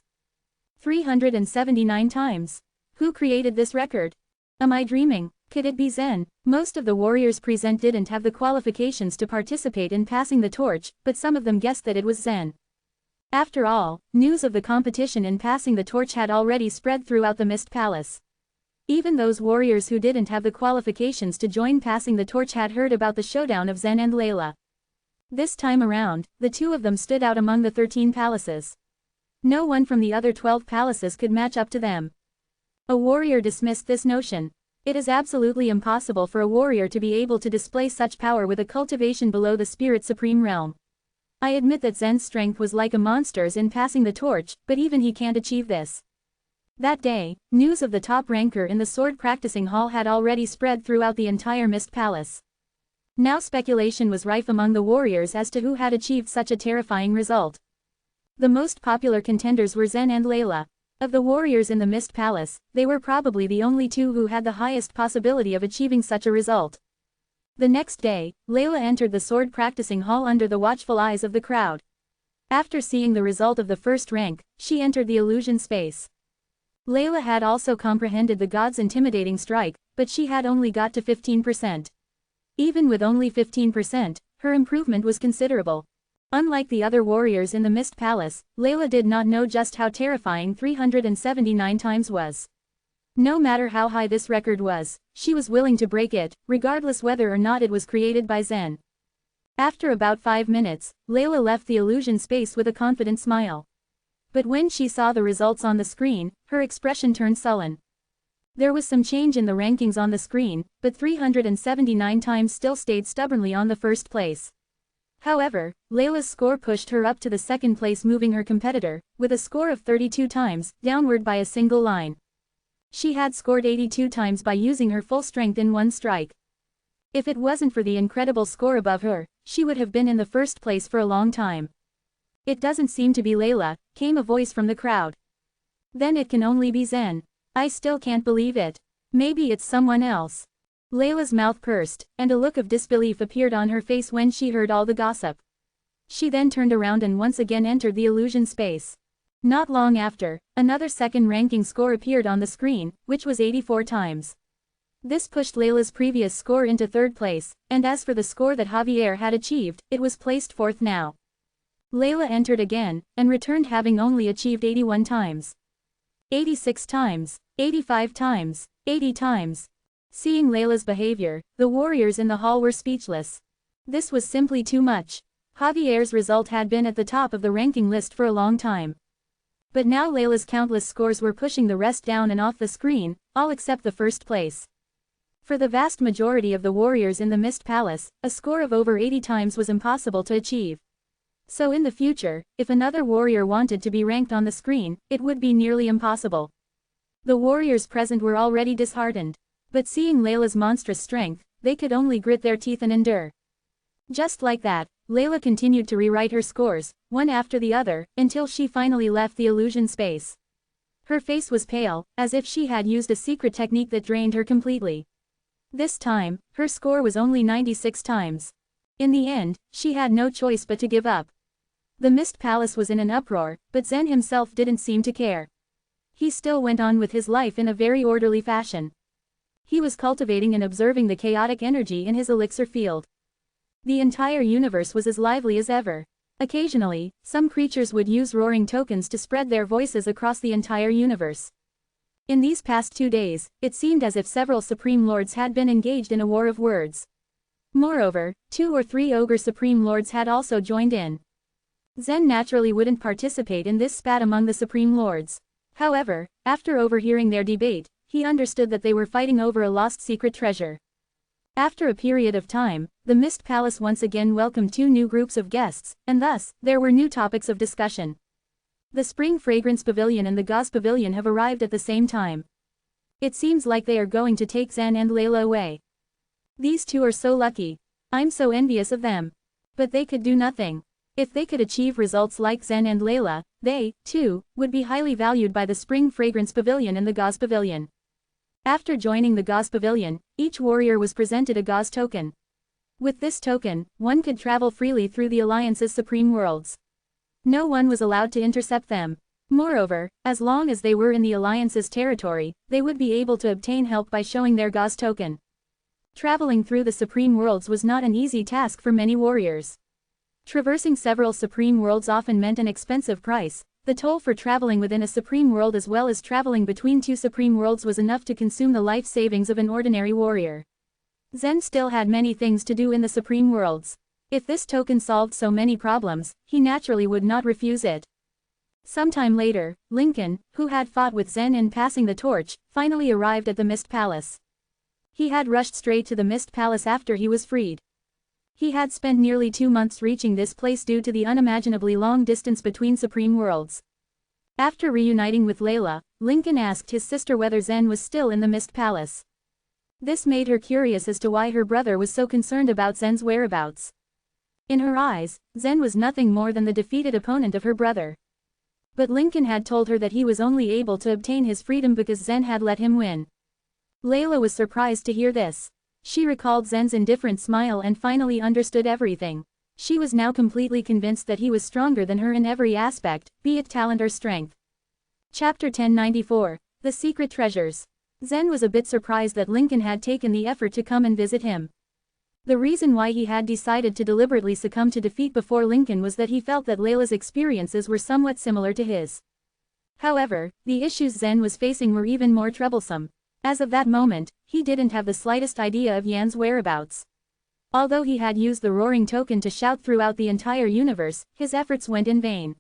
379 times. Who created this record? Am I dreaming? Could it be Zen? Most of the warriors present didn't have the qualifications to participate in passing the torch, but some of them guessed that it was Zen. After all, news of the competition in passing the torch had already spread throughout the Mist Palace. Even those warriors who didn't have the qualifications to join passing the torch had heard about the showdown of Zen and Layla. This time around, the 2 of them stood out among the 13 palaces. No one from the other 12 palaces could match up to them. A warrior dismissed this notion. It is absolutely impossible for a warrior to be able to display such power with a cultivation below the Spirit Supreme realm. I admit that Zen's strength was like a monster's in passing the torch, but even he can't achieve this. That day, news of the top ranker in the sword practicing hall had already spread throughout the entire Mist Palace. Now speculation was rife among the warriors as to who had achieved such a terrifying result. The most popular contenders were Zen and Layla. Of the warriors in the Mist Palace, they were probably the only 2 who had the highest possibility of achieving such a result. The next day, Layla entered the sword practicing hall under the watchful eyes of the crowd. After seeing the result of the first rank, she entered the illusion space. Layla had also comprehended the god's intimidating strike, but she had only got to 15%. Even with only 15%, her improvement was considerable. Unlike the other warriors in the Mist Palace, Layla did not know just how terrifying 379 times was. No matter how high this record was, she was willing to break it, regardless whether or not it was created by Zen. After about 5 minutes, Layla left the illusion space with a confident smile. But when she saw the results on the screen, her expression turned sullen. There was some change in the rankings on the screen, but 379 times still stayed stubbornly on the first place. However, Layla's score pushed her up to the second place, moving her competitor, with a score of 32 times, downward by a single line. She had scored 82 times by using her full strength in one strike. If it wasn't for the incredible score above her, she would have been in the first place for a long time. It doesn't seem to be Layla, came a voice from the crowd. Then it can only be Zen. I still can't believe it. Maybe it's someone else. Layla's mouth pursed, and a look of disbelief appeared on her face when she heard all the gossip. She then turned around and once again entered the illusion space. Not long after, another second ranking score appeared on the screen, which was 84 times. This pushed Layla's previous score into third place, and as for the score that Javier had achieved, it was placed fourth now. Layla entered again, and returned having only achieved 81 times. 86 times, 85 times, 80 times. Seeing Layla's behavior, the warriors in the hall were speechless. This was simply too much. Javier's result had been at the top of the ranking list for a long time. But now Layla's countless scores were pushing the rest down and off the screen, all except the first place. For the vast majority of the warriors in the Mist Palace, a score of over 80 times was impossible to achieve. So in the future, if another warrior wanted to be ranked on the screen, it would be nearly impossible. The warriors present were already disheartened. But seeing Layla's monstrous strength, they could only grit their teeth and endure. Just like that, Layla continued to rewrite her scores, one after the other, until she finally left the illusion space. Her face was pale, as if she had used a secret technique that drained her completely. This time, her score was only 96 times. In the end, she had no choice but to give up. The Mist Palace was in an uproar, but Zen himself didn't seem to care. He still went on with his life in a very orderly fashion. He was cultivating and observing the chaotic energy in his elixir field. The entire universe was as lively as ever. Occasionally, some creatures would use roaring tokens to spread their voices across the entire universe. In these past 2 days, it seemed as if several Supreme Lords had been engaged in a war of words. Moreover, 2 or 3 Ogre Supreme Lords had also joined in. Zen naturally wouldn't participate in this spat among the Supreme Lords. However, after overhearing their debate, he understood that they were fighting over a lost secret treasure. After a period of time, the Mist Palace once again welcomed 2 new groups of guests, and thus, there were new topics of discussion. The Spring Fragrance Pavilion and the Gauze Pavilion have arrived at the same time. It seems like they are going to take Zen and Layla away. These 2 are so lucky. I'm so envious of them. But they could do nothing. If they could achieve results like Zen and Layla, they, too, would be highly valued by the Spring Fragrance Pavilion and the Gauze Pavilion. After joining the Gauze Pavilion, each warrior was presented a Gauze token. With this token, one could travel freely through the Alliance's Supreme Worlds. No one was allowed to intercept them. Moreover, as long as they were in the Alliance's territory, they would be able to obtain help by showing their Gauze token. Traveling through the Supreme Worlds was not an easy task for many warriors. Traversing several Supreme Worlds often meant an expensive price. The toll for traveling within a Supreme World as well as traveling between 2 Supreme Worlds was enough to consume the life savings of an ordinary warrior. Zen still had many things to do in the Supreme Worlds. If this token solved so many problems, he naturally would not refuse it. Sometime later, Lincoln, who had fought with Zen in passing the torch, finally arrived at the Mist Palace. He had rushed straight to the Mist Palace after he was freed. He had spent nearly 2 months reaching this place due to the unimaginably long distance between Supreme Worlds. After reuniting with Layla, Lincoln asked his sister whether Zen was still in the Mist Palace. This made her curious as to why her brother was so concerned about Zen's whereabouts. In her eyes, Zen was nothing more than the defeated opponent of her brother. But Lincoln had told her that he was only able to obtain his freedom because Zen had let him win. Layla was surprised to hear this. She recalled Zen's indifferent smile and finally understood everything. She was now completely convinced that he was stronger than her in every aspect, be it talent or strength. Chapter 1094. The Secret Treasures. Zen was a bit surprised that Lincoln had taken the effort to come and visit him. The reason why he had decided to deliberately succumb to defeat before Lincoln was that he felt that Layla's experiences were somewhat similar to his. However, the issues Zen was facing were even more troublesome. As of that moment, he didn't have the slightest idea of Yan's whereabouts. Although he had used the roaring token to shout throughout the entire universe, his efforts went in vain.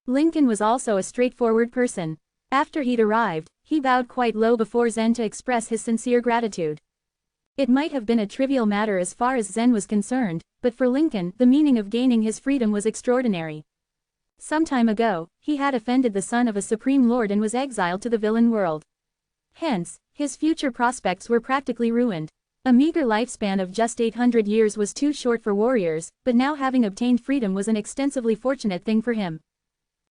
Lincoln was also a straightforward person. After he'd arrived, he bowed quite low before Zen to express his sincere gratitude. It might have been a trivial matter as far as Zen was concerned, but for Lincoln, the meaning of gaining his freedom was extraordinary. Some time ago, he had offended the son of a supreme lord and was exiled to the villain world. Hence, his future prospects were practically ruined. A meager lifespan of just 800 years was too short for warriors, but now having obtained freedom was an extensively fortunate thing for him.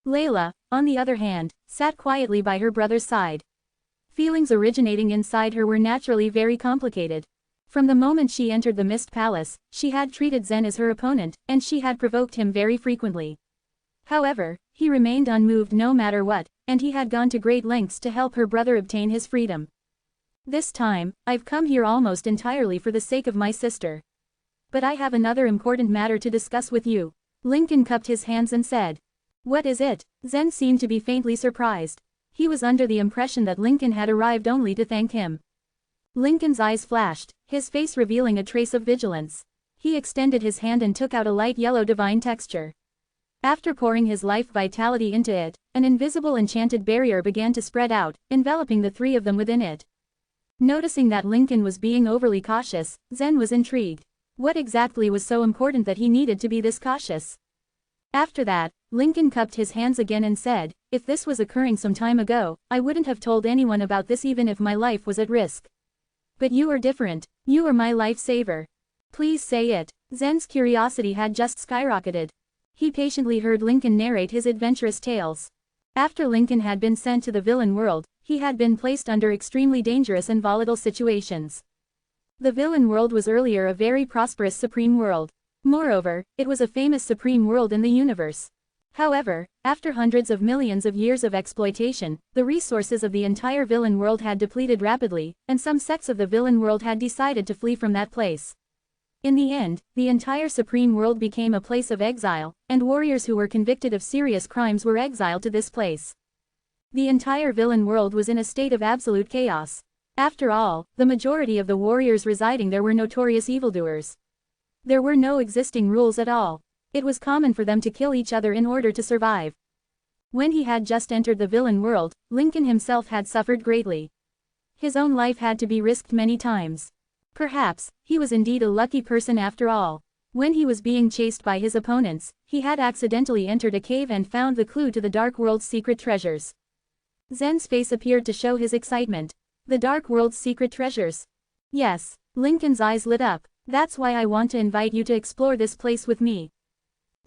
Layla, on the other hand, sat quietly by her brother's side. Feelings originating inside her were naturally very complicated. From the moment she entered the Mist Palace, she had treated Zen as her opponent, and she had provoked him very frequently. However, he remained unmoved no matter what, and he had gone to great lengths to help her brother obtain his freedom. This time, I've come here almost entirely for the sake of my sister. But I have another important matter to discuss with you. Lincoln cupped his hands and said. What is it? Zen seemed to be faintly surprised. He was under the impression that Lincoln had arrived only to thank him. Lincoln's eyes flashed, his face revealing a trace of vigilance. He extended his hand and took out a light yellow divine texture. After pouring his life vitality into it, an invisible enchanted barrier began to spread out, enveloping the three of them within it. Noticing that Lincoln was being overly cautious, Zen was intrigued. What exactly was so important that he needed to be this cautious? After that, Lincoln cupped his hands again and said, if this was occurring some time ago, I wouldn't have told anyone about this even if my life was at risk. But you are different. You are my lifesaver. Please say it. Zen's curiosity had just skyrocketed. He patiently heard Lincoln narrate his adventurous tales. After Lincoln had been sent to the villain world, he had been placed under extremely dangerous and volatile situations. The villain world was earlier a very prosperous supreme world. Moreover, it was a famous supreme world in the universe. However, after hundreds of millions of years of exploitation, the resources of the entire villain world had depleted rapidly, and some sects of the villain world had decided to flee from that place. In the end, the entire supreme world became a place of exile, and warriors who were convicted of serious crimes were exiled to this place. The entire villain world was in a state of absolute chaos. After all, the majority of the warriors residing there were notorious evildoers. There were no existing rules at all. It was common for them to kill each other in order to survive. When he had just entered the villain world, Lincoln himself had suffered greatly. His own life had to be risked many times. Perhaps, he was indeed a lucky person after all. When he was being chased by his opponents, he had accidentally entered a cave and found the clue to the Dark World's secret treasures. Zen's face appeared to show his excitement. The Dark World's secret treasures. Yes, Lincoln's eyes lit up. That's why I want to invite you to explore this place with me.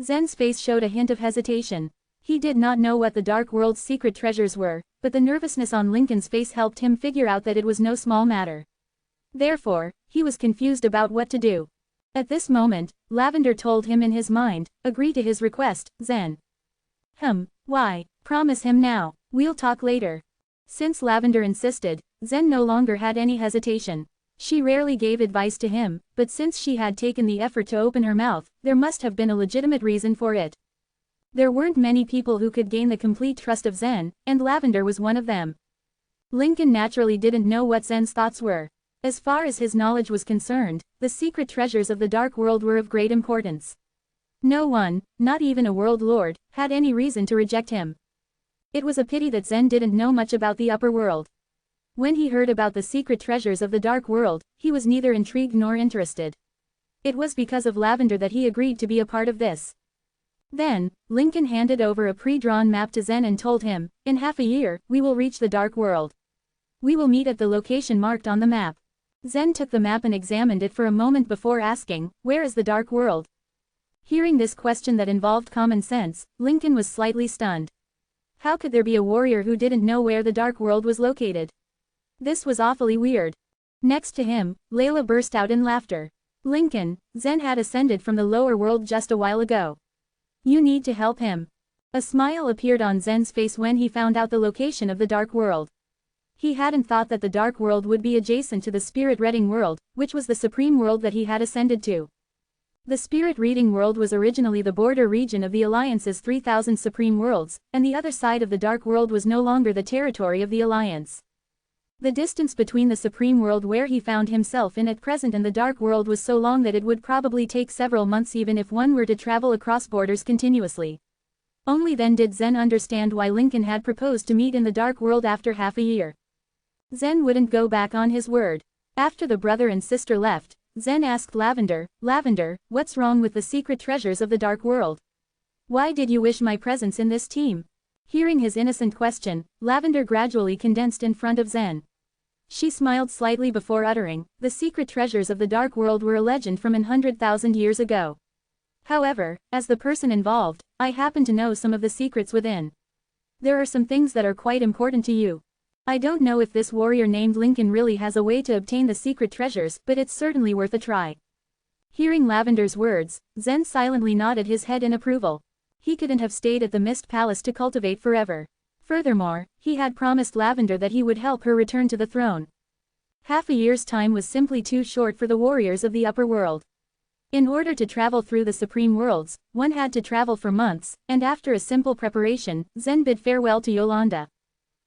Zen's face showed a hint of hesitation. He did not know what the Dark World's secret treasures were, but the nervousness on Lincoln's face helped him figure out that it was no small matter. Therefore, he was confused about what to do. At this moment, Lavender told him in his mind, agree to his request, Zen. Why? Promise him now. We'll talk later. Since Lavender insisted, Zen no longer had any hesitation. She rarely gave advice to him, but since she had taken the effort to open her mouth, there must have been a legitimate reason for it. There weren't many people who could gain the complete trust of Zen, and Lavender was one of them. Lincoln naturally didn't know what Zen's thoughts were. As far as his knowledge was concerned, the secret treasures of the Dark World were of great importance. No one, not even a world lord, had any reason to reject him. It was a pity that Zen didn't know much about the upper world. When he heard about the secret treasures of the Dark World, he was neither intrigued nor interested. It was because of Lavender that he agreed to be a part of this. Then, Lincoln handed over a pre-drawn map to Zen and told him, in half a year, we will reach the Dark World. We will meet at the location marked on the map. Zen took the map and examined it for a moment before asking, where is the Dark World? Hearing this question that involved common sense, Lincoln was slightly stunned. How could there be a warrior who didn't know where the Dark World was located? This was awfully weird. Next to him, Layla burst out in laughter. Lincoln, Zen had ascended from the lower world just a while ago. You need to help him. A smile appeared on Zen's face when he found out the location of the Dark World. He hadn't thought that the Dark World would be adjacent to the Spirit Reading World, which was the supreme world that he had ascended to. The Spirit Reading World was originally the border region of the Alliance's 3,000 supreme worlds, and the other side of the Dark World was no longer the territory of the Alliance. The distance between the Supreme World where he found himself in at present and the Dark World was so long that it would probably take several months even if one were to travel across borders continuously. Only then did Zen understand why Lincoln had proposed to meet in the dark world after half a year. Zen wouldn't go back on his word. After the brother and sister left, Zen asked Lavender, "Lavender, what's wrong with the secret treasures of the dark world? Why did you wish my presence in this team?" Hearing his innocent question, Lavender gradually condensed in front of Zen. She smiled slightly before uttering, "The secret treasures of the dark world were a legend from 100,000 years ago. However, as the person involved, I happen to know some of the secrets within. There are some things that are quite important to you. I don't know if this warrior named Lincoln really has a way to obtain the secret treasures, but it's certainly worth a try." Hearing Lavender's words, Zen silently nodded his head in approval. He couldn't have stayed at the Mist Palace to cultivate forever. Furthermore, he had promised Lavender that he would help her return to the throne. Half a year's time was simply too short for the warriors of the upper world. In order to travel through the supreme worlds, one had to travel for months, and after a simple preparation, Zen bid farewell to Yolanda.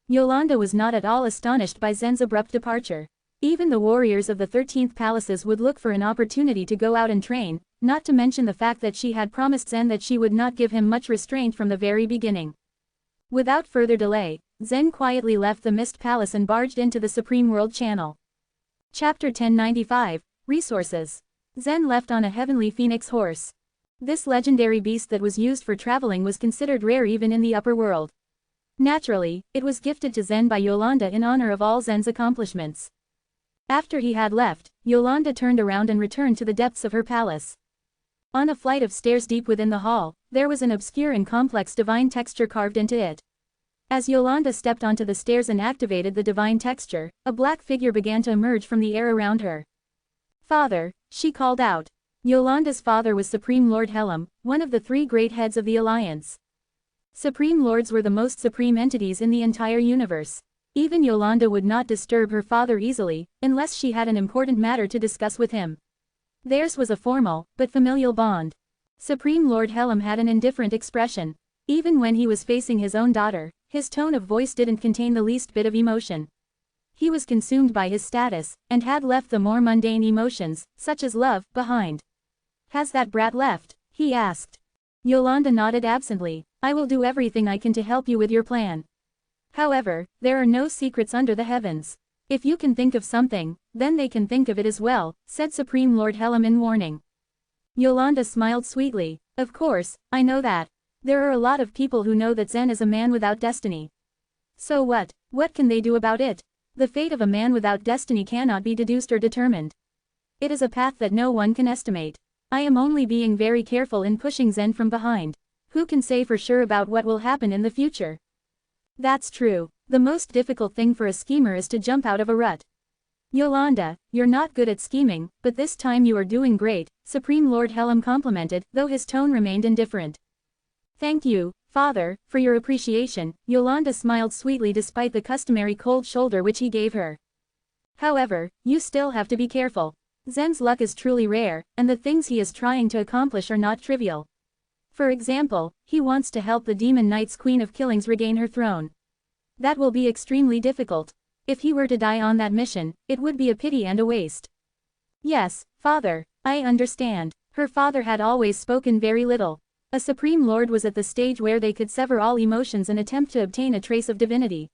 Yolanda was not at all astonished by Zen's abrupt departure. Even the warriors of the 13th palaces would look for an opportunity to go out and train, not to mention the fact that she had promised Zen that she would not give him much restraint from the very beginning. Without further delay, Zen quietly left the Mist Palace and barged into the Supreme World Channel. Chapter 1095, Resources. Zen left on a heavenly phoenix horse. This legendary beast that was used for traveling was considered rare even in the upper world. Naturally, it was gifted to Zen by Yolanda in honor of all Zen's accomplishments. After he had left, Yolanda turned around and returned to the depths of her palace. On a flight of stairs deep within the hall, there was an obscure and complex divine texture carved into it. As Yolanda stepped onto the stairs and activated the divine texture, a black figure began to emerge from the air around her. "Father," she called out. Yolanda's father was Supreme Lord Helm, one of the three great heads of the Alliance. Supreme Lords were the most supreme entities in the entire universe. Even Yolanda would not disturb her father easily, unless she had an important matter to discuss with him. Theirs was a formal, but familial bond. Supreme Lord Helm had an indifferent expression. Even when he was facing his own daughter, his tone of voice didn't contain the least bit of emotion. He was consumed by his status, and had left the more mundane emotions, such as love, behind. "Has that brat left?" he asked. Yolanda nodded absently. "I will do everything I can to help you with your plan. However, there are no secrets under the heavens. If you can think of something, then they can think of it as well," said Supreme Lord Helm in warning. Yolanda smiled sweetly. "Of course, I know that. There are a lot of people who know that Zen is a man without destiny. So what? What can they do about it? The fate of a man without destiny cannot be deduced or determined. It is a path that no one can estimate. I am only being very careful in pushing Zen from behind. Who can say for sure about what will happen in the future?" "That's true. The most difficult thing for a schemer is to jump out of a rut. Yolanda, you're not good at scheming, but this time you are doing great," Supreme Lord Helm complimented, though his tone remained indifferent. "Thank you, Father, for your appreciation," Yolanda smiled sweetly despite the customary cold shoulder which he gave her. "However, you still have to be careful. Zen's luck is truly rare, and the things he is trying to accomplish are not trivial. For example, he wants to help the Demon Knight's Queen of Killings regain her throne. That will be extremely difficult. If he were to die on that mission, it would be a pity and a waste." "Yes, Father, I understand." Her father had always spoken very little. A Supreme Lord was at the stage where they could sever all emotions and attempt to obtain a trace of divinity.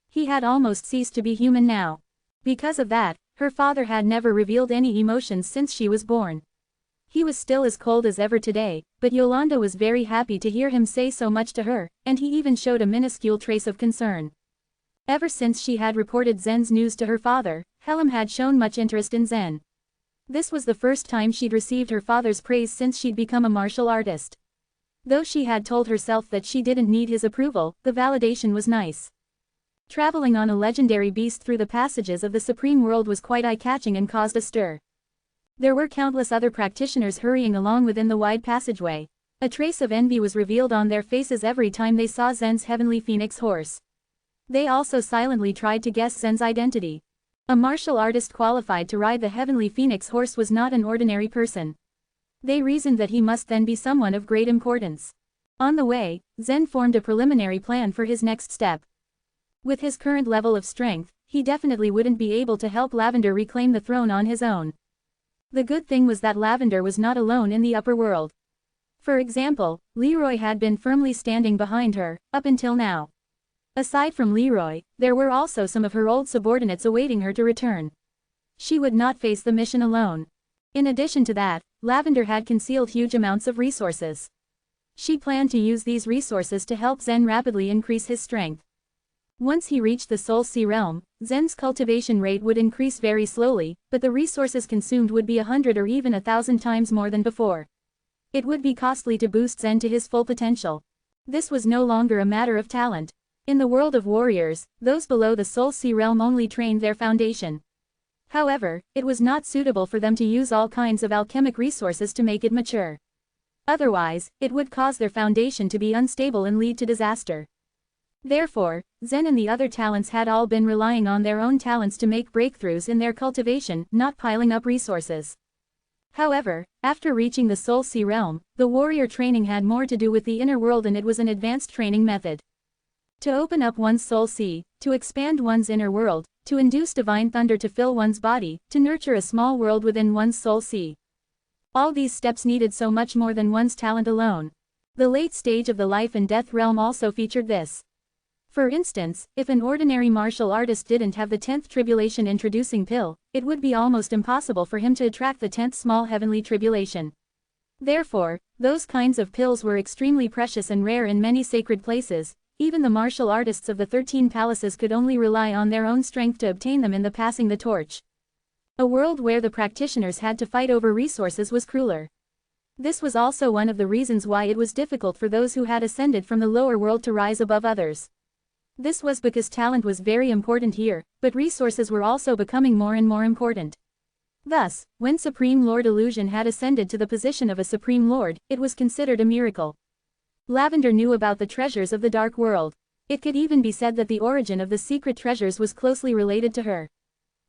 He had almost ceased to be human now. Because of that, her father had never revealed any emotions since she was born. He was still as cold as ever today, but Yolanda was very happy to hear him say so much to her, and he even showed a minuscule trace of concern. Ever since she had reported Zen's news to her father, Helm had shown much interest in Zen. This was the first time she'd received her father's praise since she'd become a martial artist. Though she had told herself that she didn't need his approval, the validation was nice. Traveling on a legendary beast through the passages of the Supreme World was quite eye-catching and caused a stir. There were countless other practitioners hurrying along within the wide passageway. A trace of envy was revealed on their faces every time they saw Zen's heavenly phoenix horse. They also silently tried to guess Zen's identity. A martial artist qualified to ride the heavenly phoenix horse was not an ordinary person. They reasoned that he must then be someone of great importance. On the way, Zen formed a preliminary plan for his next step. With his current level of strength, he definitely wouldn't be able to help Lavender reclaim the throne on his own. The good thing was that Lavender was not alone in the upper world. For example, Leroy had been firmly standing behind her, up until now. Aside from Leroy, there were also some of her old subordinates awaiting her to return. She would not face the mission alone. In addition to that, Lavender had concealed huge amounts of resources. She planned to use these resources to help Zen rapidly increase his strength. Once he reached the Soul Sea realm, Zen's cultivation rate would increase very slowly, but the resources consumed would be 100 or even 1,000 times more than before. It would be costly to boost Zen to his full potential. This was no longer a matter of talent. In the world of warriors, those below the Soul Sea realm only trained their foundation. However, it was not suitable for them to use all kinds of alchemic resources to make it mature. Otherwise, it would cause their foundation to be unstable and lead to disaster. Therefore, Zen and the other talents had all been relying on their own talents to make breakthroughs in their cultivation, not piling up resources. However, after reaching the Soul Sea realm, the warrior training had more to do with the inner world, and it was an advanced training method. To open up one's soul sea, to expand one's inner world, to induce divine thunder to fill one's body, to nurture a small world within one's soul sea. All these steps needed so much more than one's talent alone. The late stage of the life and death realm also featured this. For instance, if an ordinary martial artist didn't have the 10th tribulation introducing pill, it would be almost impossible for him to attract the 10th small heavenly tribulation. Therefore, those kinds of pills were extremely precious and rare in many sacred places. Even the martial artists of the 13 palaces could only rely on their own strength to obtain them in the passing the torch. A world where the practitioners had to fight over resources was crueler. This was also one of the reasons why it was difficult for those who had ascended from the lower world to rise above others. This was because talent was very important here, but resources were also becoming more and more important. Thus, when Supreme Lord Illusion had ascended to the position of a Supreme Lord, it was considered a miracle. Lavender knew about the treasures of the Dark World. It could even be said that the origin of the secret treasures was closely related to her.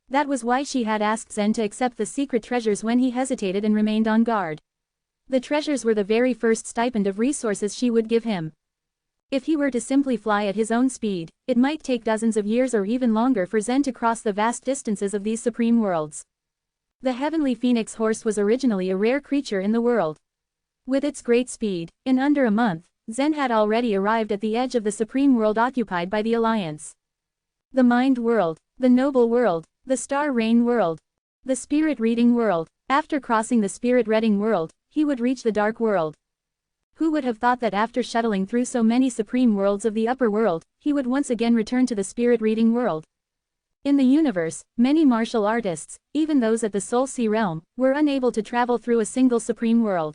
That was why she had asked Zen to accept the secret treasures when he hesitated and remained on guard. The treasures were the very first stipend of resources she would give him. If he were to simply fly at his own speed, it might take dozens of years or even longer for Zen to cross the vast distances of these supreme worlds. The heavenly phoenix horse was originally a rare creature in the world. With its great speed, in under a month, Zen had already arrived at the edge of the supreme world occupied by the Alliance. The mind world, the noble world, the star rain world, the spirit reading world. After crossing the spirit reading world, he would reach the dark world. Who would have thought that after shuttling through so many supreme worlds of the upper world, he would once again return to the spirit reading world? In the universe, many martial artists, even those at the Soul Sea realm, were unable to travel through a single supreme world.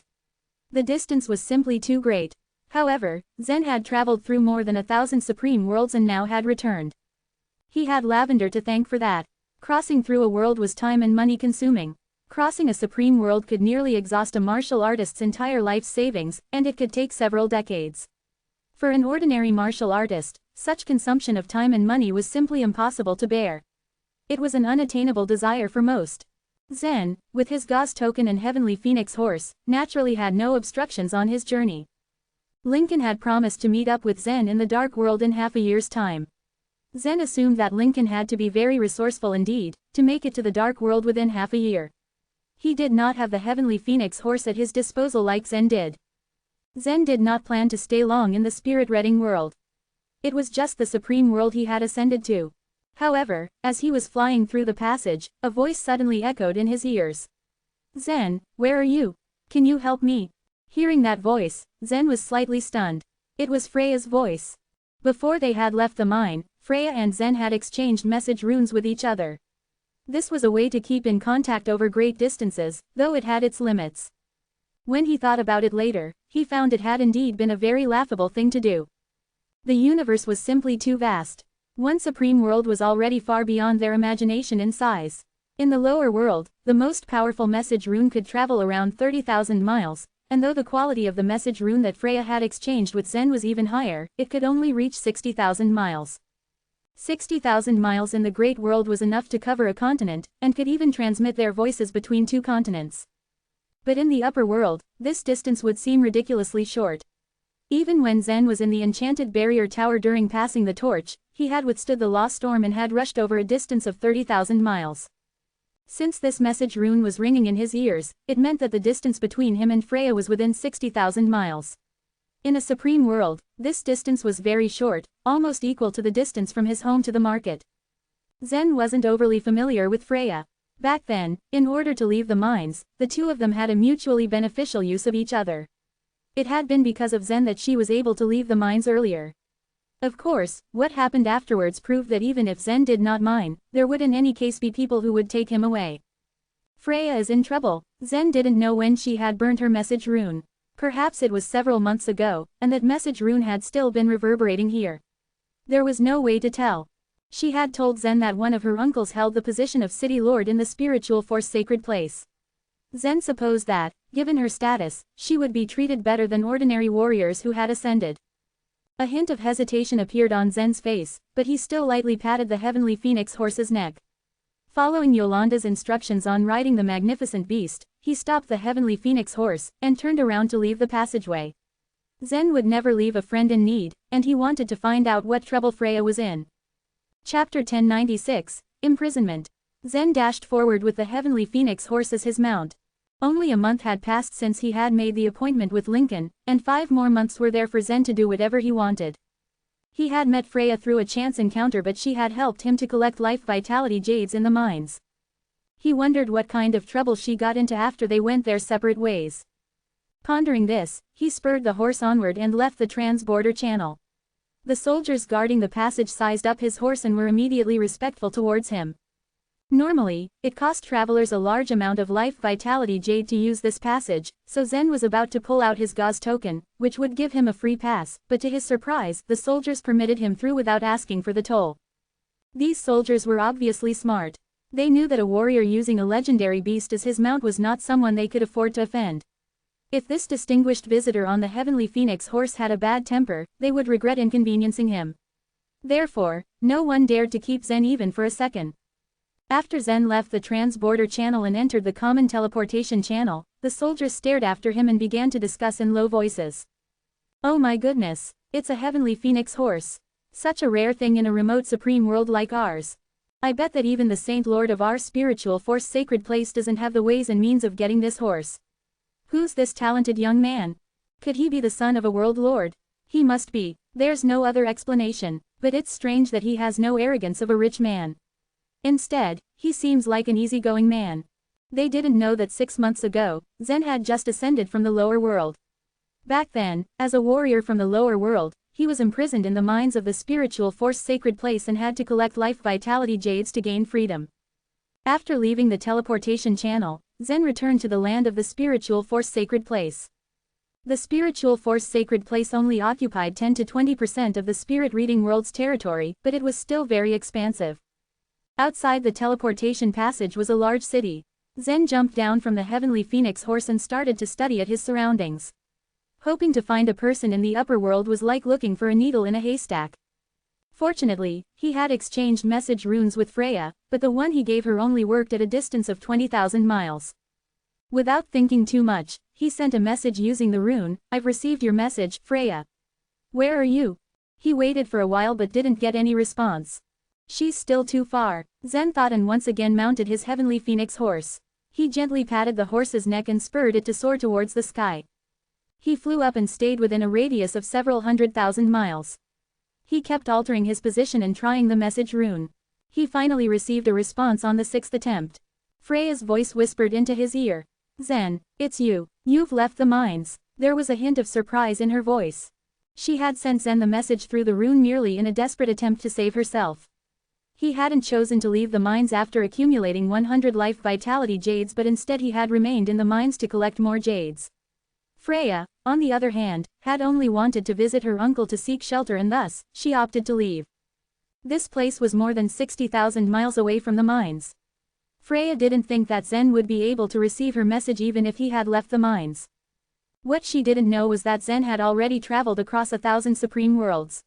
The distance was simply too great. However, Zen had traveled through more than 1,000 supreme worlds and now had returned. He had Lavender to thank for that. Crossing through a world was time and money consuming. Crossing a supreme world could nearly exhaust a martial artist's entire life's savings, and it could take several decades. For an ordinary martial artist, such consumption of time and money was simply impossible to bear. It was an unattainable desire for most. Zen, with his gauze token and heavenly phoenix horse, naturally had no obstructions on his journey. Lincoln had promised to meet up with Zen in the dark world in half a year's time. Zen assumed that Lincoln had to be very resourceful indeed, to make it to the dark world within half a year. He did not have the heavenly phoenix horse at his disposal like Zen did. Zen did not plan to stay long in the spirit reading world. It was just the supreme world he had ascended to. However, as he was flying through the passage, a voice suddenly echoed in his ears. Zen, where are you? Can you help me? Hearing that voice, Zen was slightly stunned. It was Freya's voice. Before they had left the mine, Freya and Zen had exchanged message runes with each other. This was a way to keep in contact over great distances, though it had its limits. When he thought about it later, he found it had indeed been a very laughable thing to do. The universe was simply too vast. One supreme world was already far beyond their imagination in size. In the lower world, the most powerful message rune could travel around 30,000 miles, and though the quality of the message rune that Freya had exchanged with Zen was even higher, it could only reach 60,000 miles. 60,000 miles in the Great World was enough to cover a continent, and could even transmit their voices between two continents. But in the upper world, this distance would seem ridiculously short. Even when Zen was in the enchanted barrier tower during passing the torch, he had withstood the lost storm and had rushed over a distance of 30,000 miles. Since this message rune was ringing in his ears, it meant that the distance between him and Freya was within 60,000 miles. In a supreme world, this distance was very short, almost equal to the distance from his home to the market. Zen wasn't overly familiar with Freya. Back then, in order to leave the mines, the two of them had a mutually beneficial use of each other. It had been because of Zen that she was able to leave the mines earlier. Of course, what happened afterwards proved that even if Zen did not mine, there would in any case be people who would take him away. Freya is in trouble. Zen didn't know when she had burnt her message rune. Perhaps it was several months ago, and that message rune had still been reverberating here. There was no way to tell. She had told Zen that one of her uncles held the position of city lord in the spiritual force sacred place. Zen supposed that, given her status, she would be treated better than ordinary warriors who had ascended. A hint of hesitation appeared on Zen's face, but he still lightly patted the heavenly phoenix horse's neck. Following Yolanda's instructions on riding the magnificent beast, he stopped the heavenly phoenix horse, and turned around to leave the passageway. Zen would never leave a friend in need, and he wanted to find out what trouble Freya was in. Chapter 1096, Imprisonment. Zen dashed forward with the heavenly phoenix horse as his mount. Only a month had passed since he had made the appointment with Lincoln, and 5 more months were there for Zen to do whatever he wanted. He had met Freya through a chance encounter, but she had helped him to collect life vitality jades in the mines. He wondered what kind of trouble she got into after they went their separate ways. Pondering this, he spurred the horse onward and left the trans-border channel. The soldiers guarding the passage sized up his horse and were immediately respectful towards him. Normally, it cost travelers a large amount of life vitality jade to use this passage, so Zen was about to pull out his gauze token, which would give him a free pass, but to his surprise, the soldiers permitted him through without asking for the toll. These soldiers were obviously smart. They knew that a warrior using a legendary beast as his mount was not someone they could afford to offend. If this distinguished visitor on the heavenly phoenix horse had a bad temper, they would regret inconveniencing him. Therefore, no one dared to keep Zen even for a second. After Zen left the trans-border channel and entered the common teleportation channel, the soldiers stared after him and began to discuss in low voices. "Oh my goodness, it's a heavenly phoenix horse. Such a rare thing in a remote supreme world like ours. I bet that even the Saint Lord of our spiritual force sacred place doesn't have the ways and means of getting this horse. Who's this talented young man? Could he be the son of a world lord? He must be. There's no other explanation, but it's strange that he has no arrogance of a rich man. Instead, he seems like an easygoing man." They didn't know that 6 months ago, Zen had just ascended from the lower world. Back then, as a warrior from the lower world, he was imprisoned in the mines of the spiritual force sacred place and had to collect life vitality jades to gain freedom. After leaving the teleportation channel, Zen returned to the land of the spiritual force sacred place. The spiritual force sacred place only occupied 10 to 20% of the spirit reading world's territory, but it was still very expansive. Outside the teleportation passage was a large city. Zen jumped down from the heavenly phoenix horse and started to study at his surroundings. Hoping to find a person in the upper world was like looking for a needle in a haystack. Fortunately, he had exchanged message runes with Freya, but the one he gave her only worked at a distance of 20,000 miles. Without thinking too much, he sent a message using the rune, "I've received your message, Freya. Where are you?" He waited for a while but didn't get any response. She's still too far, Zen thought, and once again mounted his heavenly phoenix horse. He gently patted the horse's neck and spurred it to soar towards the sky. He flew up and stayed within a radius of several 100,000 miles. He kept altering his position and trying the message rune. He finally received a response on the 6th attempt. Freya's voice whispered into his ear. "Zen, it's you. You've left the mines." There was a hint of surprise in her voice. She had sent Zen the message through the rune merely in a desperate attempt to save herself. He hadn't chosen to leave the mines after accumulating 100 life vitality jades, but instead he had remained in the mines to collect more jades. Freya, on the other hand, had only wanted to visit her uncle to seek shelter, and thus, she opted to leave. This place was more than 60,000 miles away from the mines. Freya didn't think that Zen would be able to receive her message even if he had left the mines. What she didn't know was that Zen had already traveled across 1,000 supreme worlds.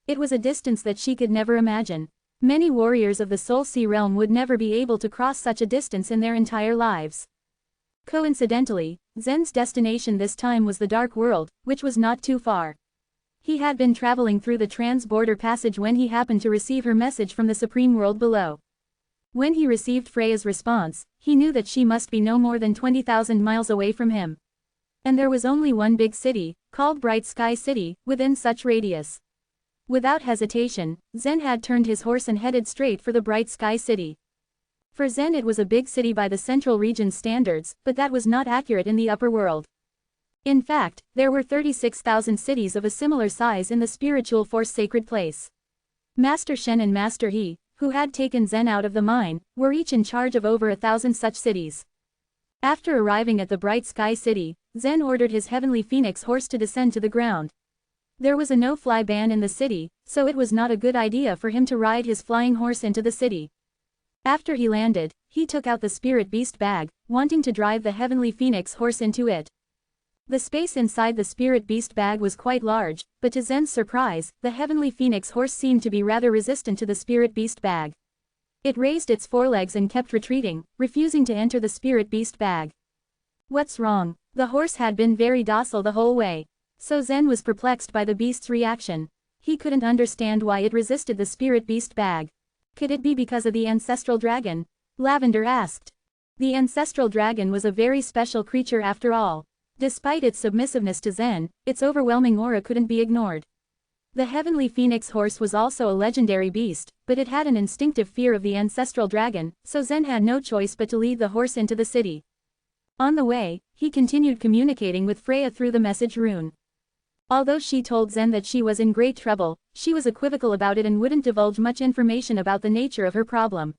It was a distance that she could never imagine. Many warriors of the Soul Sea realm would never be able to cross such a distance in their entire lives. Coincidentally, Zen's destination this time was the Dark World, which was not too far. He had been traveling through the trans-border passage when he happened to receive her message from the Supreme World below. When he received Freya's response, he knew that she must be no more than 20,000 miles away from him. And there was only one big city, called Bright Sky City, within such radius. Without hesitation, Zen had turned his horse and headed straight for the Bright Sky City. For Zen it was a big city by the Central Region's standards, but that was not accurate in the upper world. In fact, there were 36,000 cities of a similar size in the spiritual force sacred place. Master Shen and Master He, who had taken Zen out of the mine, were each in charge of over 1,000 such cities. After arriving at the Bright Sky City, Zen ordered his heavenly phoenix horse to descend to the ground. There was a no-fly ban in the city, so it was not a good idea for him to ride his flying horse into the city. After he landed, he took out the spirit beast bag, wanting to drive the heavenly phoenix horse into it. The space inside the spirit beast bag was quite large, but to Zen's surprise, the heavenly phoenix horse seemed to be rather resistant to the spirit beast bag. It raised its forelegs and kept retreating, refusing to enter the spirit beast bag. What's wrong? The horse had been very docile the whole way. So Zen was perplexed by the beast's reaction. He couldn't understand why it resisted the spirit beast bag. Could it be because of the ancestral dragon? Lavender asked. The ancestral dragon was a very special creature after all. Despite its submissiveness to Zen, its overwhelming aura couldn't be ignored. The heavenly phoenix horse was also a legendary beast, but it had an instinctive fear of the ancestral dragon, so Zen had no choice but to lead the horse into the city. On the way, he continued communicating with Freya through the message rune. Although she told Zen that she was in great trouble, she was equivocal about it and wouldn't divulge much information about the nature of her problem.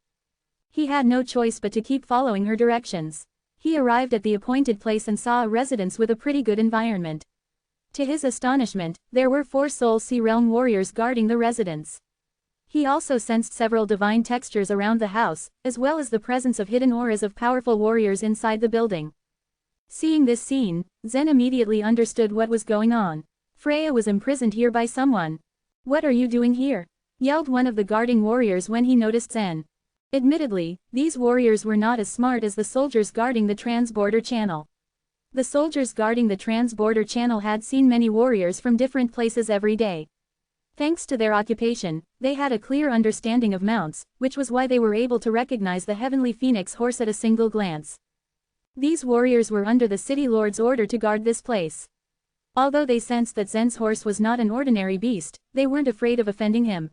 He had no choice but to keep following her directions. He arrived at the appointed place and saw a residence with a pretty good environment. To his astonishment, there were 4 Soul Sea Realm warriors guarding the residence. He also sensed several divine textures around the house, as well as the presence of hidden auras of powerful warriors inside the building. Seeing this scene, Zen immediately understood what was going on. Freya was imprisoned here by someone. "What are you doing here?" yelled one of the guarding warriors when he noticed Zen. Admittedly, these warriors were not as smart as the soldiers guarding the trans-border channel. The soldiers guarding the trans-border channel had seen many warriors from different places every day. Thanks to their occupation, they had a clear understanding of mounts, which was why they were able to recognize the heavenly phoenix horse at a single glance. These warriors were under the city lord's order to guard this place. Although they sensed that Zen's horse was not an ordinary beast, they weren't afraid of offending him.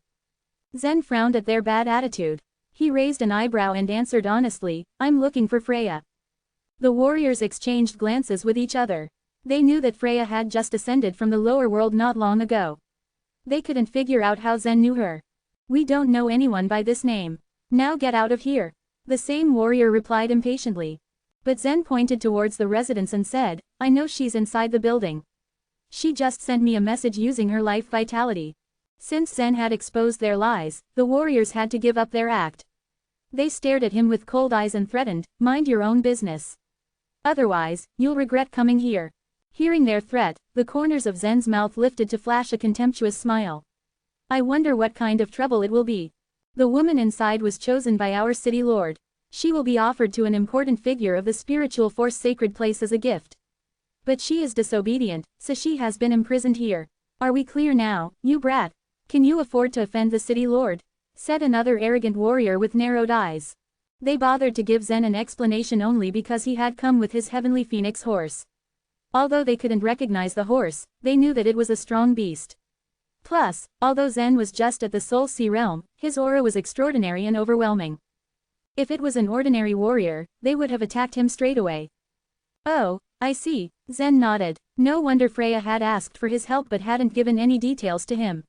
Zen frowned at their bad attitude. He raised an eyebrow and answered honestly, "I'm looking for Freya." The warriors exchanged glances with each other. They knew that Freya had just ascended from the lower world not long ago. They couldn't figure out how Zen knew her. "We don't know anyone by this name. Now get out of here," the same warrior replied impatiently. But Zen pointed towards the residence and said, "I know she's inside the building. She just sent me a message using her life vitality." Since Zen had exposed their lies, the warriors had to give up their act. They stared at him with cold eyes and threatened, "Mind your own business. Otherwise, you'll regret coming here." Hearing their threat, the corners of Zen's mouth lifted to flash a contemptuous smile. "I wonder what kind of trouble it will be. The woman inside was chosen by our city lord. She will be offered to an important figure of the spiritual force sacred place as a gift. But she is disobedient, so she has been imprisoned here. Are we clear now, you brat? Can you afford to offend the city lord?" said another arrogant warrior with narrowed eyes. They bothered to give Zen an explanation only because he had come with his heavenly phoenix horse. Although they couldn't recognize the horse, they knew that it was a strong beast. Plus, although Zen was just at the Soul Sea realm, his aura was extraordinary and overwhelming. If it was an ordinary warrior, they would have attacked him straight away. "Oh, I see," Zen nodded. No wonder Freya had asked for his help but hadn't given any details to him.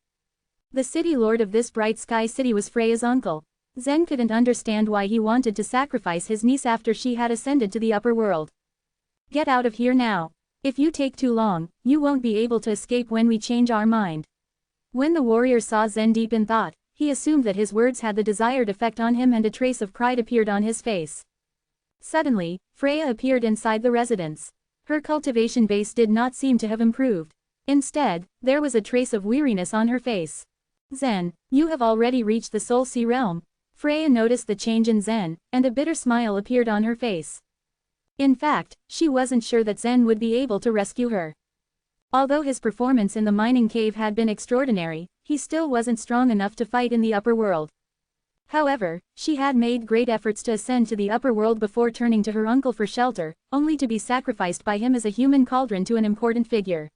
The city lord of this Bright Sky City was Freya's uncle. Zen couldn't understand why he wanted to sacrifice his niece after she had ascended to the upper world. "Get out of here now. If you take too long, you won't be able to escape when we change our mind." When the warrior saw Zen deep in thought, he assumed that his words had the desired effect on him and a trace of pride appeared on his face. Suddenly, Freya appeared inside the residence. Her cultivation base did not seem to have improved. Instead, there was a trace of weariness on her face. "Zen, you have already reached the Soul Sea realm." Freya noticed the change in Zen, and a bitter smile appeared on her face. In fact, she wasn't sure that Zen would be able to rescue her. Although his performance in the mining cave had been extraordinary, he still wasn't strong enough to fight in the upper world. However, she had made great efforts to ascend to the upper world before turning to her uncle for shelter, only to be sacrificed by him as a human cauldron to an important figure.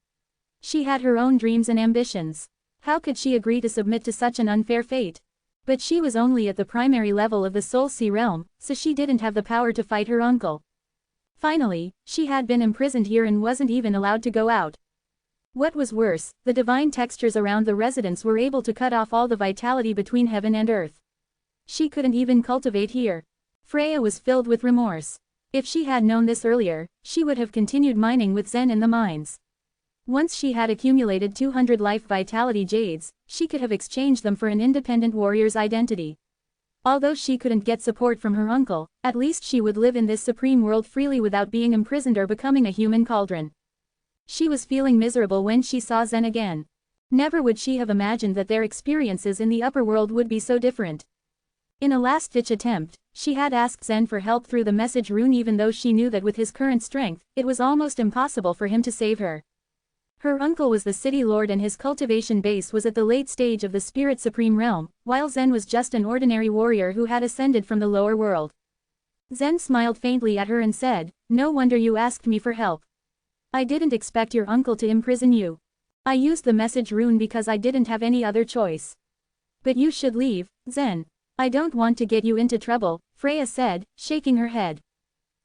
She had her own dreams and ambitions. How could she agree to submit to such an unfair fate? But she was only at the primary level of the Soul Sea realm, so she didn't have the power to fight her uncle. Finally, she had been imprisoned here and wasn't even allowed to go out. What was worse, the divine textures around the residence were able to cut off all the vitality between heaven and earth. She couldn't even cultivate here. Freya was filled with remorse. If she had known this earlier, she would have continued mining with Zen in the mines. Once she had accumulated 200 life vitality jades, she could have exchanged them for an independent warrior's identity. Although she couldn't get support from her uncle, at least she would live in this supreme world freely without being imprisoned or becoming a human cauldron. She was feeling miserable when she saw Zen again. Never would she have imagined that their experiences in the upper world would be so different. In a last-ditch attempt, she had asked Zen for help through the message rune even though she knew that with his current strength, it was almost impossible for him to save her. Her uncle was the city lord and his cultivation base was at the late stage of the spirit supreme realm, while Zen was just an ordinary warrior who had ascended from the lower world. Zen smiled faintly at her and said, "No wonder you asked me for help. I didn't expect your uncle to imprison you. I used the message rune because I didn't have any other choice. But you should leave, Zen. I don't want to get you into trouble," Freya said, shaking her head.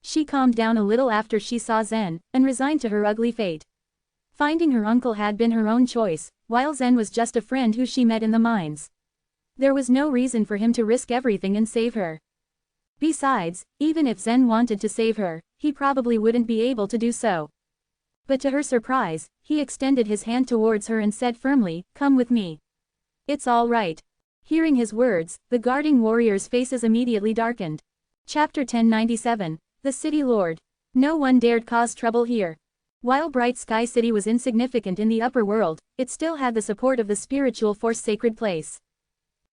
She calmed down a little after she saw Zen, and resigned to her ugly fate. Finding her uncle had been her own choice, while Zen was just a friend who she met in the mines. There was no reason for him to risk everything and save her. Besides, even if Zen wanted to save her, he probably wouldn't be able to do so. But to her surprise, he extended his hand towards her and said firmly, "Come with me. It's all right." Hearing his words, the guarding warriors' faces immediately darkened. Chapter 1097, The City Lord. No one dared cause trouble here. While Bright Sky City was insignificant in the upper world, it still had the support of the spiritual force Sacred Place.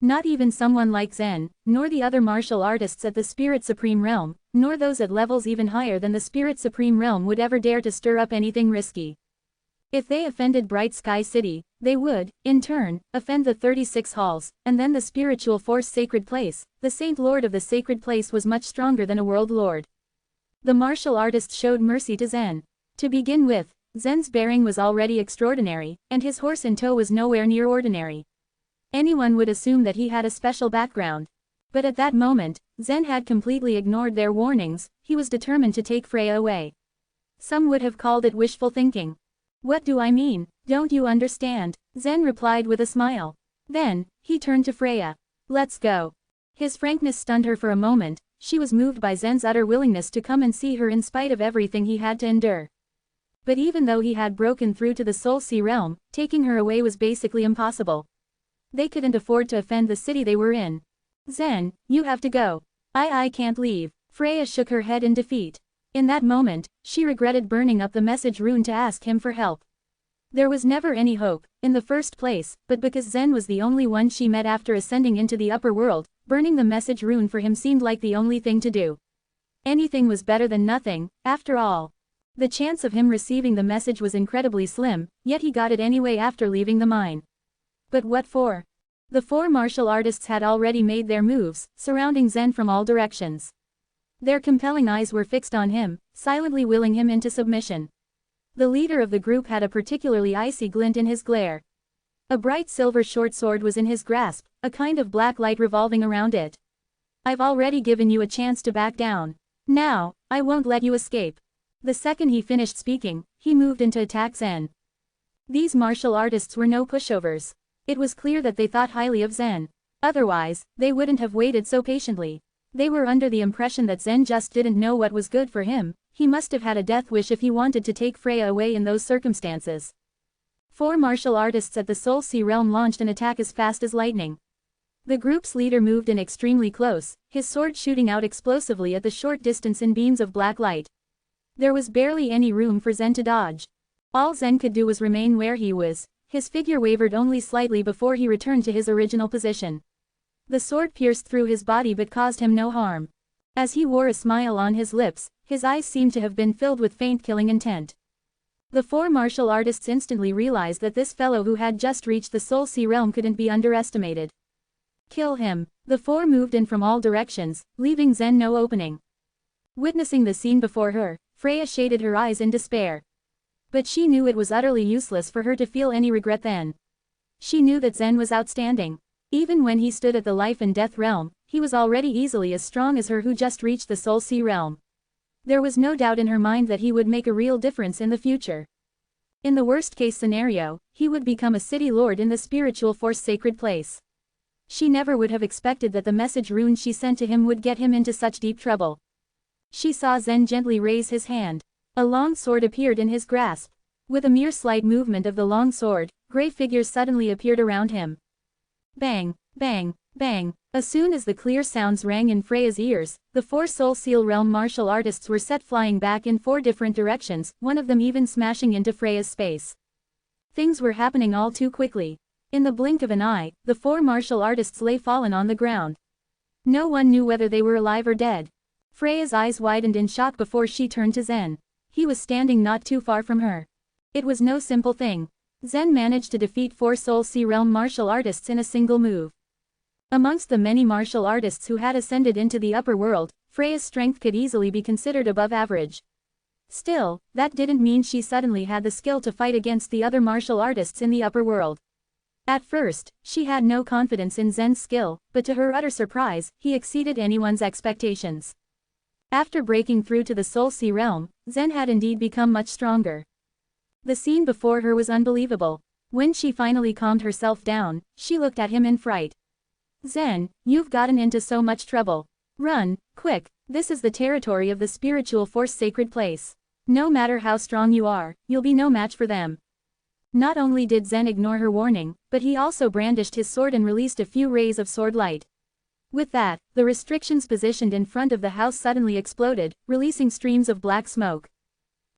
Not even someone like Zen, nor the other martial artists at the Spirit Supreme Realm, nor those at levels even higher than the Spirit Supreme Realm would ever dare to stir up anything risky. If they offended Bright Sky City, they would, in turn, offend the 36 halls, and then the spiritual force Sacred Place. The Saint Lord of the Sacred Place was much stronger than a world lord. The martial artists showed mercy to Zen. To begin with, Zen's bearing was already extraordinary, and his horse in tow was nowhere near ordinary. Anyone would assume that he had a special background. But at that moment, Zen had completely ignored their warnings. He was determined to take Freya away. Some would have called it wishful thinking. "What do I mean? Don't you understand?" Zen replied with a smile. Then, he turned to Freya. "Let's go." His frankness stunned her for a moment. She was moved by Zen's utter willingness to come and see her in spite of everything he had to endure. But even though he had broken through to the Soul Sea realm, taking her away was basically impossible. They couldn't afford to offend the city they were in. "Zen, you have to go." I can't leave." Freya shook her head in defeat. In that moment, she regretted burning up the message rune to ask him for help. There was never any hope, in the first place, but because Zen was the only one she met after ascending into the upper world, burning the message rune for him seemed like the only thing to do. Anything was better than nothing, after all. The chance of him receiving the message was incredibly slim, yet he got it anyway after leaving the mine. But what for? The four martial artists had already made their moves, surrounding Zen from all directions. Their compelling eyes were fixed on him, silently willing him into submission. The leader of the group had a particularly icy glint in his glare. A bright silver short sword was in his grasp, a kind of black light revolving around it. "I've already given you a chance to back down. Now, I won't let you escape." The second he finished speaking, he moved into attack Zen. These martial artists were no pushovers. It was clear that they thought highly of Zen. Otherwise, they wouldn't have waited so patiently. They were under the impression that Zen just didn't know what was good for him. He must have had a death wish if he wanted to take Freya away in those circumstances. Four martial artists at the Soul Sea realm launched an attack as fast as lightning. The group's leader moved in extremely close, his sword shooting out explosively at the short distance in beams of black light. There was barely any room for Zen to dodge. All Zen could do was remain where he was. His figure wavered only slightly before he returned to his original position. The sword pierced through his body but caused him no harm. As he wore a smile on his lips, his eyes seemed to have been filled with faint killing intent. The four martial artists instantly realized that this fellow who had just reached the Soul Sea realm couldn't be underestimated. Kill him. The four moved in from all directions, leaving Zen no opening. Witnessing the scene before her, Freya shaded her eyes in despair. But she knew it was utterly useless for her to feel any regret then. She knew that Zen was outstanding. Even when he stood at the life and death realm, he was already easily as strong as her who just reached the Soul Sea realm. There was no doubt in her mind that he would make a real difference in the future. In the worst-case scenario, he would become a city lord in the spiritual force sacred place. She never would have expected that the message rune she sent to him would get him into such deep trouble. She saw Zen gently raise his hand. A long sword appeared in his grasp. With a mere slight movement of the long sword, grey figures suddenly appeared around him. Bang, bang, bang. As soon as the clear sounds rang in Freya's ears, the four Soul Seal Realm martial artists were set flying back in four different directions, one of them even smashing into Freya's space. Things were happening all too quickly. In the blink of an eye, the four martial artists lay fallen on the ground. No one knew whether they were alive or dead. Freya's eyes widened in shock before she turned to Zen. He was standing not too far from her. It was no simple thing. Zen managed to defeat four Soul Sea Realm martial artists in a single move. Amongst the many martial artists who had ascended into the upper world, Freya's strength could easily be considered above average. Still, that didn't mean she suddenly had the skill to fight against the other martial artists in the upper world. At first, she had no confidence in Zen's skill, but to her utter surprise, he exceeded anyone's expectations. After breaking through to the Soul Sea realm, Zen had indeed become much stronger. The scene before her was unbelievable. When she finally calmed herself down, she looked at him in fright. Zen, you've gotten into so much trouble. Run, quick, this is the territory of the spiritual force sacred place. No matter how strong you are, you'll be no match for them. Not only did Zen ignore her warning, but he also brandished his sword and released a few rays of sword light. With that, the restrictions positioned in front of the house suddenly exploded, releasing streams of black smoke.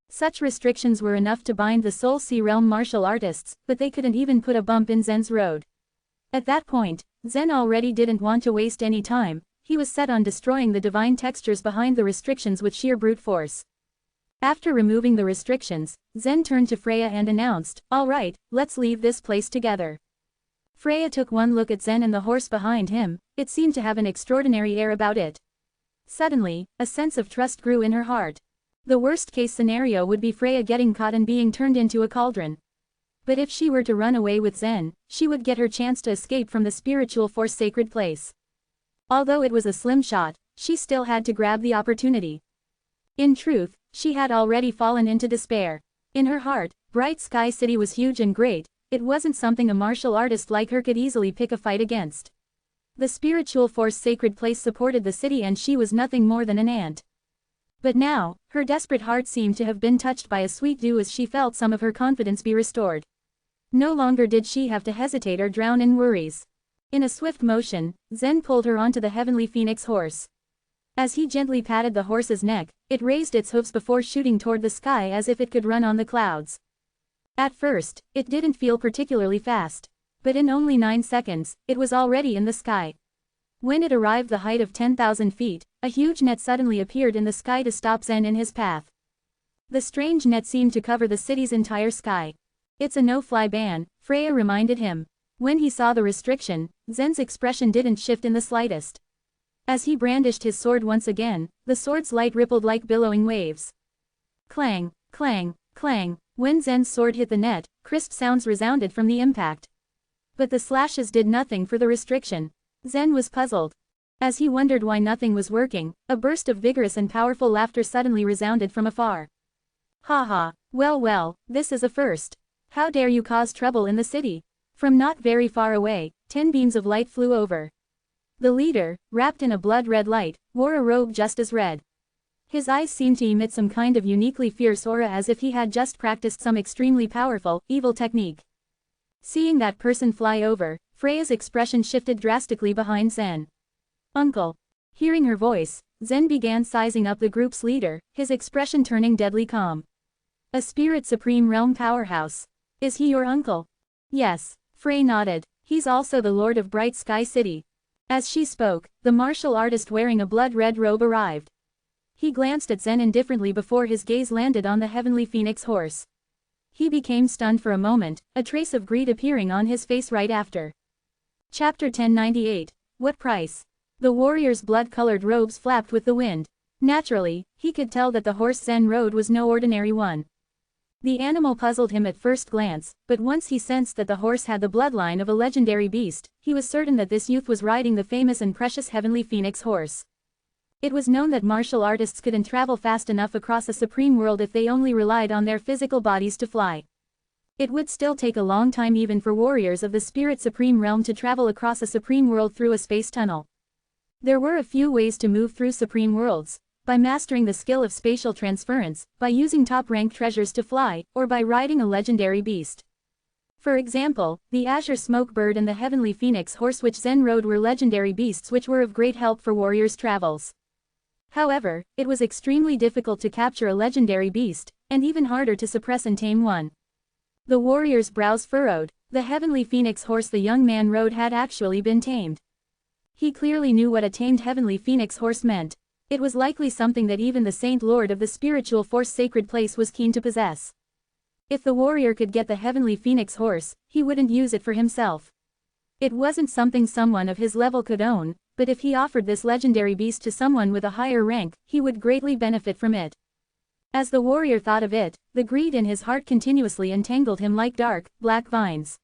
Such restrictions were enough to bind the Soul Sea Realm martial artists, but they couldn't even put a bump in Zen's road. At that point, Zen already didn't want to waste any time. He was set on destroying the divine textures behind the restrictions with sheer brute force. After removing the restrictions, Zen turned to Freya and announced, "All right, let's leave this place together." Freya took one look at Zen and the horse behind him. It seemed to have an extraordinary air about it. Suddenly, a sense of trust grew in her heart. The worst-case scenario would be Freya getting caught and being turned into a cauldron. But if she were to run away with Zen, she would get her chance to escape from the spiritual force sacred place. Although it was a slim shot, she still had to grab the opportunity. In truth, she had already fallen into despair. In her heart, Bright Sky City was huge and great. It wasn't something a martial artist like her could easily pick a fight against. The spiritual force sacred place supported the city and she was nothing more than an ant. But now, her desperate heart seemed to have been touched by a sweet dew as she felt some of her confidence be restored. No longer did she have to hesitate or drown in worries. In a swift motion, Zen pulled her onto the heavenly phoenix horse. As he gently patted the horse's neck, it raised its hooves before shooting toward the sky as if it could run on the clouds. At first, it didn't feel particularly fast. But in only 9 seconds, it was already in the sky. When it arrived the height of 10,000 feet, a huge net suddenly appeared in the sky to stop Zen in his path. The strange net seemed to cover the city's entire sky. "It's a no-fly ban," Freya reminded him. When he saw the restriction, Zen's expression didn't shift in the slightest. As he brandished his sword once again, the sword's light rippled like billowing waves. Clang, clang, clang. When Zen's sword hit the net, crisp sounds resounded from the impact. But the slashes did nothing for the restriction. Zen was puzzled. As he wondered why nothing was working, a burst of vigorous and powerful laughter suddenly resounded from afar. "Ha ha, well, this is a first. How dare you cause trouble in the city?" From not very far away, 10 beams of light flew over. The leader, wrapped in a blood-red light, wore a robe just as red. His eyes seemed to emit some kind of uniquely fierce aura as if he had just practiced some extremely powerful, evil technique. Seeing that person fly over, Freya's expression shifted drastically behind Zen. "Uncle." Hearing her voice, Zen began sizing up the group's leader, his expression turning deadly calm. "A spirit supreme realm powerhouse. Is he your uncle?" "Yes." Frey nodded. "He's also the lord of Bright Sky City." As she spoke, the martial artist wearing a blood-red robe arrived. He glanced at Zen indifferently before his gaze landed on the heavenly phoenix horse. He became stunned for a moment, a trace of greed appearing on his face right after. Chapter 1098, What price? The warrior's blood-colored robes flapped with the wind. Naturally, he could tell that the horse Zen rode was no ordinary one. The animal puzzled him at first glance, but once he sensed that the horse had the bloodline of a legendary beast, he was certain that this youth was riding the famous and precious heavenly phoenix horse. It was known that martial artists couldn't travel fast enough across a supreme world if they only relied on their physical bodies to fly. It would still take a long time even for warriors of the Spirit Supreme realm to travel across a supreme world through a space tunnel. There were a few ways to move through supreme worlds: by mastering the skill of spatial transference, by using top-ranked treasures to fly, or by riding a legendary beast. For example, the Azure Smoke Bird and the Heavenly Phoenix horse which Zen rode were legendary beasts which were of great help for warriors' travels. However, it was extremely difficult to capture a legendary beast, and even harder to suppress and tame one. The warrior's brows furrowed. The Heavenly Phoenix horse the young man rode had actually been tamed. He clearly knew what a tamed Heavenly Phoenix horse meant. It was likely something that even the Saint Lord of the Spiritual Force Sacred Place was keen to possess. If the warrior could get the Heavenly Phoenix horse, he wouldn't use it for himself. It wasn't something someone of his level could own, but if he offered this legendary beast to someone with a higher rank, he would greatly benefit from it. As the warrior thought of it, the greed in his heart continuously entangled him like dark, black vines.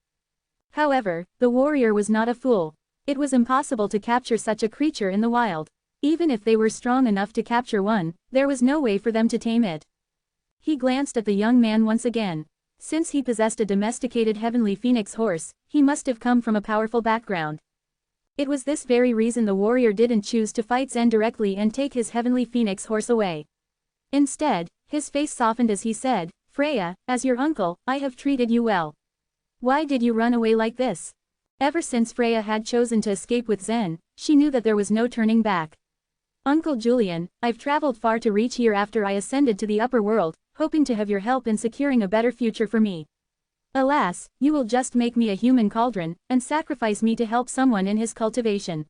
However, the warrior was not a fool. It was impossible to capture such a creature in the wild. Even if they were strong enough to capture one, there was no way for them to tame it. He glanced at the young man once again. Since he possessed a domesticated Heavenly Phoenix horse, he must have come from a powerful background. It was this very reason the warrior didn't choose to fight Zen directly and take his Heavenly Phoenix horse away. Instead, his face softened as he said, "Freya, as your uncle, I have treated you well. Why did you run away like this?" Ever since Freya had chosen to escape with Zen, she knew that there was no turning back. "Uncle Julian, I've traveled far to reach here after I ascended to the upper world, hoping to have your help in securing a better future for me. Alas, you will just make me a human cauldron, and sacrifice me to help someone in his cultivation.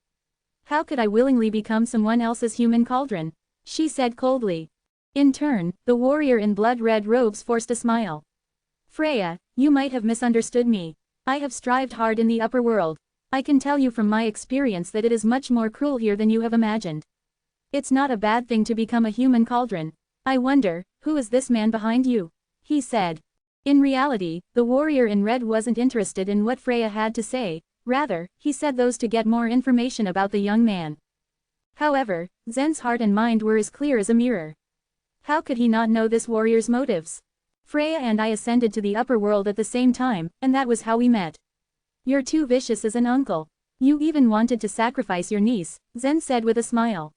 How could I willingly become someone else's human cauldron?" she said coldly. In turn, the warrior in blood-red robes forced a smile. "Freya, you might have misunderstood me. I have strived hard in the upper world. I can tell you from my experience that it is much more cruel here than you have imagined. It's not a bad thing to become a human cauldron. I wonder, who is this man behind you?" he said. In reality, the warrior in red wasn't interested in what Freya had to say, rather, he said those to get more information about the young man. However, Zen's heart and mind were as clear as a mirror. How could he not know this warrior's motives? "Freya and I ascended to the upper world at the same time, and that was how we met. You're too vicious as an uncle. You even wanted to sacrifice your niece," Zen said with a smile.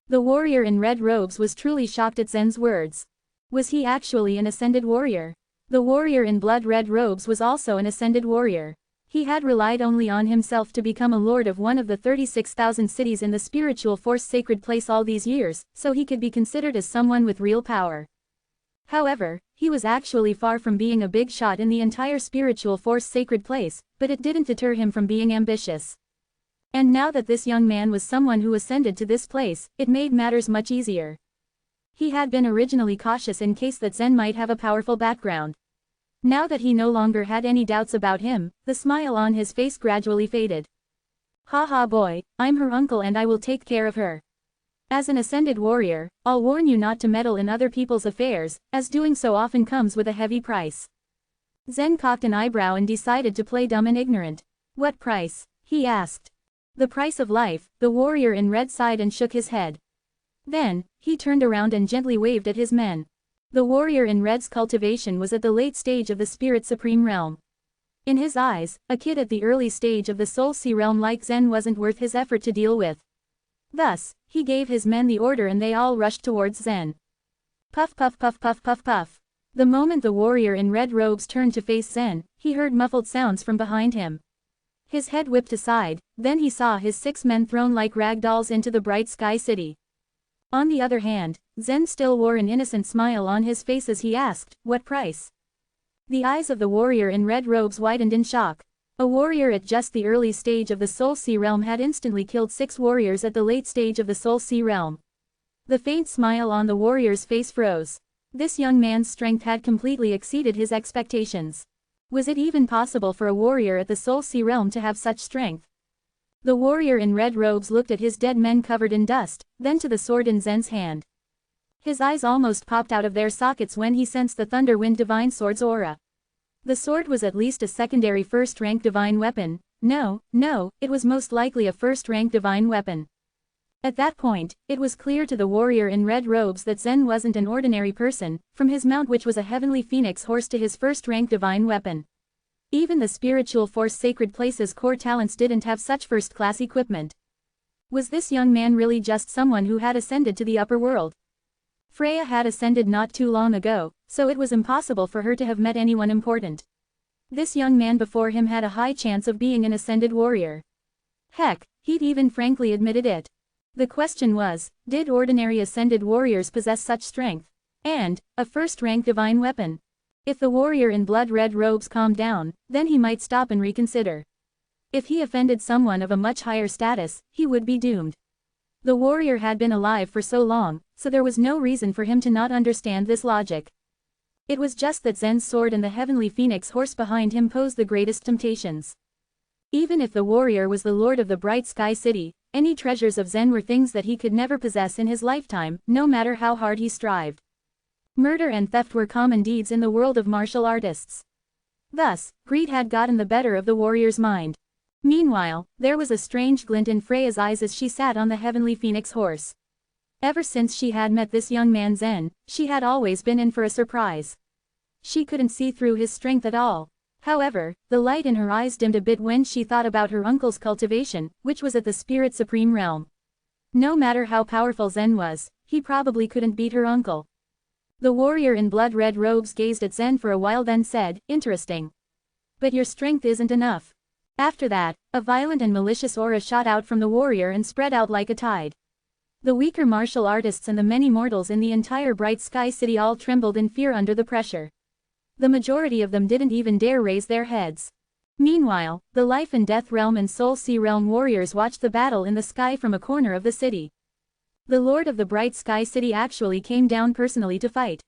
The warrior in red robes was truly shocked at Zen's words. Was he actually an ascended warrior? The warrior in blood-red robes was also an ascended warrior. He had relied only on himself to become a lord of one of the 36,000 cities in the Spiritual Force Sacred Place all these years, so he could be considered as someone with real power. However, he was actually far from being a big shot in the entire Spiritual Force Sacred Place, but it didn't deter him from being ambitious. And now that this young man was someone who ascended to this place, it made matters much easier. He had been originally cautious in case that Zen might have a powerful background. Now that he no longer had any doubts about him, the smile on his face gradually faded. "Haha boy, I'm her uncle and I will take care of her. As an ascended warrior, I'll warn you not to meddle in other people's affairs, as doing so often comes with a heavy price." Zen cocked an eyebrow and decided to play dumb and ignorant. "What price?" he asked. "The price of life," the warrior in red sighed and shook his head. Then, he turned around and gently waved at his men. The warrior in red's cultivation was at the late stage of the Spirit Supreme realm. In his eyes, a kid at the early stage of the Soul Sea realm like Zen wasn't worth his effort to deal with. Thus, he gave his men the order and they all rushed towards Zen. Puff puff puff puff puff puff. The moment the warrior in red robes turned to face Zen, he heard muffled sounds from behind him. His head whipped aside, then he saw his 6 men thrown like rag dolls into the bright sky city. On the other hand, Zen still wore an innocent smile on his face as he asked, "What price?" The eyes of the warrior in red robes widened in shock. A warrior at just the early stage of the Soul Sea realm had instantly killed 6 warriors at the late stage of the Soul Sea realm. The faint smile on the warrior's face froze. This young man's strength had completely exceeded his expectations. Was it even possible for a warrior at the Soul Sea realm to have such strength? The warrior in red robes looked at his dead men covered in dust, then to the sword in Zen's hand. His eyes almost popped out of their sockets when he sensed the Thunder Wind Divine Sword's aura. The sword was at least a secondary first-rank divine weapon. No, it was most likely a first-rank divine weapon. At that point, it was clear to the warrior in red robes that Zen wasn't an ordinary person, from his mount which was a heavenly phoenix horse to his first-rank divine weapon. Even the spiritual force sacred places core talents didn't have such first-class equipment. Was this young man really just someone who had ascended to the upper world? Freya had ascended not too long ago, so it was impossible for her to have met anyone important. This young man before him had a high chance of being an ascended warrior. Heck, he'd even frankly admitted it. The question was, did ordinary ascended warriors possess such strength? And, a first-rank divine weapon? If the warrior in blood-red robes calmed down, then he might stop and reconsider. If he offended someone of a much higher status, he would be doomed. The warrior had been alive for so long, so there was no reason for him to not understand this logic. It was just that Zen's sword and the heavenly phoenix horse behind him posed the greatest temptations. Even if the warrior was the lord of the bright sky city, any treasures of Zen were things that he could never possess in his lifetime, no matter how hard he strived. Murder and theft were common deeds in the world of martial artists. Thus, greed had gotten the better of the warrior's mind. Meanwhile, there was a strange glint in Freya's eyes as she sat on the heavenly phoenix horse. Ever since she had met this young man Zen, she had always been in for a surprise. She couldn't see through his strength at all. However, the light in her eyes dimmed a bit when she thought about her uncle's cultivation, which was at the Spirit Supreme realm. No matter how powerful Zen was, he probably couldn't beat her uncle. The warrior in blood-red robes gazed at Zen for a while then said, "Interesting. But your strength isn't enough." After that, a violent and malicious aura shot out from the warrior and spread out like a tide. The weaker martial artists and the many mortals in the entire Bright Sky City all trembled in fear under the pressure. The majority of them didn't even dare raise their heads. Meanwhile, the Life and Death Realm and Soul Sea Realm warriors watched the battle in the sky from a corner of the city. The Lord of the Bright Sky City actually came down personally to fight.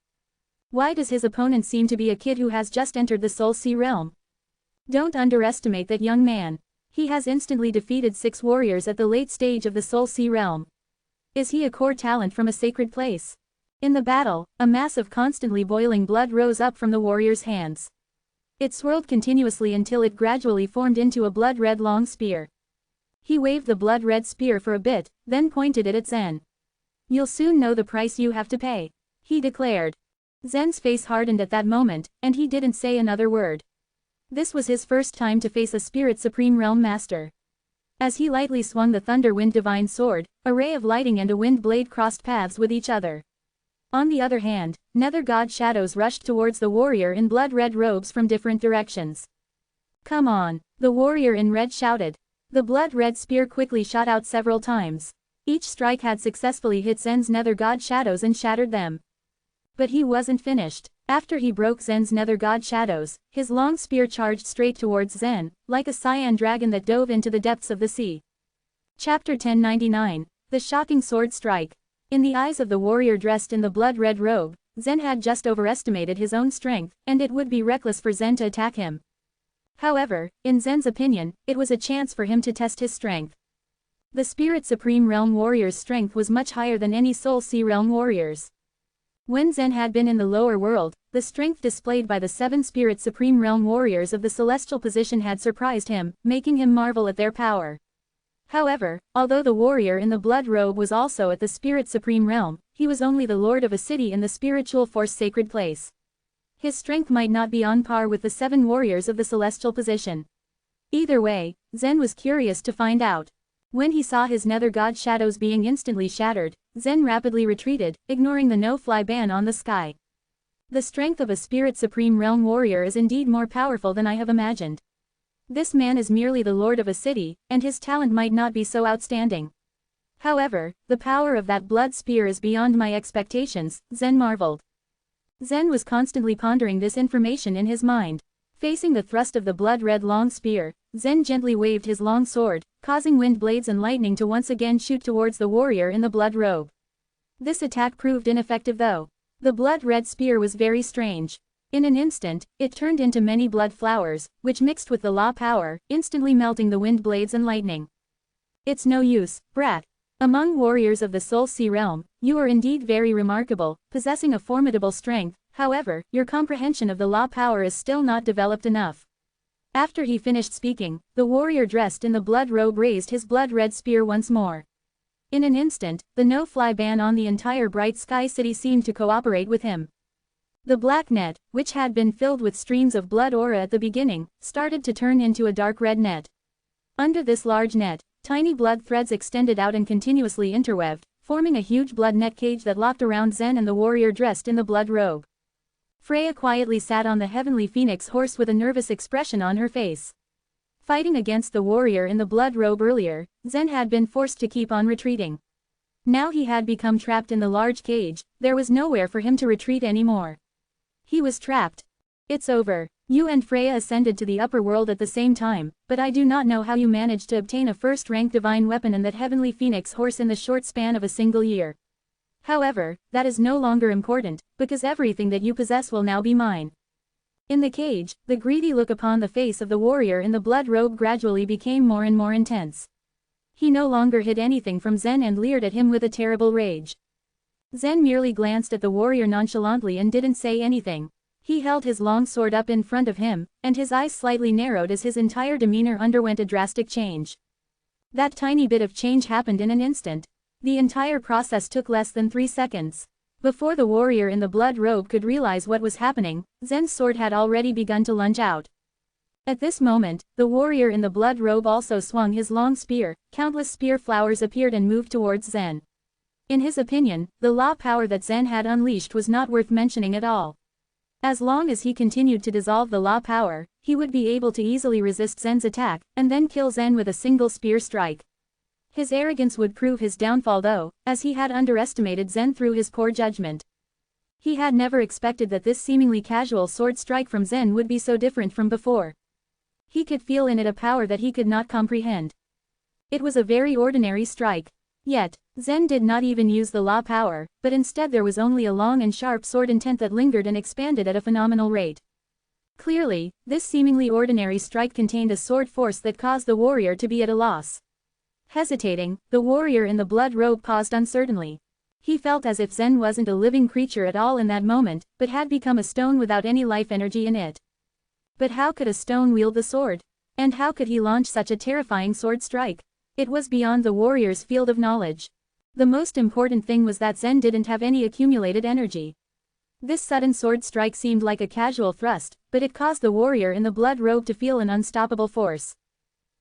Why does his opponent seem to be a kid who has just entered the Soul Sea Realm? Don't underestimate that young man. He has instantly defeated 6 warriors at the late stage of the Soul Sea Realm. Is he a core talent from a sacred place? In the battle, a mass of constantly boiling blood rose up from the warrior's hands. It swirled continuously until it gradually formed into a blood-red long spear. He waved the blood-red spear for a bit, then pointed it at Zen. "You'll soon know the price you have to pay," he declared. Zen's face hardened at that moment, and he didn't say another word. This was his first time to face a Spirit Supreme Realm Master. As he lightly swung the Thunder Wind Divine Sword, a ray of lighting and a wind blade crossed paths with each other. On the other hand, Nether God shadows rushed towards the warrior in blood-red robes from different directions. "Come on," the warrior in red shouted. The blood-red spear quickly shot out several times. Each strike had successfully hit Zen's Nether God shadows and shattered them. But he wasn't finished. After he broke Zen's Nether God shadows, his long spear charged straight towards Zen, like a cyan dragon that dove into the depths of the sea. Chapter 1099, The Shocking Sword Strike. In the eyes of the warrior dressed in the blood-red robe, Zen had just overestimated his own strength, and it would be reckless for Zen to attack him. However, in Zen's opinion, it was a chance for him to test his strength. The Spirit Supreme Realm warrior's strength was much higher than any Soul Sea Realm warriors. When Zen had been in the lower world, the strength displayed by the 7 Spirit Supreme Realm warriors of the celestial position had surprised him, making him marvel at their power. However, although the warrior in the blood robe was also at the Spirit Supreme Realm, he was only the lord of a city in the spiritual force sacred place. His strength might not be on par with the 7 warriors of the celestial position. Either way, Zen was curious to find out. When he saw his Nether God shadows being instantly shattered, Zen rapidly retreated, ignoring the no-fly ban on the sky. The strength of a Spirit Supreme Realm warrior is indeed more powerful than I have imagined. This man is merely the lord of a city, and his talent might not be so outstanding. However, the power of that blood spear is beyond my expectations, Zen marveled. Zen was constantly pondering this information in his mind. Facing the thrust of the blood-red long spear, Zen gently waved his long sword, causing wind blades and lightning to once again shoot towards the warrior in the blood robe. This attack proved ineffective though. The blood-red spear was very strange. In an instant, it turned into many blood flowers, which mixed with the law power, instantly melting the wind blades and lightning. It's no use, brat. Among warriors of the Soul Sea realm, you are indeed very remarkable, possessing a formidable strength. However, your comprehension of the law power is still not developed enough. After he finished speaking, the warrior dressed in the blood robe raised his blood-red spear once more. In an instant, the no-fly ban on the entire Bright Sky City seemed to cooperate with him. The black net, which had been filled with streams of blood aura at the beginning, started to turn into a dark red net. Under this large net, tiny blood threads extended out and continuously interweaved, forming a huge blood net cage that locked around Zen and the warrior dressed in the blood robe. Freya quietly sat on the heavenly phoenix horse with a nervous expression on her face. Fighting against the warrior in the blood robe earlier, Zen had been forced to keep on retreating. Now he had become trapped in the large cage, there was nowhere for him to retreat anymore. He was trapped. It's over. You and Freya ascended to the upper world at the same time, but I do not know how you managed to obtain a first-rank divine weapon and that heavenly phoenix horse in the short span of a single year. However, that is no longer important, because everything that you possess will now be mine. In the cage, the greedy look upon the face of the warrior in the blood robe gradually became more and more intense. He no longer hid anything from Zen and leered at him with a terrible rage. Zen merely glanced at the warrior nonchalantly and didn't say anything. He held his long sword up in front of him, and his eyes slightly narrowed as his entire demeanor underwent a drastic change. That tiny bit of change happened in an instant. The entire process took less than 3 seconds. Before the warrior in the blood robe could realize what was happening, Zen's sword had already begun to lunge out. At this moment, the warrior in the blood robe also swung his long spear, countless spear flowers appeared and moved towards Zen. In his opinion, the law power that Zen had unleashed was not worth mentioning at all. As long as he continued to dissolve the law power, he would be able to easily resist Zen's attack, and then kill Zen with a single spear strike. His arrogance would prove his downfall though, as he had underestimated Zen through his poor judgment. He had never expected that this seemingly casual sword strike from Zen would be so different from before. He could feel in it a power that he could not comprehend. It was a very ordinary strike. Yet, Zen did not even use the law power, but instead there was only a long and sharp sword intent that lingered and expanded at a phenomenal rate. Clearly, this seemingly ordinary strike contained a sword force that caused the warrior to be at a loss. Hesitating, the warrior in the blood robe paused uncertainly. He felt as if Zen wasn't a living creature at all in that moment, but had become a stone without any life energy in it. But how could a stone wield the sword? And how could he launch such a terrifying sword strike? It was beyond the warrior's field of knowledge. The most important thing was that Zen didn't have any accumulated energy. This sudden sword strike seemed like a casual thrust, but it caused the warrior in the blood robe to feel an unstoppable force.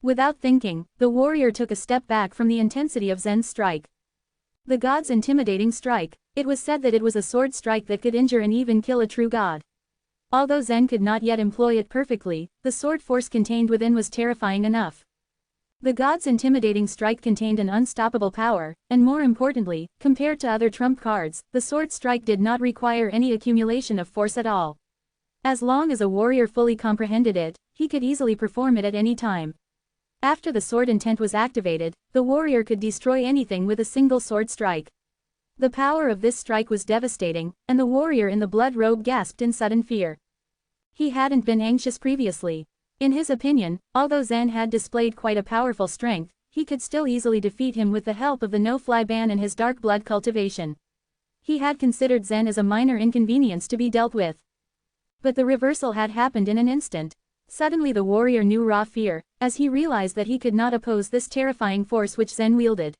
Without thinking, the warrior took a step back from the intensity of Zen's strike. The god's intimidating strike. It was said that it was a sword strike that could injure and even kill a true god. Although Zen could not yet employ it perfectly, the sword force contained within was terrifying enough. The god's intimidating strike contained an unstoppable power, and more importantly, compared to other trump cards, the sword strike did not require any accumulation of force at all. As long as a warrior fully comprehended it, he could easily perform it at any time. After the sword intent was activated, the warrior could destroy anything with a single sword strike. The power of this strike was devastating, and the warrior in the blood robe gasped in sudden fear. He hadn't been anxious previously. In his opinion, although Zen had displayed quite a powerful strength, he could still easily defeat him with the help of the no-fly ban and his dark blood cultivation. He had considered Zen as a minor inconvenience to be dealt with. But the reversal had happened in an instant. Suddenly the warrior knew raw fear, as he realized that he could not oppose this terrifying force which Zen wielded.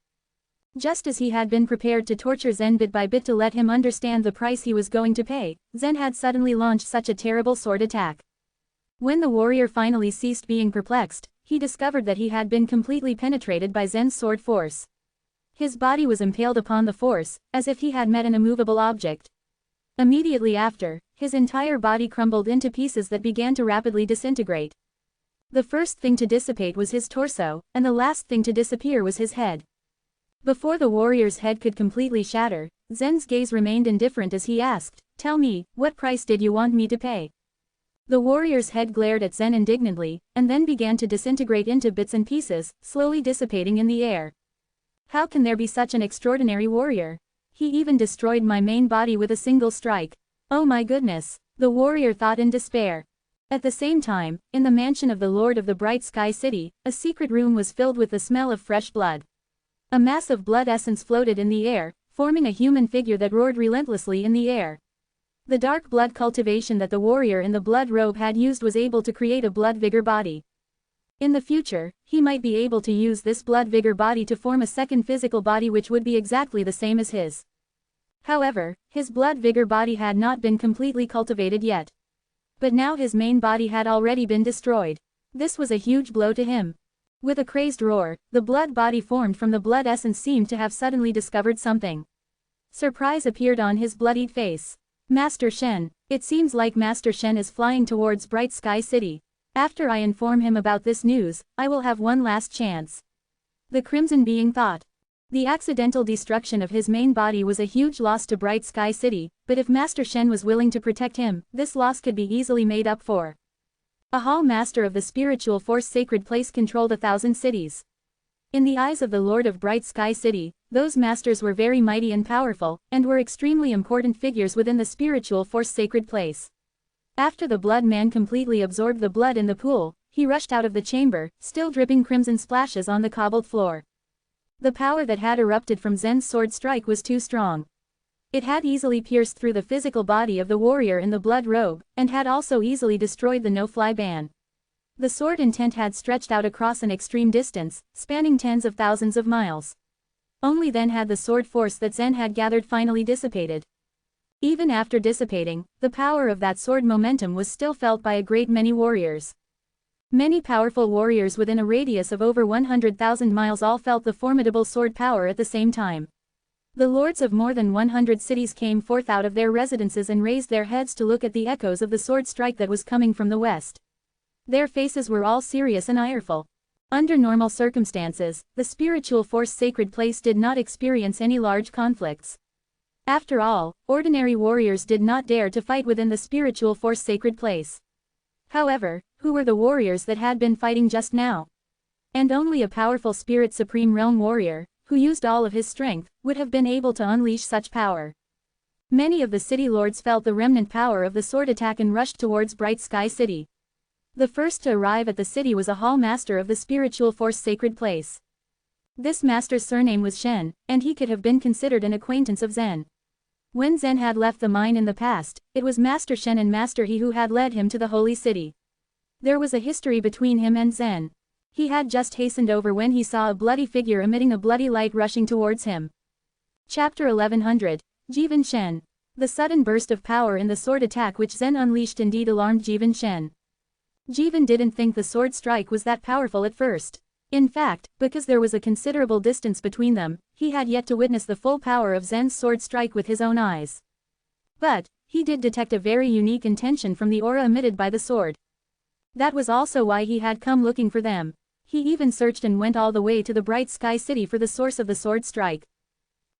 Just as he had been prepared to torture Zen bit by bit to let him understand the price he was going to pay, Zen had suddenly launched such a terrible sword attack. When the warrior finally ceased being perplexed, he discovered that he had been completely penetrated by Zen's sword force. His body was impaled upon the force, as if he had met an immovable object. Immediately after, his entire body crumbled into pieces that began to rapidly disintegrate. The first thing to dissipate was his torso, and the last thing to disappear was his head. Before the warrior's head could completely shatter, Zen's gaze remained indifferent as he asked, "Tell me, what price did you want me to pay?" The warrior's head glared at Zen indignantly, and then began to disintegrate into bits and pieces, slowly dissipating in the air. How can there be such an extraordinary warrior? He even destroyed my main body with a single strike. Oh my goodness, the warrior thought in despair. At the same time, in the mansion of the Lord of the Bright Sky City, a secret room was filled with the smell of fresh blood. A mass of blood essence floated in the air, forming a human figure that roared relentlessly in the air. The dark blood cultivation that the warrior in the blood robe had used was able to create a blood vigor body. In the future, he might be able to use this blood vigor body to form a second physical body which would be exactly the same as his. However, his blood vigor body had not been completely cultivated yet. But now his main body had already been destroyed. This was a huge blow to him. With a crazed roar, the blood body formed from the blood essence seemed to have suddenly discovered something. Surprise appeared on his bloodied face. Master Shen, it seems like Master Shen is flying towards Bright Sky City. After I inform him about this news, I will have one last chance. The Crimson Being thought. The accidental destruction of his main body was a huge loss to Bright Sky City, but if Master Shen was willing to protect him, this loss could be easily made up for. A Hall Master of the Spiritual Force Sacred Place controlled 1,000 cities. In the eyes of the Lord of Bright Sky City, those masters were very mighty and powerful, and were extremely important figures within the Spiritual Force Sacred Place. After the blood man completely absorbed the blood in the pool, he rushed out of the chamber, still dripping crimson splashes on the cobbled floor. The power that had erupted from Zen's sword strike was too strong. It had easily pierced through the physical body of the warrior in the blood robe, and had also easily destroyed the no-fly ban. The sword intent had stretched out across an extreme distance, spanning tens of thousands of miles. Only then had the sword force that Zen had gathered finally dissipated. Even after dissipating, the power of that sword momentum was still felt by a great many warriors. Many powerful warriors within a radius of over 100,000 miles all felt the formidable sword power at the same time. The lords of more than 100 cities came forth out of their residences and raised their heads to look at the echoes of the sword strike that was coming from the west. Their faces were all serious and ireful. Under normal circumstances, the Spiritual Force Sacred Place did not experience any large conflicts. After all, ordinary warriors did not dare to fight within the Spiritual Force Sacred Place. However, who were the warriors that had been fighting just now? And only a powerful Spirit Supreme Realm warrior, who used all of his strength, would have been able to unleash such power. Many of the city lords felt the remnant power of the sword attack and rushed towards Bright Sky City. The first to arrive at the city was a Hall Master of the Spiritual Force Sacred Place. This master's surname was Shen, and he could have been considered an acquaintance of Zen. When Zen had left the mine in the past, it was Master Shen and Master He who had led him to the Holy City. There was a history between him and Zen. He had just hastened over when he saw a bloody figure emitting a bloody light rushing towards him. Chapter 1100, Jivan Shen. The sudden burst of power in the sword attack which Zen unleashed indeed alarmed Jivan Shen. Jivan didn't think the sword strike was that powerful at first. In fact, because there was a considerable distance between them, he had yet to witness the full power of Zen's sword strike with his own eyes. But, he did detect a very unique intention from the aura emitted by the sword. That was also why he had come looking for them. He even searched and went all the way to the Bright Sky City for the source of the sword strike.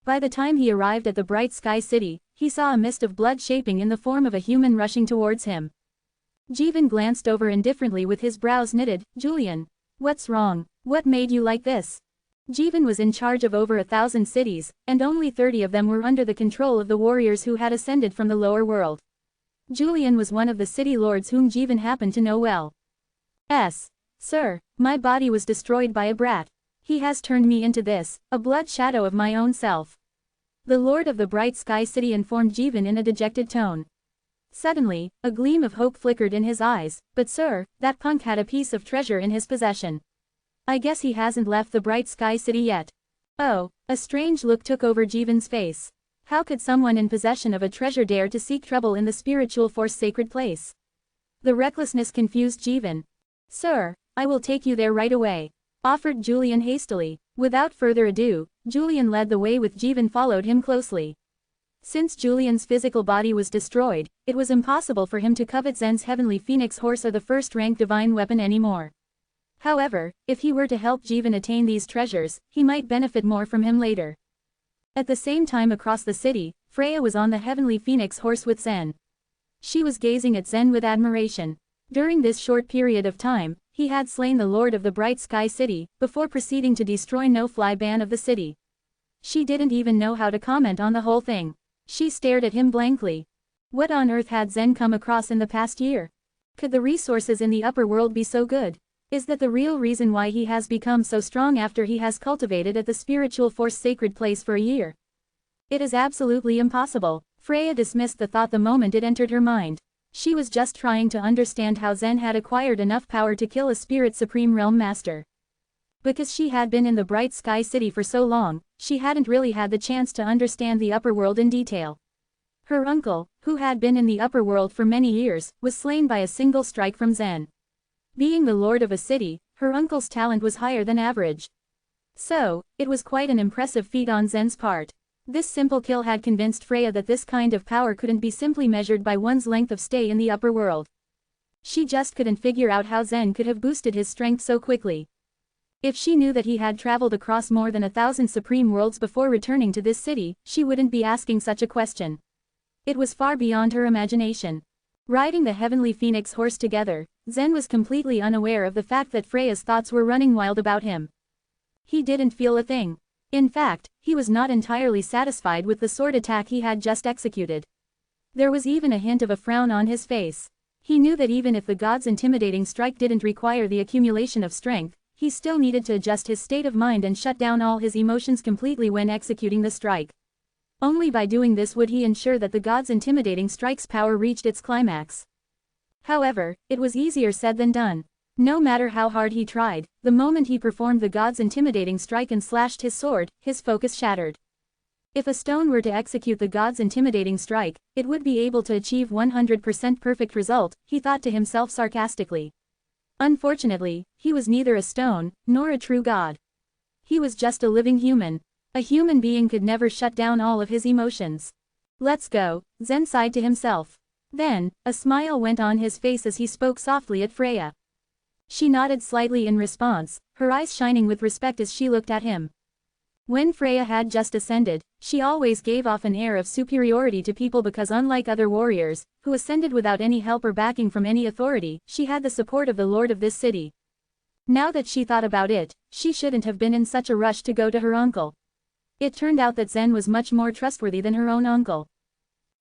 By the time he arrived at the Bright Sky City, he saw a mist of blood shaping in the form of a human rushing towards him. Jivan glanced over indifferently with his brows knitted. Julian. What's wrong? What made you like this? Jivan was in charge of over 1,000 cities, and only 30 of them were under the control of the warriors who had ascended from the lower world. Julian was one of the city lords whom Jivan happened to know well. Sir, my body was destroyed by a brat. He has turned me into this, a blood shadow of my own self. The Lord of the Bright Sky City informed Jivan in a dejected tone. Suddenly, a gleam of hope flickered in his eyes, but sir, that punk had a piece of treasure in his possession. I guess he hasn't left the Bright Sky City yet. Oh, a strange look took over Jivan's face. How could someone in possession of a treasure dare to seek trouble in the Spiritual Force Sacred Place? The recklessness confused Jivan. Sir, I will take you there right away, offered Julian hastily. Without further ado, Julian led the way with Jivan followed him closely. Since Julian's physical body was destroyed, it was impossible for him to covet Zen's heavenly phoenix horse or the first-rank divine weapon anymore. However, if he were to help Jivan attain these treasures, he might benefit more from him later. At the same time across the city, Freya was on the heavenly phoenix horse with Zen. She was gazing at Zen with admiration. During this short period of time, he had slain the Lord of the Bright Sky City, before proceeding to destroy no-fly ban of the city. She didn't even know how to comment on the whole thing. She stared at him blankly. What on earth had Zen come across in the past year? Could the resources in the upper world be so good? Is that the real reason why he has become so strong after he has cultivated at the spiritual force sacred place for a year? It is absolutely impossible. Freya dismissed the thought the moment it entered her mind. She was just trying to understand how Zen had acquired enough power to kill a spirit supreme realm master. Because she had been in the Bright Sky City for so long, she hadn't really had the chance to understand the upper world in detail. Her uncle, who had been in the upper world for many years, was slain by a single strike from Zen. Being the lord of a city, her uncle's talent was higher than average. So, it was quite an impressive feat on Zen's part. This simple kill had convinced Freya that this kind of power couldn't be simply measured by one's length of stay in the upper world. She just couldn't figure out how Zen could have boosted his strength so quickly. If she knew that he had traveled across more than 1,000 supreme worlds before returning to this city, she wouldn't be asking such a question. It was far beyond her imagination. Riding the heavenly phoenix horse together, Zen was completely unaware of the fact that Freya's thoughts were running wild about him. He didn't feel a thing. In fact, he was not entirely satisfied with the sword attack he had just executed. There was even a hint of a frown on his face. He knew that even if the god's intimidating strike didn't require the accumulation of strength, he still needed to adjust his state of mind and shut down all his emotions completely when executing the strike. Only by doing this would he ensure that the god's intimidating strike's power reached its climax. However, it was easier said than done. No matter how hard he tried, the moment he performed the god's intimidating strike and slashed his sword, his focus shattered. If a stone were to execute the god's intimidating strike, it would be able to achieve 100% perfect result, he thought to himself sarcastically. Unfortunately, he was neither a stone, nor a true god. He was just a living human. A human being could never shut down all of his emotions. Let's go, Zen sighed to himself. Then, a smile went on his face as he spoke softly at Freya. She nodded slightly in response, her eyes shining with respect as she looked at him. When Freya had just ascended, she always gave off an air of superiority to people because unlike other warriors, who ascended without any help or backing from any authority, she had the support of the lord of this city. Now that she thought about it, she shouldn't have been in such a rush to go to her uncle. It turned out that Zen was much more trustworthy than her own uncle.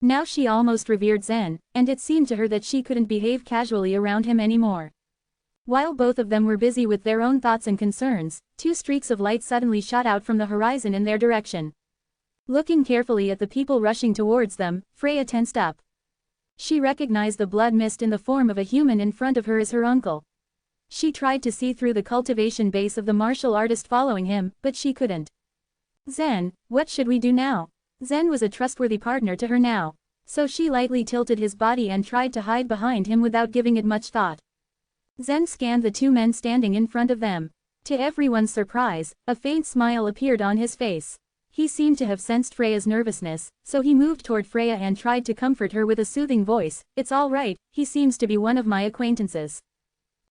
Now she almost revered Zen, and it seemed to her that she couldn't behave casually around him anymore. While both of them were busy with their own thoughts and concerns, two streaks of light suddenly shot out from the horizon in their direction. Looking carefully at the people rushing towards them, Freya tensed up. She recognized the blood mist in the form of a human in front of her as her uncle. She tried to see through the cultivation base of the martial artist following him, but she couldn't. Zen, what should we do now? Zen was a trustworthy partner to her now. So she lightly tilted his body and tried to hide behind him without giving it much thought. Zen scanned the two men standing in front of them. To everyone's surprise, a faint smile appeared on his face. He seemed to have sensed Freya's nervousness, so he moved toward Freya and tried to comfort her with a soothing voice. It's all right, he seems to be one of my acquaintances.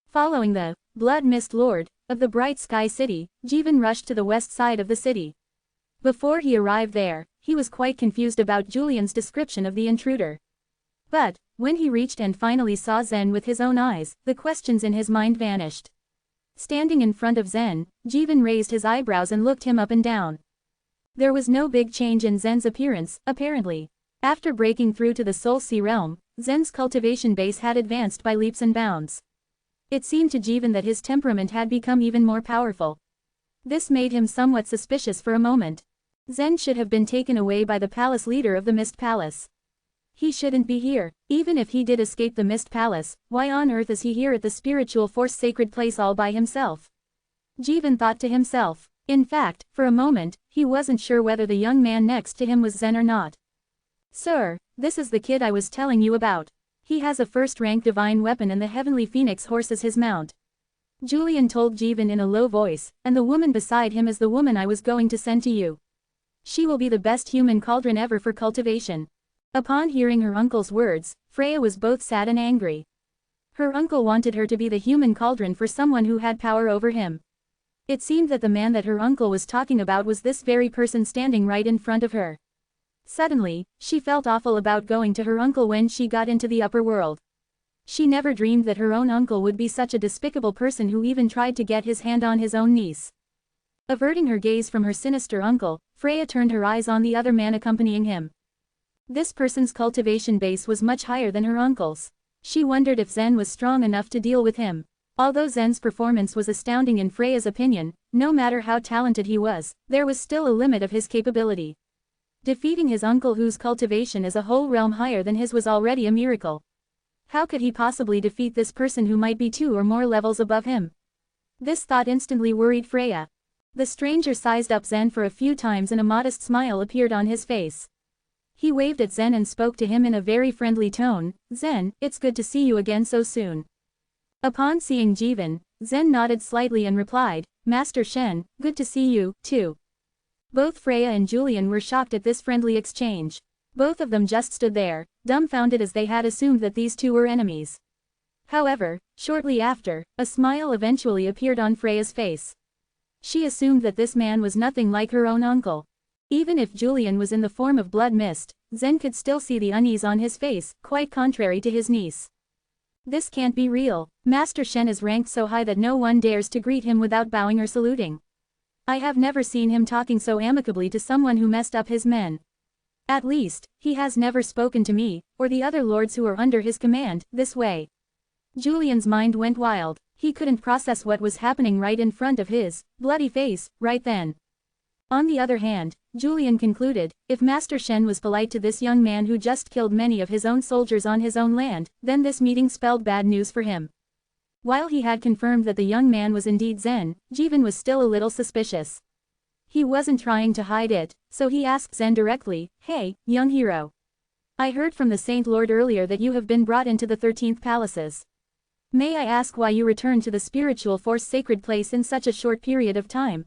Following the Blood Mist Lord of the Bright Sky City, Jeevan rushed to the west side of the city. Before he arrived there, he was quite confused about Julian's description of the intruder. But, when he reached and finally saw Zen with his own eyes, the questions in his mind vanished. Standing in front of Zen, Jeevan raised his eyebrows and looked him up and down. There was no big change in Zen's appearance, apparently. After breaking through to the Soul Sea realm, Zen's cultivation base had advanced by leaps and bounds. It seemed to Jeevan that his temperament had become even more powerful. This made him somewhat suspicious for a moment. Zen should have been taken away by the palace leader of the Mist Palace. He shouldn't be here. Even if he did escape the Mist Palace, why on earth is he here at the spiritual force sacred place all by himself? Jeevan thought to himself. In fact, for a moment, he wasn't sure whether the young man next to him was Zen or not. Sir, this is the kid I was telling you about. He has a first-rank divine weapon and the heavenly phoenix horse as his mount. Julian told Jeevan in a low voice, and the woman beside him is the woman I was going to send to you. She will be the best human cauldron ever for cultivation. Upon hearing her uncle's words, Freya was both sad and angry. Her uncle wanted her to be the human cauldron for someone who had power over him. It seemed that the man that her uncle was talking about was this very person standing right in front of her. Suddenly, she felt awful about going to her uncle when she got into the upper world. She never dreamed that her own uncle would be such a despicable person who even tried to get his hand on his own niece. Averting her gaze from her sinister uncle, Freya turned her eyes on the other man accompanying him. This person's cultivation base was much higher than her uncle's. She wondered if Zen was strong enough to deal with him. Although Zen's performance was astounding in Freya's opinion, no matter how talented he was, there was still a limit of his capability. Defeating his uncle whose cultivation is a whole realm higher than his was already a miracle. How could he possibly defeat this person who might be 2 or more levels above him? This thought instantly worried Freya. The stranger sized up Zen for a few times and a modest smile appeared on his face. He waved at Zen and spoke to him in a very friendly tone, "Zen, it's good to see you again so soon." Upon seeing Jeevan, Zen nodded slightly and replied, "Master Shen, good to see you, too." Both Freya and Julian were shocked at this friendly exchange. Both of them just stood there, dumbfounded as they had assumed that these two were enemies. However, shortly after, a smile eventually appeared on Freya's face. She assumed that this man was nothing like her own uncle. Even if Julian was in the form of blood mist, Zen could still see the unease on his face, quite contrary to his niece. This can't be real. Master Shen is ranked so high that no one dares to greet him without bowing or saluting. I have never seen him talking so amicably to someone who messed up his men. At least, he has never spoken to me, or the other lords who are under his command, this way. Julian's mind went wild. He couldn't process what was happening right in front of his bloody face, right then. On the other hand, Julian concluded, if Master Shen was polite to this young man who just killed many of his own soldiers on his own land, then this meeting spelled bad news for him. While he had confirmed that the young man was indeed Zen, Jeevan was still a little suspicious. He wasn't trying to hide it, so he asked Zen directly, "Hey, young hero. I heard from the Saint Lord earlier that you have been brought into the 13th palaces. May I ask why you returned to the spiritual force sacred place in such a short period of time?"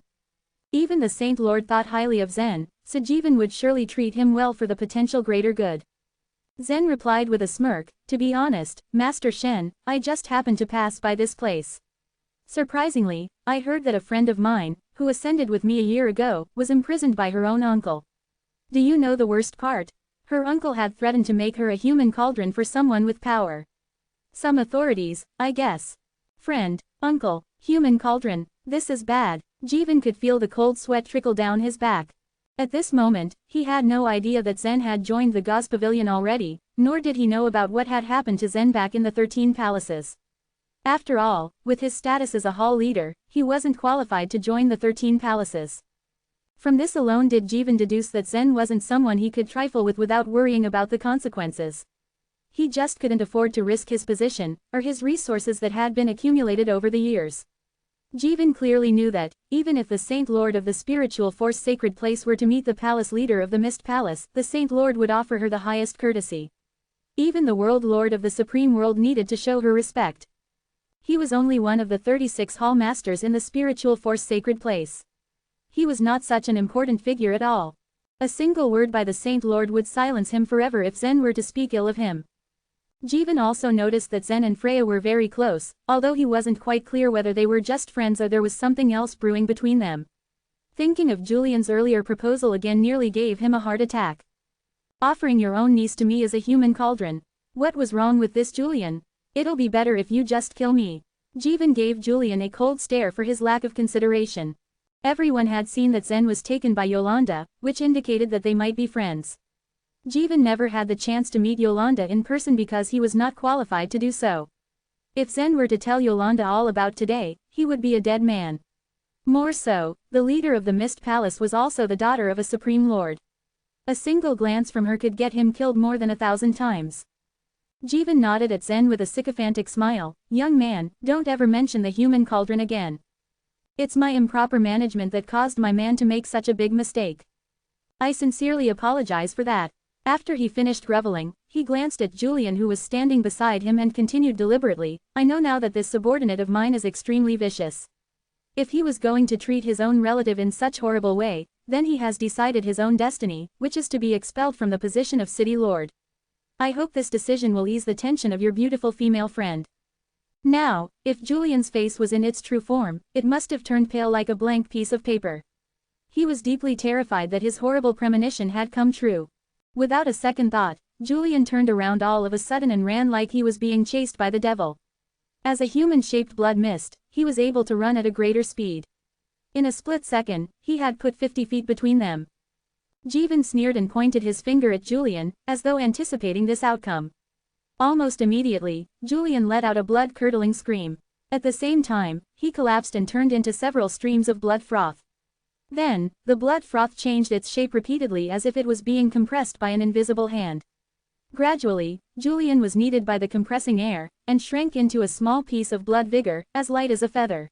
Even the Saint Lord thought highly of Zen, so Jeevan would surely treat him well for the potential greater good. Zen replied with a smirk, "To be honest, Master Shen, I just happened to pass by this place. Surprisingly, I heard that a friend of mine, who ascended with me a year ago, was imprisoned by her own uncle. Do you know the worst part? Her uncle had threatened to make her a human cauldron for someone with power. Some authorities, I guess. Friend, uncle, human cauldron, this is bad." Jeevan could feel the cold sweat trickle down his back. At this moment, he had no idea that Zen had joined the Gauze Pavilion already, nor did he know about what had happened to Zen back in the 13 palaces. After all, with his status as a hall leader, he wasn't qualified to join the 13 palaces. From this alone did Jeevan deduce that Zen wasn't someone he could trifle with without worrying about the consequences. He just couldn't afford to risk his position, or his resources that had been accumulated over the years. Jeevan clearly knew that, even if the Saint Lord of the spiritual force sacred place were to meet the palace leader of the Mist Palace, the Saint Lord would offer her the highest courtesy. Even the World Lord of the Supreme World needed to show her respect. He was only one of the 36 hall masters in the spiritual force sacred place. He was not such an important figure at all. A single word by the Saint Lord would silence him forever if Zen were to speak ill of him. Jeevan also noticed that Zen and Freya were very close, although he wasn't quite clear whether they were just friends or there was something else brewing between them. Thinking of Julian's earlier proposal again nearly gave him a heart attack. Offering your own niece to me as a human cauldron. What was wrong with this, Julian? It'll be better if you just kill me. Jeevan gave Julian a cold stare for his lack of consideration. Everyone had seen that Zen was taken by Yolanda, which indicated that they might be friends. Jeevan never had the chance to meet Yolanda in person because he was not qualified to do so. If Zen were to tell Yolanda all about today, he would be a dead man. More so, the leader of the Mist Palace was also the daughter of a Supreme Lord. A single glance from her could get him killed more than 1,000 times. Jeevan nodded at Zen with a sycophantic smile, "Young man, don't ever mention the human cauldron again. It's my improper management that caused my man to make such a big mistake. I sincerely apologize for that." After he finished groveling, he glanced at Julian who was standing beside him and continued deliberately, "I know now that this subordinate of mine is extremely vicious. If he was going to treat his own relative in such horrible way, then he has decided his own destiny, which is to be expelled from the position of city lord. I hope this decision will ease the tension of your beautiful female friend." Now, if Julian's face was in its true form, it must have turned pale like a blank piece of paper. He was deeply terrified that his horrible premonition had come true. Without a second thought, Julian turned around all of a sudden and ran like he was being chased by the devil. As a human-shaped blood mist, he was able to run at a greater speed. In a split second, he had put 50 feet between them. Jeevan sneered and pointed his finger at Julian, as though anticipating this outcome. Almost immediately, Julian let out a blood-curdling scream. At the same time, he collapsed and turned into several streams of blood froth. Then, the blood froth changed its shape repeatedly as if it was being compressed by an invisible hand. Gradually, Julian was kneaded by the compressing air, and shrank into a small piece of blood vigor, as light as a feather.